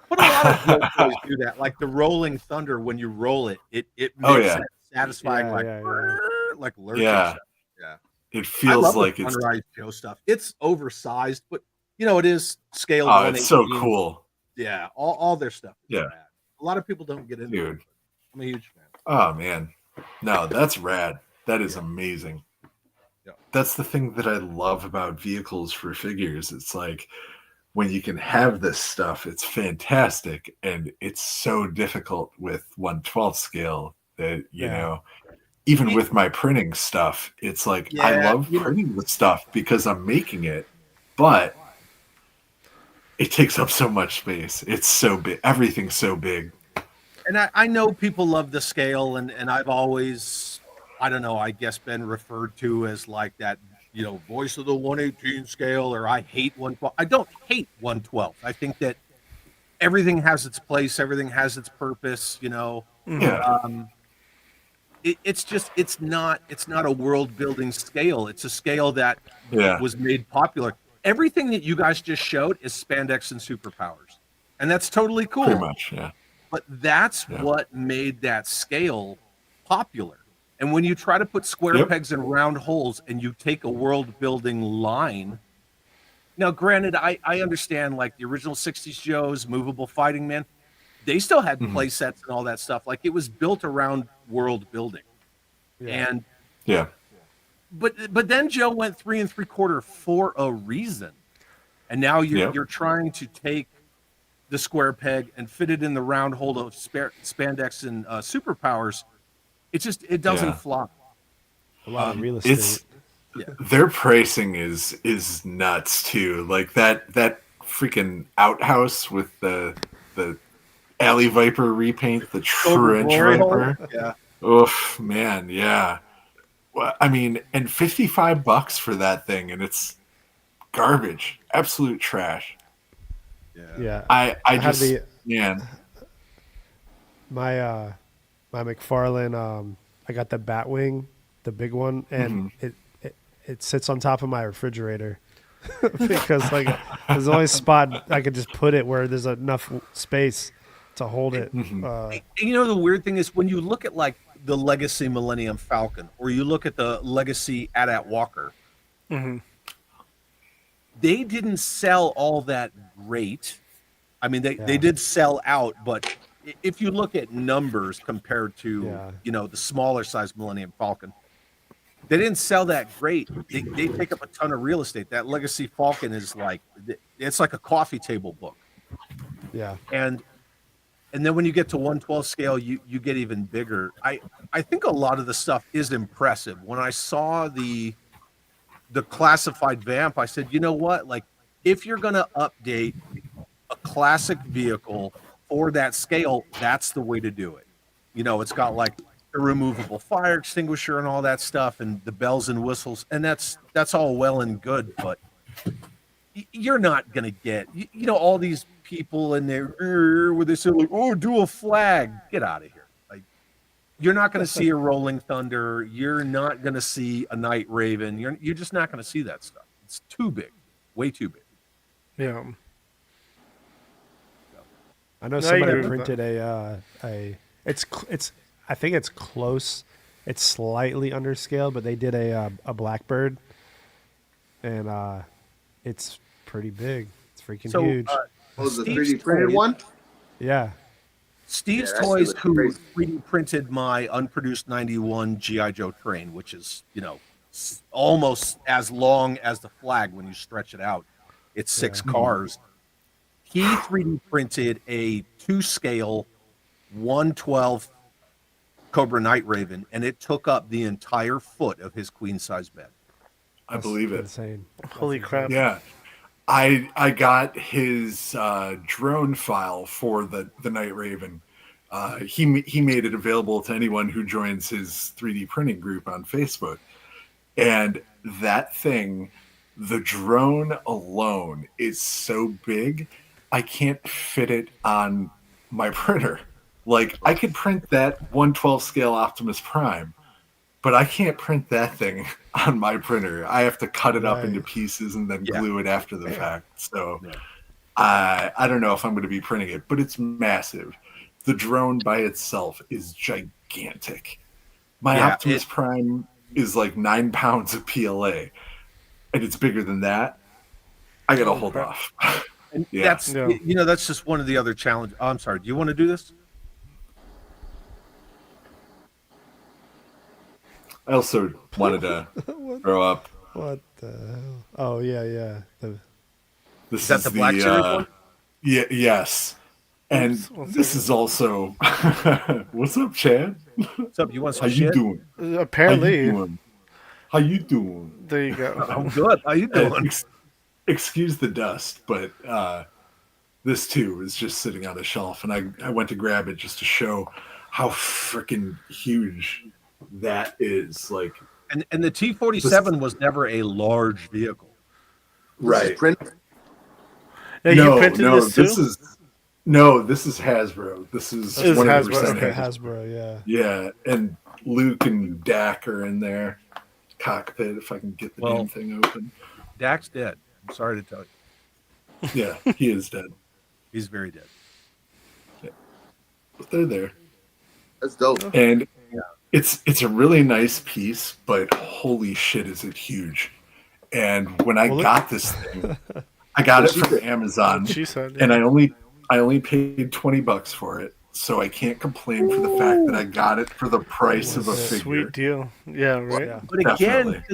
But a lot of Joe toys do that. Like the Rolling Thunder, when you roll it, it makes that satisfying like lurching sound. Yeah. It feels like it's Sunrise Joe stuff. It's oversized, but you know, it is scaled. Oh, it's so cool. Yeah, all their stuff. Yeah. Rad. A lot of people don't get into it. I'm a huge fan. Oh man. No, that's rad. That is amazing. Yeah. That's the thing that I love about vehicles for figures. It's like when you can have this stuff, it's fantastic. And it's so difficult with 1/12 scale that, you know, even with my printing stuff, it's like I love printing the stuff because I'm making it, but it takes up so much space. It's so big. Everything's so big. And I know people love the scale, and I've always, I don't know, I guess been referred to as like that, you know, voice of the 1/18 scale, or I hate 1/12. I don't hate 1/12. I think that everything has its place, everything has its purpose, you know. Yeah. It's not a world building scale. It's a scale that was made popular. Everything that you guys just showed is spandex and superpowers, and that's totally cool. Pretty much, yeah. But that's what made that scale popular. And when you try to put square pegs in round holes and you take a world building line, now granted, I understand like the original 60s Joes, Movable Fighting Man, they still had play sets and all that stuff. Like it was built around world building. And but then Joe went 3 3/4 for a reason. and now you're trying to take the square peg and fit it in the round hole of spandex and superpowers. It doesn't fly. A lot of real estate. Their pricing is nuts too. Like that freaking outhouse with the Alley Viper repaint, the Trench Viper. Yeah. Oof, man, yeah. Well, I mean, and $55 for that thing, and it's garbage, absolute trash. Yeah. I just man. My McFarlane, I got the Batwing, the big one, and it sits on top of my refrigerator because like there's the only spot I could just put it where there's enough space to hold it. The weird thing is when you look at like the Legacy Millennium Falcon or you look at the Legacy AT-AT Walker, they didn't sell all that great. I mean, they did sell out, but if you look at numbers compared to the smaller size Millennium Falcon, they didn't sell that great. They take up a ton of real estate. That Legacy Falcon is it's like a coffee table book. Yeah. And then when you get to 1/12 scale, you get even bigger. I think a lot of the stuff is impressive. When I saw the classified Vamp, I said, you know what? Like, if you're going to update a classic vehicle for that scale, that's the way to do it. It's got like a removable fire extinguisher and all that stuff and the bells and whistles. And that's all well and good, but you're not going to get, all these people in there where they say like, oh, do a flag. Get out of here. Like, you're not going to see a Rolling Thunder. You're not going to see a Night Raven. You're just not going to see that stuff. It's too big, way too big. Yeah. I know somebody printed it's I think it's close. It's slightly under scale, but they did a Blackbird, and it's pretty big. It's freaking huge. The 3D printed one? Yeah. Steve's Toys, who 3D printed my unproduced 91 G.I. Joe train, which is, almost as long as the flag when you stretch it out. It's 6 cars. He 3D printed a 2-scale 1/12 Cobra Night Raven, and it took up the entire foot of his queen-size bed. I believe it. Insane. Holy crap. Yeah. I got his drone file for the Night Raven. He made it available to anyone who joins his 3D printing group on Facebook. And that thing, the drone alone is so big, I can't fit it on my printer. Like, I could print that 1/12 scale Optimus Prime, but I can't print that thing on my printer. I have to cut it up into pieces and then glue it after the fact. So I don't know if I'm going to be printing it, but it's massive. The drone by itself is gigantic. My Optimus Prime is like 9 pounds of PLA, and it's bigger than that. I got to hold off. And that's just one of the other challenges. Oh, I'm sorry. Do you want to do this? I also wanted to throw up. What the hell? Oh, yeah. This is that the Black Series one? Yeah, yes. And this is also... What's up, Chad? What's up? You want some How shit? you doing? Apparently. How you doing? There you go. I'm good. How you doing? Excuse the dust, but this too is just sitting on a shelf, and I went to grab it just to show how freaking huge that is. Like, and the T-47 was never a large vehicle, right? You printed this too? This is Hasbro. This is Hasbro. Okay, Hasbro, yeah. And Luke and Dak are in there. Cockpit, if I can get the damn thing open. Dak's dead. I'm sorry to tell you. Yeah, he is dead. He's very dead. Yeah. But they're there. That's dope. And it's a really nice piece, but holy shit, is it huge! And when I got this thing, I got it from Amazon, and I only paid $20 for it, so I can't complain for the fact that I got it for the price of a figure. Sweet deal. Yeah, right. But again,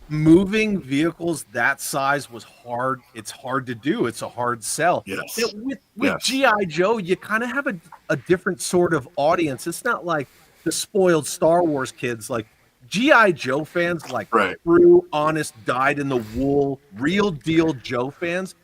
moving vehicles that size was hard. It's hard to do. It's a hard sell. Yes. With Yes. G.I. Joe, you kind of have a different sort of audience. It's not like the spoiled Star Wars kids. Like G.I. Joe fans, like true, honest, dyed in the wool, real deal Joe fans.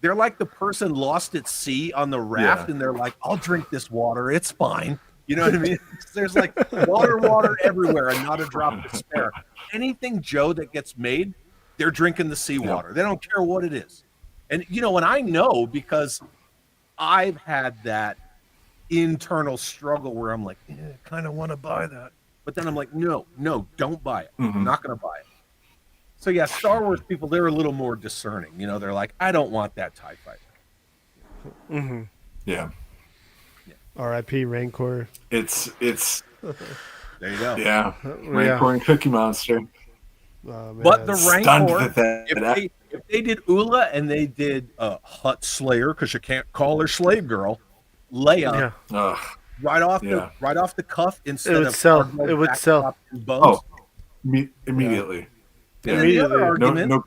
They're like the person lost at sea on the raft, and they're like, I'll drink this water. It's fine. You know what I mean? There's like water everywhere and not a drop to spare. Anything Joe that gets made, they're drinking the seawater. They don't care what it is. And, you know, and I know because I've had that internal struggle where I'm like, I kind of want to buy that. But then I'm like, no, don't buy it. I'm not going to buy it. So, yeah, Star Wars people, they're a little more discerning. You know, they're like, I don't want that TIE fighter. Yeah. R.I.P. Rancor. It's there you go. Yeah. Rancor and Cookie Monster. Oh, but the Rancor, if they did Ula and they did Hut Slayer, because you can't call her Slave Girl, Leia, right off the cuff instead of it would sell. Immediately. And then the other argument,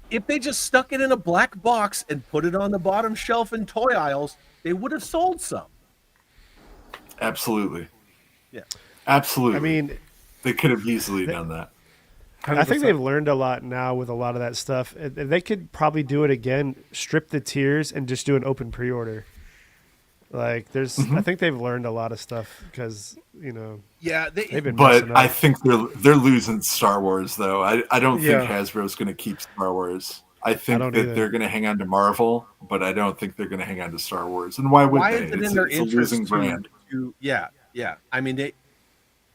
if they just stuck it in a black box and put it on the bottom shelf in toy aisles, they would have sold some. Absolutely. Yeah. Absolutely. I mean, they could have easily done that. 100%. I think they've learned a lot now with a lot of that stuff. They could probably do it again, strip the tiers, and just do an open pre-order. Like, I think they've learned a lot of stuff because, you know, they've been. But I think they're losing Star Wars though. I don't think Hasbro's going to keep Star Wars. I think that they're going to hang on to Marvel, but I don't think they're going to hang on to Star Wars. And why would they? Is it in their interest a losing brand. Yeah. I mean,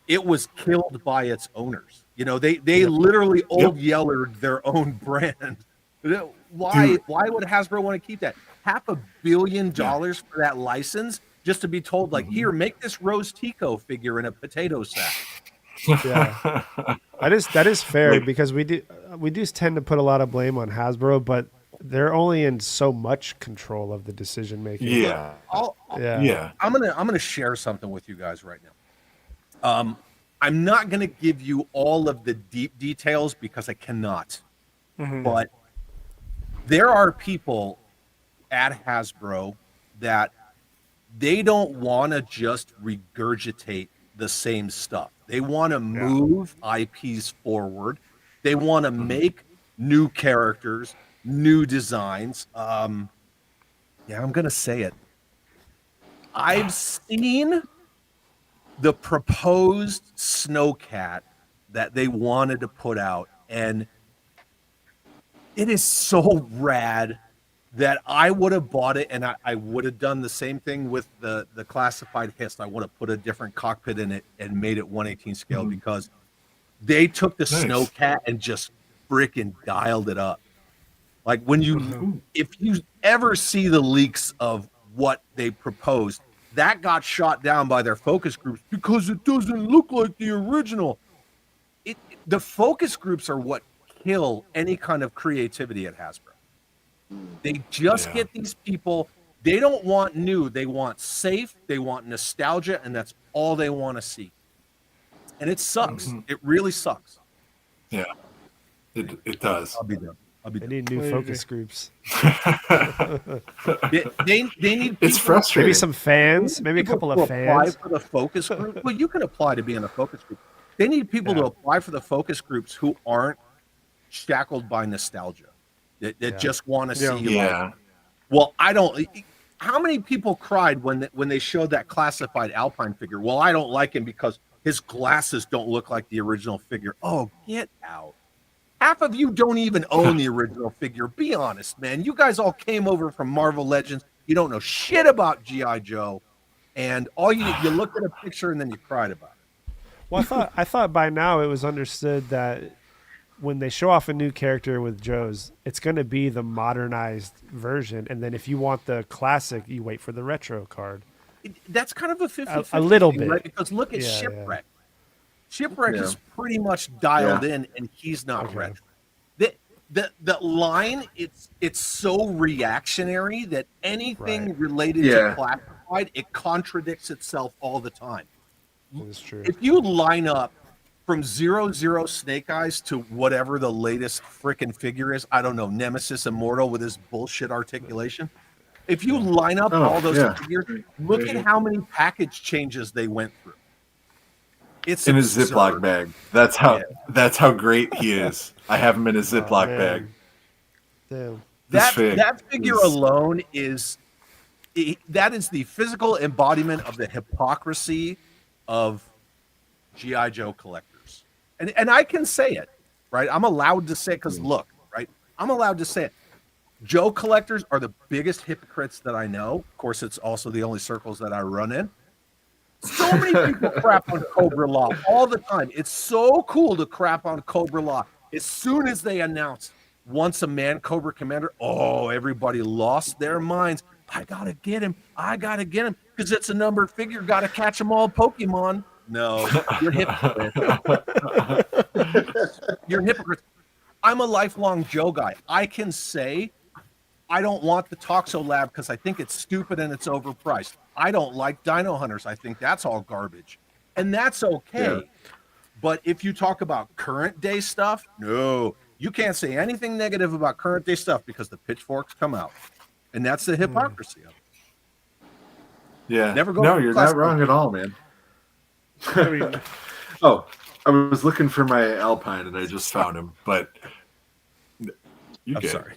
it was killed by its owners. You know, they literally yellered their own brand. Why would Hasbro want to keep that? $500 million for that license just to be told, like, here, make this Rose Tico figure in a potato sack. Yeah, that is fair because we do tend to put a lot of blame on Hasbro, but they're only in so much control of the decision making. Yeah. I'm gonna share something with you guys right now. I'm not gonna give you all of the deep details because I cannot. But there are people at Hasbro that they don't want to just regurgitate the same stuff. They want to move IPs forward. They want to make new characters, new designs. I'm going to say it. I've seen the proposed Snowcat that they wanted to put out, and it is so rad that I would have bought it, and I would have done the same thing with the classified Hist. I would have put a different cockpit in it and made it 1/18 scale because they took the Snowcat and just freaking dialed it up. Like if you ever see the leaks of what they proposed, that got shot down by their focus groups because it doesn't look like the original. The focus groups are what kill any kind of creativity at Hasbro. They just get these people. They don't want new. They want safe. They want nostalgia, and that's all they want to see. And it sucks. It really sucks. Yeah, it does. I'll be done. They need new focus groups. they need. It's frustrating. Maybe some fans. Maybe a couple of fans. Apply for the focus group. Well, you can apply to be in a focus group. They need people to apply for the focus groups who aren't shackled by nostalgia. That just want to see. Well, I don't. How many people cried when they showed that classified Alpine figure? Well, I don't like him because his glasses don't look like the original figure. Oh, get out. Half of you don't even own the original figure. Be honest, man. You guys all came over from Marvel Legends. You don't know shit about G.I. Joe. And all you looked at a picture and then you cried about it. Well, I thought by now it was understood that when they show off a new character with Joe's, it's going to be the modernized version. And then if you want the classic, you wait for the retro card. That's kind of a 50-50 a little thing, bit. Right? Because look at Shipwreck. Shipwreck is pretty much dialed in, and he's not retro. The line, it's so reactionary that anything related to classified, it contradicts itself all the time. That is true. If you line up from 00 Snake Eyes to whatever the latest frickin' figure is. I don't know, Nemesis Immortal with his bullshit articulation. If you line up all those figures, look at how many package changes they went through. It's in absurd. a Ziploc bag. That's how great he is. I have him in a Ziploc bag. Damn. That figure alone is that is the physical embodiment of the hypocrisy of G.I. Joe collectors. And I can say it, right? I'm allowed to say it because look, right? I'm allowed to say it. Joe collectors are the biggest hypocrites that I know. Of course, it's also the only circles that I run in. So many people crap on Cobra Law all the time. It's so cool to crap on Cobra Law. As soon as they announce once a man Cobra Commander, oh, everybody lost their minds. I gotta get him. I gotta get him because it's a numbered figure. Gotta catch them all, Pokemon. No, you're hypocrite. You're hypocrite. I'm a lifelong Joe guy. I can say I don't want the Toxo Lab because I think it's stupid and it's overpriced. I don't like Dino Hunters. I think that's all garbage. And that's okay. Yeah. But if you talk about current day stuff, no, you can't say anything negative about current day stuff because the pitchforks come out. And that's the hypocrisy of it. Yeah. No, you're not wrong at all, man. Oh, I was looking for my Alpine and I just found him, but I'm sorry.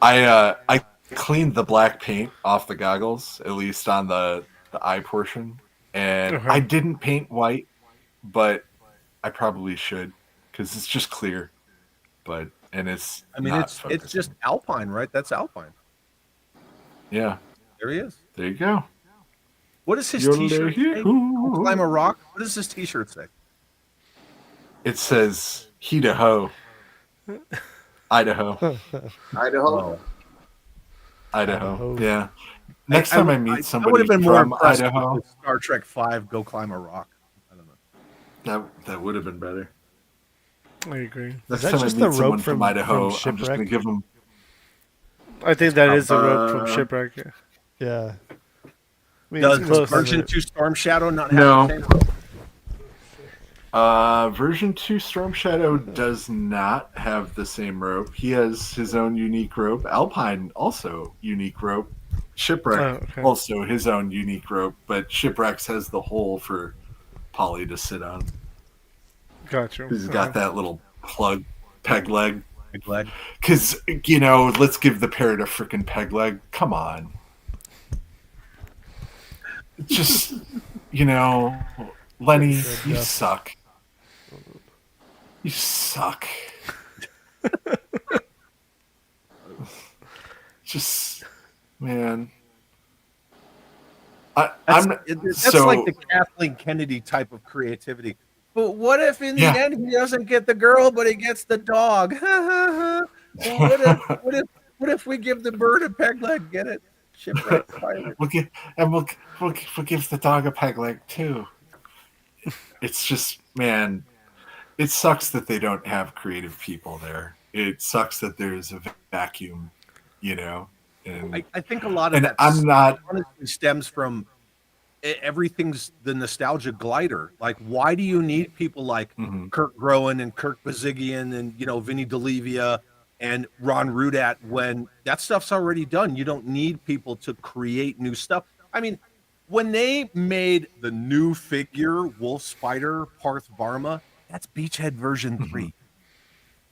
I cleaned the black paint off the goggles, at least on the eye portion, and I didn't paint white, but I probably should because it's just clear. But it's it's just Alpine, right? That's Alpine. Yeah, there he is. There you go. What does his T-shirt say? Climb a rock. What does his T-shirt say? It says "Idaho." Idaho. Idaho. Yeah. Next time I meet somebody would have been more from Idaho, Star Trek 5, Go Climb a Rock. I don't know. That would have been better. I agree. Next time I meet someone from Idaho, I'm just going to give them. I think that is the rope from Shipwreck. Yeah. I mean, does version 2 Storm Shadow not have the same rope? Version 2 Storm Shadow does not have the same rope. He has his own unique rope. Alpine also unique rope. Shipwreck also his own unique rope, but Shipwreck's has the hole for Polly to sit on. Gotcha. He's got that little peg leg. Peg leg. Because, let's give the parrot a freaking peg leg. Come on. Just, Lenny, you suck. You suck. Just, man. That's like the Kathleen Kennedy type of creativity. But what if in the end he doesn't get the girl, but he gets the dog? Well, what if we give the bird a peg leg? Get it? Shipwreck pilot. We'll give the dog a peg leg too. It's just, man. It sucks that they don't have creative people there. It sucks that there's a vacuum, And I think a lot of that honestly stems from everything's the nostalgia glider. Like, why do you need people like Kurt Groen and Kirk Bazigian and Vinny DeLivia and Ron Rudat when that stuff's already done? You don't need people to create new stuff. I mean, when they made the new figure Wolf Spider Parth Varma, that's Beachhead version 3.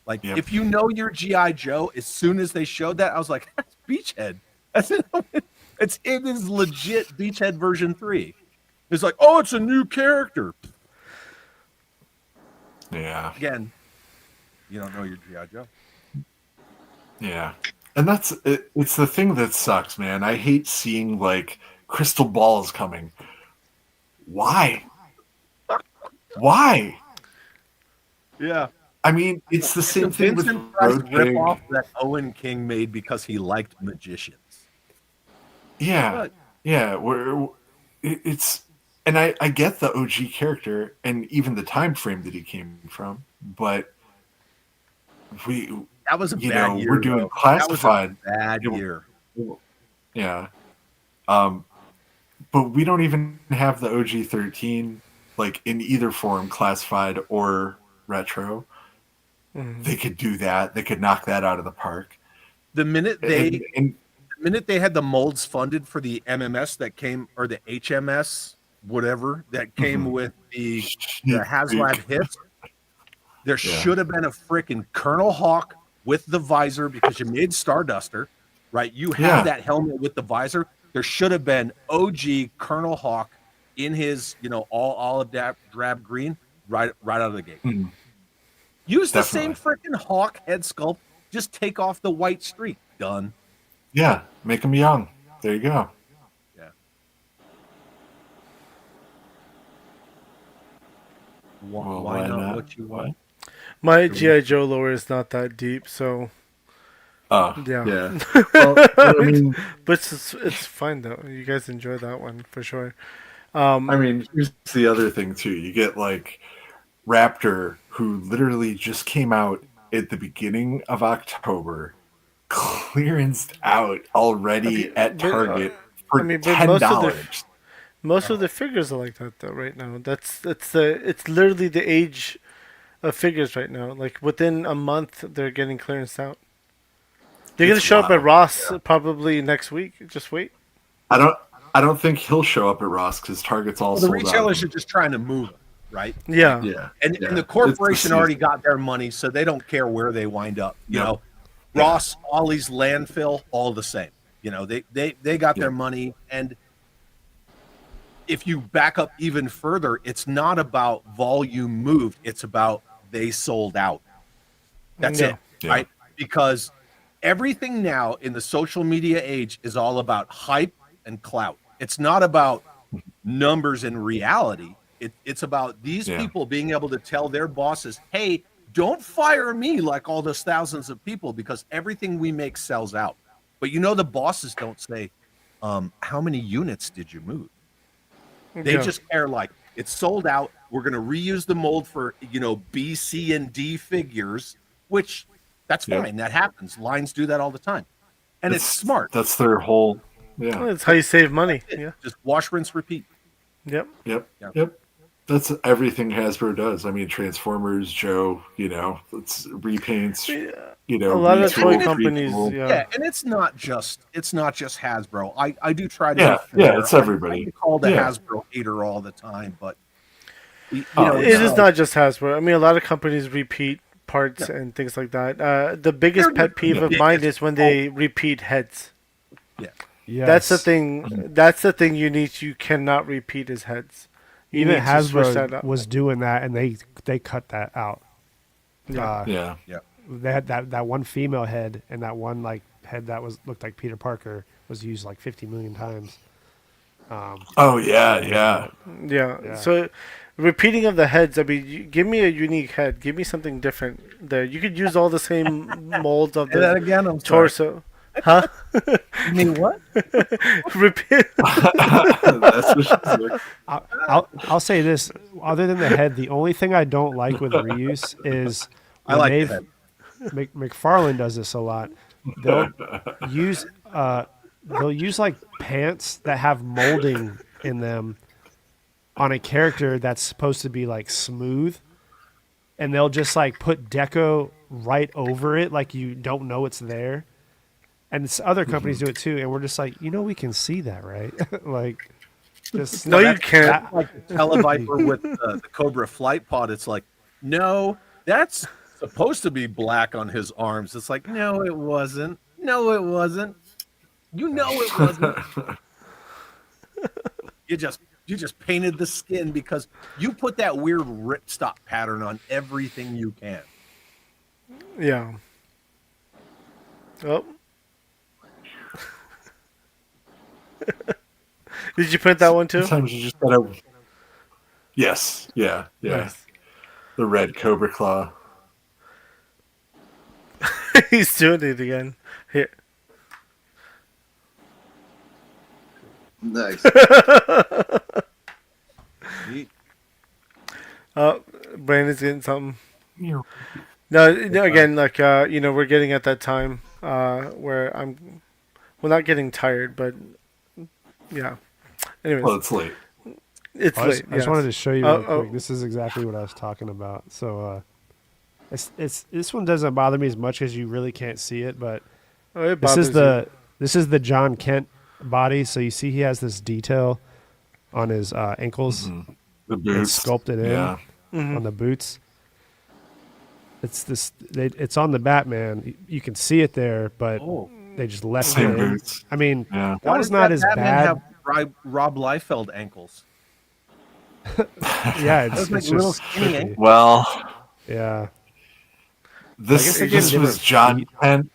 Like, if you know your G.I. Joe, as soon as they showed that, I was like, that's Beachhead. It is legit Beachhead version 3. It's like, oh, it's a new character. Yeah. Again, you don't know your G.I. Joe. Yeah. And it's the thing that sucks, man. I hate seeing, crystal balls coming. Why? Why? Yeah. I mean, it's the same thing with Road rip off that Owen King made because he liked magicians. Yeah. Yeah. And I get the OG character and even the time frame that he came from, but that was a bad year. We're doing classified. That was a bad year. Yeah. But we don't even have the OG 13 like in either form, classified or retro, they could do that. They could knock that out of the park. The minute they And the minute they had the molds funded for the MMS that came, or the HMS, whatever that came with the HasLab hits, there should have been a freaking Colonel Hawk with the visor, because you made Starduster, right? You have that helmet with the visor. There should have been OG Colonel Hawk in his, all olive drab green right out of the gate. Use the same freaking Hawk head sculpt. Just take off the white streak. Done. Yeah, make them young. There you go. Yeah. Why not what you want? My G.I. Joe lore is not that deep, so... yeah. Well, I mean, but it's fine, though. You guys enjoy that one, for sure. I mean, here's the other thing, too. You get, like, Raptor, who literally just came out at the beginning of October, clearanced out already at Target for $10. Most of the figures are like that, though, right now. It's literally the age of figures right now. Like, within a month, they're getting clearance out. They're going to show up at Ross probably next week. Just wait. I don't think he'll show up at Ross because Target's all sold out. The retailers are just trying to move them, right? Yeah. And the corporation already got their money, so they don't care where they wind up. You know, Ross, Ollie's, landfill, all the same. They got their money. And if you back up even further, it's not about volume moved. It's about they sold out. That's it, right? Because everything now in the social media age is all about hype and clout. It's not about numbers and reality. It's about these people being able to tell their bosses, hey, don't fire me like all those thousands of people, because everything we make sells out. But the bosses don't say, how many units did you move? They just care like, it's sold out. We're going to reuse the mold for, B, C, and D figures, which that's fine. That happens. Lines do that all the time. And it's smart. That's their whole, That's how you save money. Yeah. Just wash, rinse, repeat. Yep. That's everything Hasbro does. I mean, Transformers, Joe, it's repaints, a lot of toy companies. And it's not just Hasbro. I do try to. Yeah, it's everybody. I call the Hasbro hater all the time, but it is not just Hasbro. I mean, a lot of companies repeat parts and things like that. The biggest pet peeve of mine is when they repeat heads. Yes. That's the thing. That's the thing you cannot repeat is heads. Even Hasbro was doing that, and they cut that out. They had that one female head, and that one head that looked like Peter Parker was used like 50 million times. Yeah. So repeating of the heads, I mean, give me a unique head. Give me something different there. You could use all the same molds of the torso. Huh? You mean what? Repeat. I'll say this. Other than the head, the only thing I don't like with reuse is McFarlane does this a lot. They'll use like pants that have molding in them on a character that's supposed to be like smooth, and they'll just like put deco right over it like you don't know it's there. And other companies do it too, and we're just like, we can see that, right? Like, just no, you can't. Like the Televiper with the Cobra flight pod, it's like, no, that's supposed to be black on his arms. It's like, no, it wasn't. No, it wasn't. It wasn't. You just painted the skin because you put that weird ripstop pattern on everything you can. Yeah. Oh. Did you print that one too? Sometimes you just gotta. Yes. Yeah. Nice. The red Cobra Claw. He's doing it again. Here. Nice. Brandon's getting something. No, again, like we're getting at that time where we're not getting tired, but yeah. Anyways, Well, it's late. It's I late. just wanted to show you Oh, real quick. This is exactly what I was talking about. So it's this one doesn't bother me as much as you really can't see it, but it this is bothers this is the John Kent body. So you see he has this detail on his ankles. The It's boots. sculpted in Yeah. on the boots. It's on the Batman. You can see it there, but they just left Same it in. boots. I mean, Yeah. that was not as Batman bad. have Rob Liefeld ankles? Yeah, it's Those like just little skinny trippy. ankles. Well, Yeah. this they're getting this was different John feet. Kent.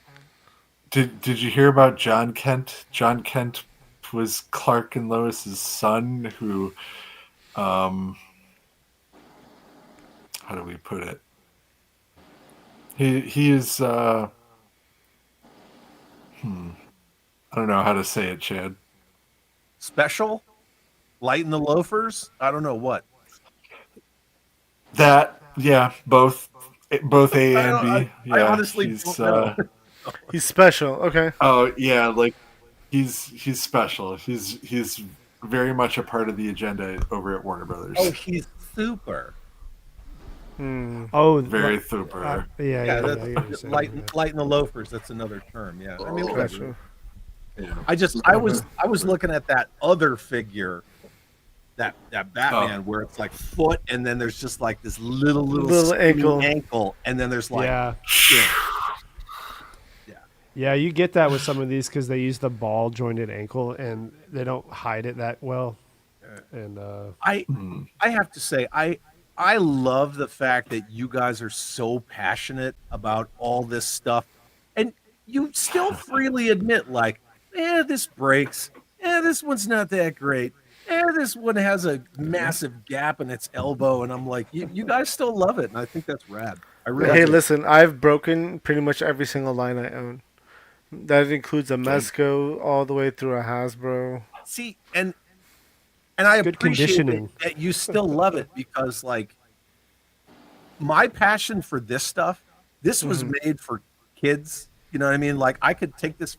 Did you hear about John Kent? John Kent was Clark and Lois's son, who, how do we put it? He is I don't know how to say it, Chad. Special? Lighten the loafers? I don't know what. That both A and B. I honestly don't know. He's special. Okay. Oh yeah, like he's special. He's very much a part of the agenda over at Warner Brothers. Oh, he's super. Oh, Very super. yeah. Yeah, I get what that's you're saying, lighten yeah. the loafers. That's another term. Yeah, I mean, whatever. Special. I was looking at that other figure, that Batman, where it's like foot, and then there's just like this little skinny ankle, and then there's like Yeah. yeah. Yeah, you get that with some of these because they use the ball jointed ankle and they don't hide it that well. And I have to say I love the fact that you guys are so passionate about all this stuff, and you still freely admit like, this breaks, this one's not that great, this one has a massive gap in its elbow, and I'm like, you guys still love it, and I think that's rad. I really Hey, do. listen, I've broken pretty much every single line I own. That includes a Mezco all the way through a Hasbro. See, and I Good appreciate conditioning. that you still love it, because like my passion for this stuff, this was made for kids. You know what I mean? Like I could take this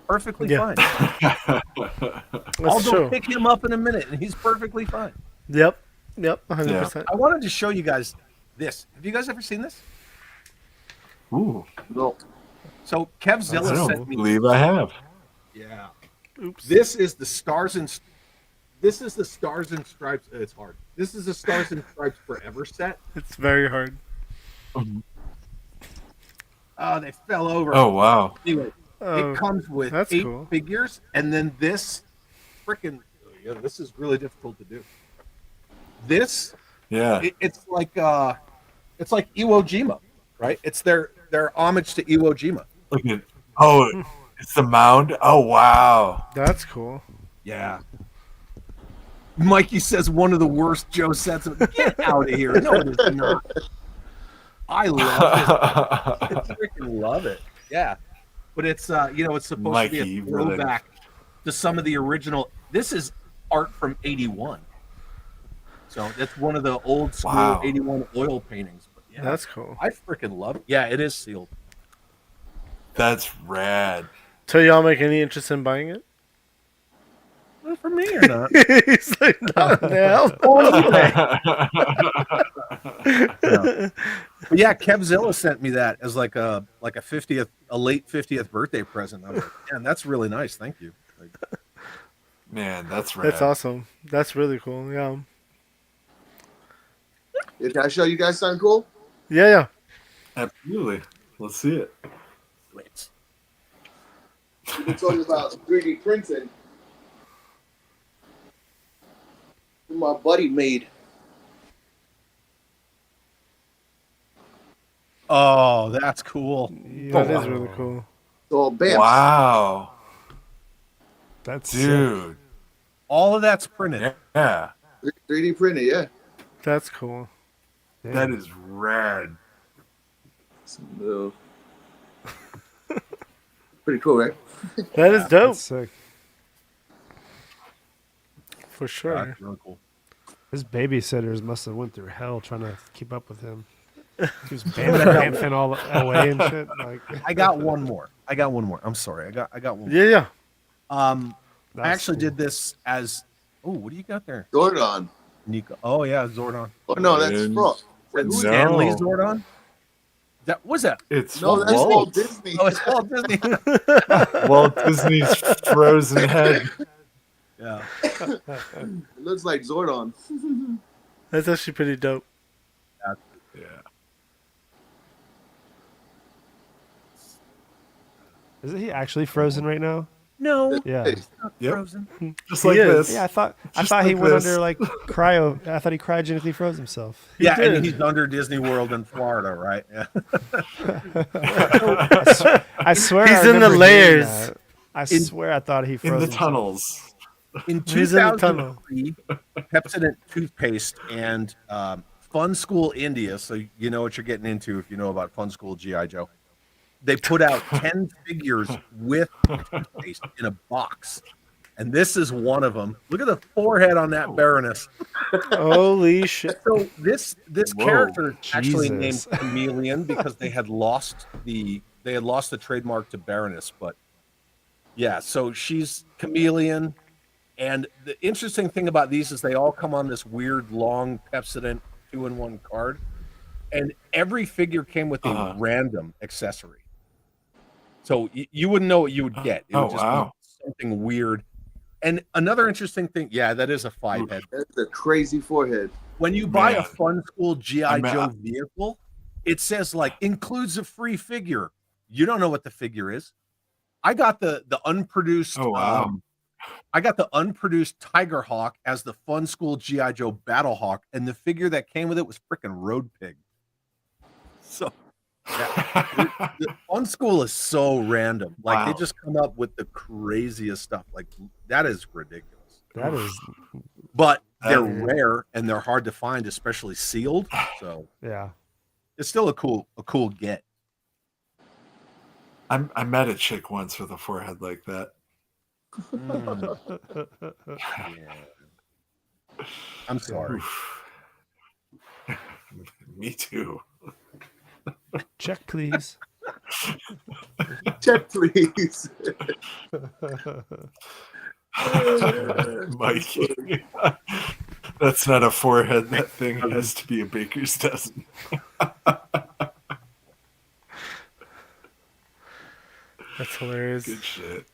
perfectly fine. I'll go pick him up in a minute, and he's perfectly fine. Yep, 100%. I wanted to show you guys this. Have you guys ever seen this? Ooh, No. So I Kevzilla don't sent me. believe I have. Yeah. Oops. This is the Stars and Stripes. It's hard. This is the Stars and Stripes Forever set. It's very hard. Oh, they fell over. Oh wow. Anyway, Oh, it comes with that's 8 cool. figures, and then this freaking. This is really difficult to do. This, Yeah. it's like Iwo Jima, right? It's their homage to Iwo Jima. Look at it's the mound. Oh wow. That's cool. Yeah. Mikey says one of the worst Joe sets. Get out of here! No, it is not. I love it. I freaking love it. Yeah, but it's it's supposed Mikey, to be a you really- throwback to some of the original. This is art from '81, so that's one of the old school '81 oil paintings. But yeah, That's cool. I freaking love it. Yeah, it is sealed. That's rad. So y'all make any interest in buying it? Well, for me or not? He's like, not now. But yeah, Kevzilla sent me that as like a late 50th birthday present. I was like, man, that's really nice. Thank you. Like, Man, that's rad. That's awesome. That's really cool. Yeah. Can I show you guys something cool? Yeah. Absolutely. Let's see it. wait. We're talking about 3D printing. My buddy made. Oh, that's cool. That is really cool. So bam. Wow. That's Dude. All of that's printed. Yeah. 3D printed, yeah. That's cool. That is rad. Pretty cool, right? That is dope. That's sick. For sure. That's really cool. His babysitters must have went through hell trying to keep up with him. He was bamfing all away and shit. Like, I got one more. I'm sorry. I got one more. Yeah. I That's actually cool. did this as Oh, what do you got there? Zordon. Nico. Oh yeah, Zordon. Oh no, that's Frost. Stanley Zordon. That was that. It's No, that's Walt Disney. Oh, it's Walt Disney. Walt Disney's frozen head. Yeah. It looks like Zordon. That's actually pretty dope. Yeah. Isn't he actually frozen right now? No. Yeah. He's not frozen. Just like this. Yeah, I thought Just he like went this. under like cryo. I thought he cryogenically froze himself. Yeah, and he's under Disney World in Florida, right? Yeah. I swear He's I in the remember hearing layers. that. I swear I thought he froze In the himself. tunnels. In He's in the tunnel. 2003, Pepsodent toothpaste and Fun School India, so you know what you're getting into if you know about Fun School G.I. Joe. They put out 10 figures with toothpaste in a box. And this is one of them. Look at the forehead on that Baroness. Holy shit. So this character is actually named Jesus. Chameleon because they had lost the trademark to Baroness, but yeah, so she's Chameleon. And the interesting thing about these is they all come on this weird long Pepsodent 2-in-1 card. And every figure came with a random accessory. So you wouldn't know what you would get. It would just be something weird. And another interesting thing, yeah, that is a 5-head. That's a crazy forehead. When you buy a Fun School G.I. Joe vehicle, it says like includes a free figure. You don't know what the figure is. I got the unproduced. I got the unproduced Tiger Hawk as the Fun School G.I. Joe Battle Hawk, and the figure that came with it was freaking Road Pig. So the Fun School is so random. Like they just come up with the craziest stuff. Like that is ridiculous. That is. But they're rare and they're hard to find, especially sealed. So yeah, it's still a cool get. I met a chick once with a forehead like that. Yeah. I'm sorry. Me too. Check, please. Check, please. Mikey. That's not a forehead. That thing has to be a baker's dozen. That's hilarious. Good shit.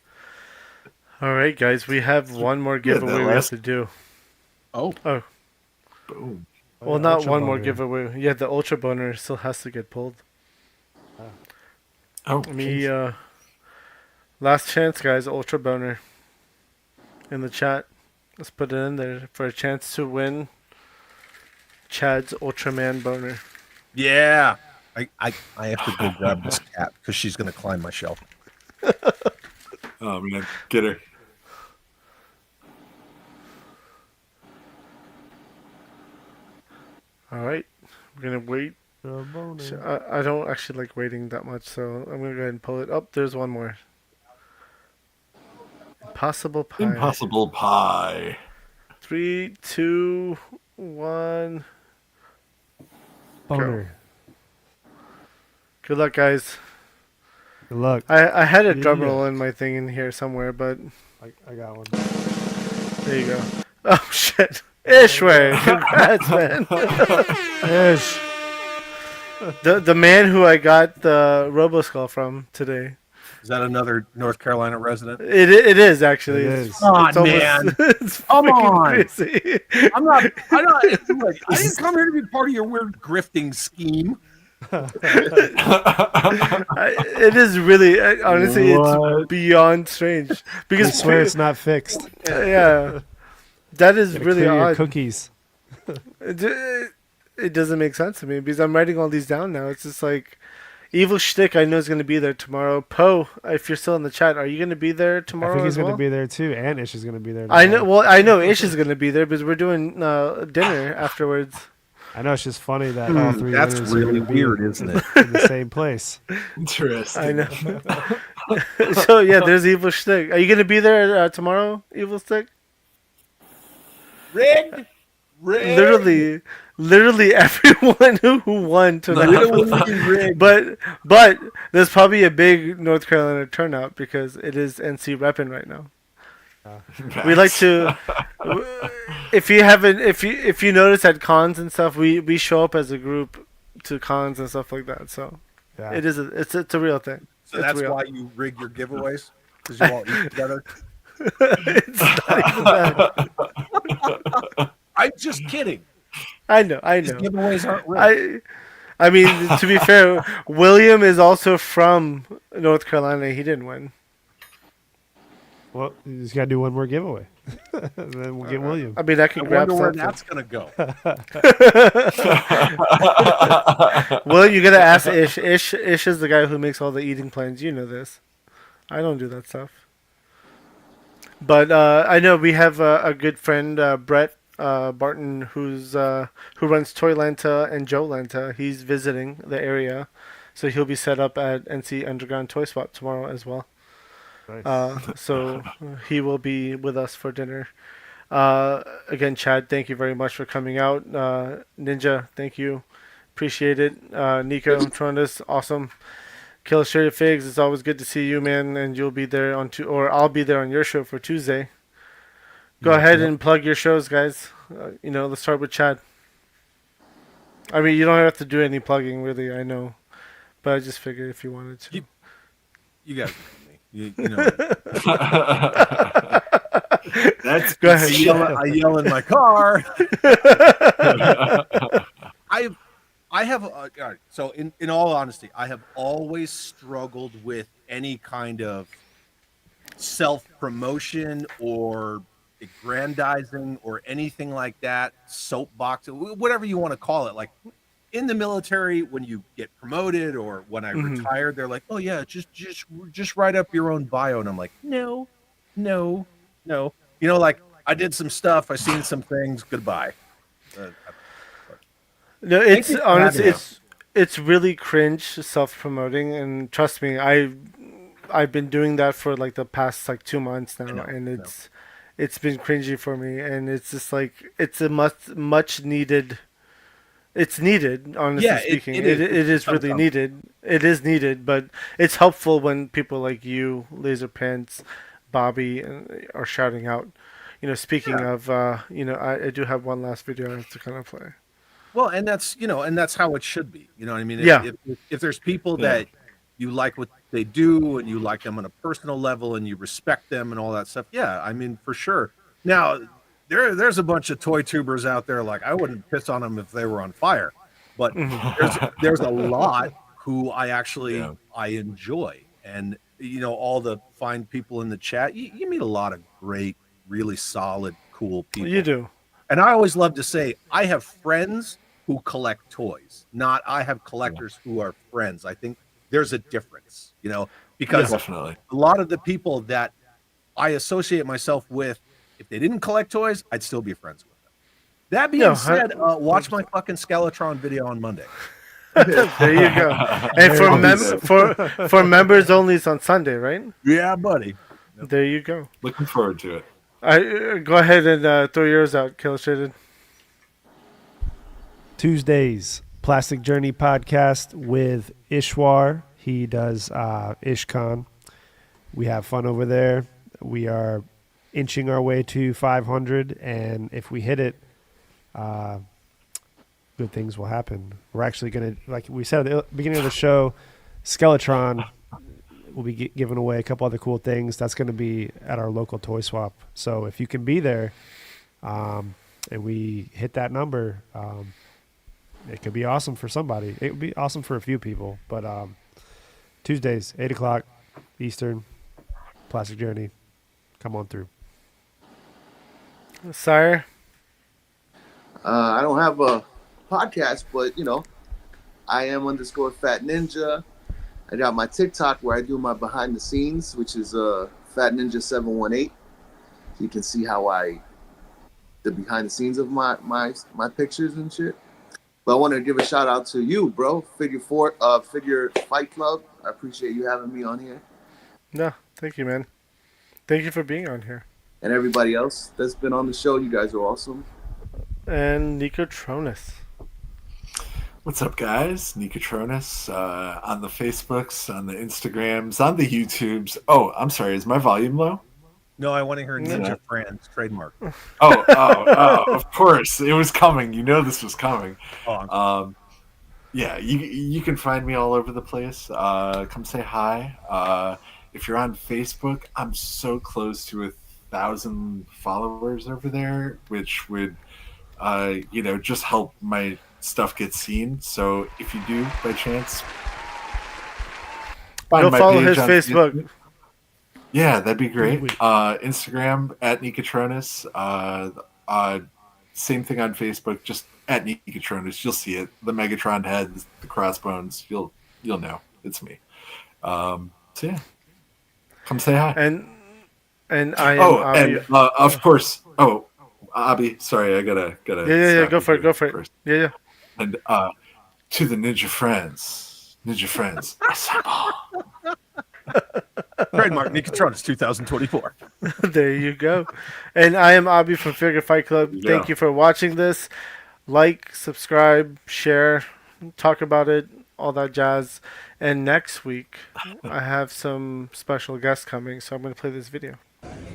All right, guys, we have one more giveaway we have to do. Oh. Boom. Well, not one more giveaway. Yeah, the Ultra Boner still has to get pulled. Last chance, guys. Ultra Boner in the chat. Let's put it in there for a chance to win Chad's Ultraman Boner. Yeah. I have to go grab this cat because she's going to climb my shelf. Oh, man. Get her. All right. We're going to wait. I don't actually like waiting that much, so I'm going to go ahead and pull it. Oh, there's one more. Impossible Pie. Impossible Pie. 3, 2, 1. Boner. Go. Good luck, guys. Good luck. I had a drum roll in my thing in here somewhere, but I got one. there you go. Oh shit, Ishway! Congrats, man. Ish. The man who I got the Roboskull from today. Is that another North Carolina resident? It is actually. It is. Come on, it's almost, man. It's Come on. crazy. I'm not. I didn't come here to be part of your weird grifting scheme. It is really, honestly, it's beyond strange because I swear it's not fixed. Yeah, that is Gotta really clear your odd. cookies. It doesn't make sense to me because I'm writing all these down now. It's just like Evil Shtick. I know is going to be there tomorrow. Poe, if you're still in the chat, are you going to be there tomorrow? I think he's as well? going to be there too, and Ish is going to be there. I know. Well, I know Ish is going to be there because we're doing dinner afterwards. I know it's just funny that all three. That's winners are really gonna be weird, isn't it? In the same place. Interesting. I know. So yeah, there's Evil Shtick. Are you going to be there tomorrow, Evil Stick? Rigged. Literally everyone who won tonight. But there's probably a big North Carolina turnout because it is NC repping right now. We like to. If you notice at cons and stuff, we show up as a group to cons and stuff like that. So Yeah. it's a real thing. So It's that's real. why you rig your giveaways, because you all eat together. It's not even that. I'm just kidding. I know. These giveaways aren't rigged. I mean, to be fair, William is also from North Carolina. He didn't win. Well, you just got to do one more giveaway. And then we'll get William. I mean, I can I grab wonder where something. that's gonna go. Well, you gotta ask Ish. Ish is the guy who makes all the eating plans. You know this. I don't do that stuff. But I know we have a good friend, Brett Barton, who runs Toy Lanta and Joe Lanta. He's visiting the area, so he'll be set up at NC Underground Toy Swap tomorrow as well. Nice. So he will be with us for dinner. Again, Chad, thank you very much for coming out. Ninja, thank you. Appreciate it. Neekotronus, awesome. Killustrated Figs, it's always good to see you, man. And you'll be there or I'll be there on your show for Tuesday. Go ahead and plug your shows, guys. Let's start with Chad. I mean, you don't have to do any plugging, really, I know. But I just figured if you wanted to. You guys know me. You know. That's Go ahead. I yell in my car. I have all right, so in all honesty, I have always struggled with any kind of self-promotion or aggrandizing or anything like that, soapbox, whatever you want to call it. Like in the military, when you get promoted or when I retired, they're like, "Oh yeah, just write up your own bio," and I'm like, "No. Like I did some stuff, I seen some things. Goodbye." No, it's honestly it's really cringe self-promoting, and trust me, I've been doing that for like the past like 2 months now, and it's been cringy for me, and it's just like it's a much needed. It's needed, honestly speaking. It is really needed. It is needed, but it's helpful when people like you, Laser Pants, Bobby, are shouting out. Speaking of, I do have one last video I have to kind of play. Well, and that's how it should be. You know what I mean? Yeah. If there's people that you like what they do and you like them on a personal level and you respect them and all that stuff, yeah, I mean, for sure. Now, there's a bunch of toy tubers out there, like I wouldn't piss on them if they were on fire, but there's a lot who I actually I enjoy, and all the fine people in the chat. You meet a lot of great, really solid, cool people. You do. And I always love to say, I have friends who collect toys, not I have collectors who are friends. I think there's a difference, because definitely a lot of the people that I associate myself with, if they didn't collect toys, I'd still be friends with them. That being said, watch my fucking Skeletron video on Monday. There you go. And for members only, it's on Sunday, right? Yeah, buddy. There you go. Looking forward to it. Go ahead and throw yours out, Killustrated. Tuesdays, Plastic Journey podcast with Ishwar. He does IshCon. We have fun over there. We are inching our way to 500, and if we hit it, good things will happen. We're actually going to, like we said at the beginning of the show, Skeletron will be giving away a couple other cool things. That's going to be at our local toy swap. So if you can be there and we hit that number, it could be awesome for somebody. It would be awesome for a few people. But Tuesdays, 8 o'clock Eastern, Plastic Journey. Come on through. Sire? I don't have a podcast, but I am _FatNinja. I got my TikTok where I do my behind the scenes, which is FatNinja 718. So you can see how the behind the scenes of my pictures and shit. But I want to give a shout out to you, bro. Figure Fight Club. I appreciate you having me on here. No, thank you, man. Thank you for being on here. And everybody else that's been on the show, you guys are awesome. And Neekotronus. What's up, guys? Neekotronus on the Facebooks, on the Instagrams, on the YouTubes. Oh, I'm sorry. Is my volume low? No, I want to hear Ninja Friends trademark. Of course. It was coming. You know this was coming. Yeah, you can find me all over the place. Come say hi. If you're on Facebook, I'm so close to 1,000 followers over there, which would just help my stuff get seen. So if you do by chance go follow his Facebook. Yeah, that'd be great. Instagram at Neekotronus. Same thing on Facebook, just at Neekotronus. You'll see it. The Megatron heads, the crossbones. You'll know it's me. So yeah, come say hi. And I am. Of course. Oh, Abby. Sorry, I gotta. Yeah. Go for it. First. Yeah. And to the Ninja Friends, assemble. Trademark Neekotronus 2024. There you go. And I am Abby from Figure Fight Club. Thank you for watching this. Like, subscribe, share, talk about it, all that jazz. And next week, I have some special guests coming, so I'm going to play this video.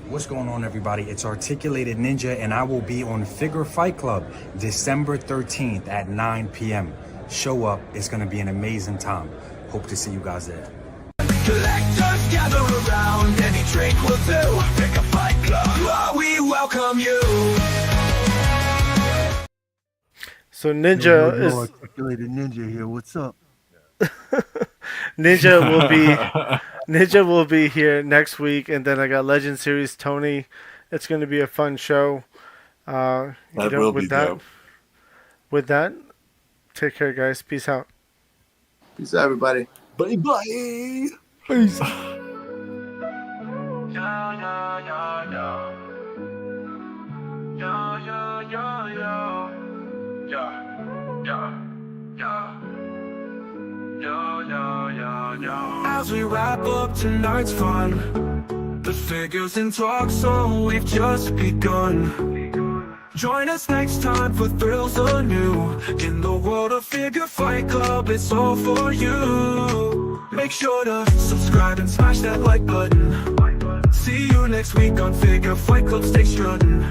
What's going on, everybody? It's Articulated Ninja, and I will be on Figure Fight Club December 13th at 9 p.m. Show up. It's going to be an amazing time. Hope to see you guys there. Collectors gather around, any drink will do. Pick a fight club, we welcome you. So Ninja is Articulated Ninja here. What's up? Ninja will be here next week, and then I got Legend Series Tony. It's going to be a fun show. Dope. With that, take care, guys. Peace out. Peace out, everybody. Bye. Peace. As we wrap up tonight's fun, the figures in talk, so we've just begun. Join us next time for thrills anew. In the world of Figure Fight Club, it's all for you. Make sure to subscribe and smash that like button. See you next week on Figure Fight Club. Stay strutting.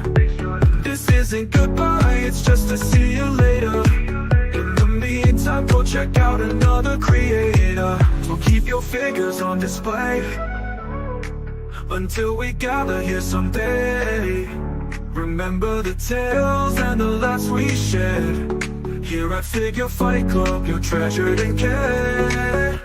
This isn't goodbye, it's just a see you later. In the meantime, go check out another creator. So keep your figures on display until we gather here someday. Remember the tales and the laughs we shared. Here at Figure Fight Club, you're treasured and cared.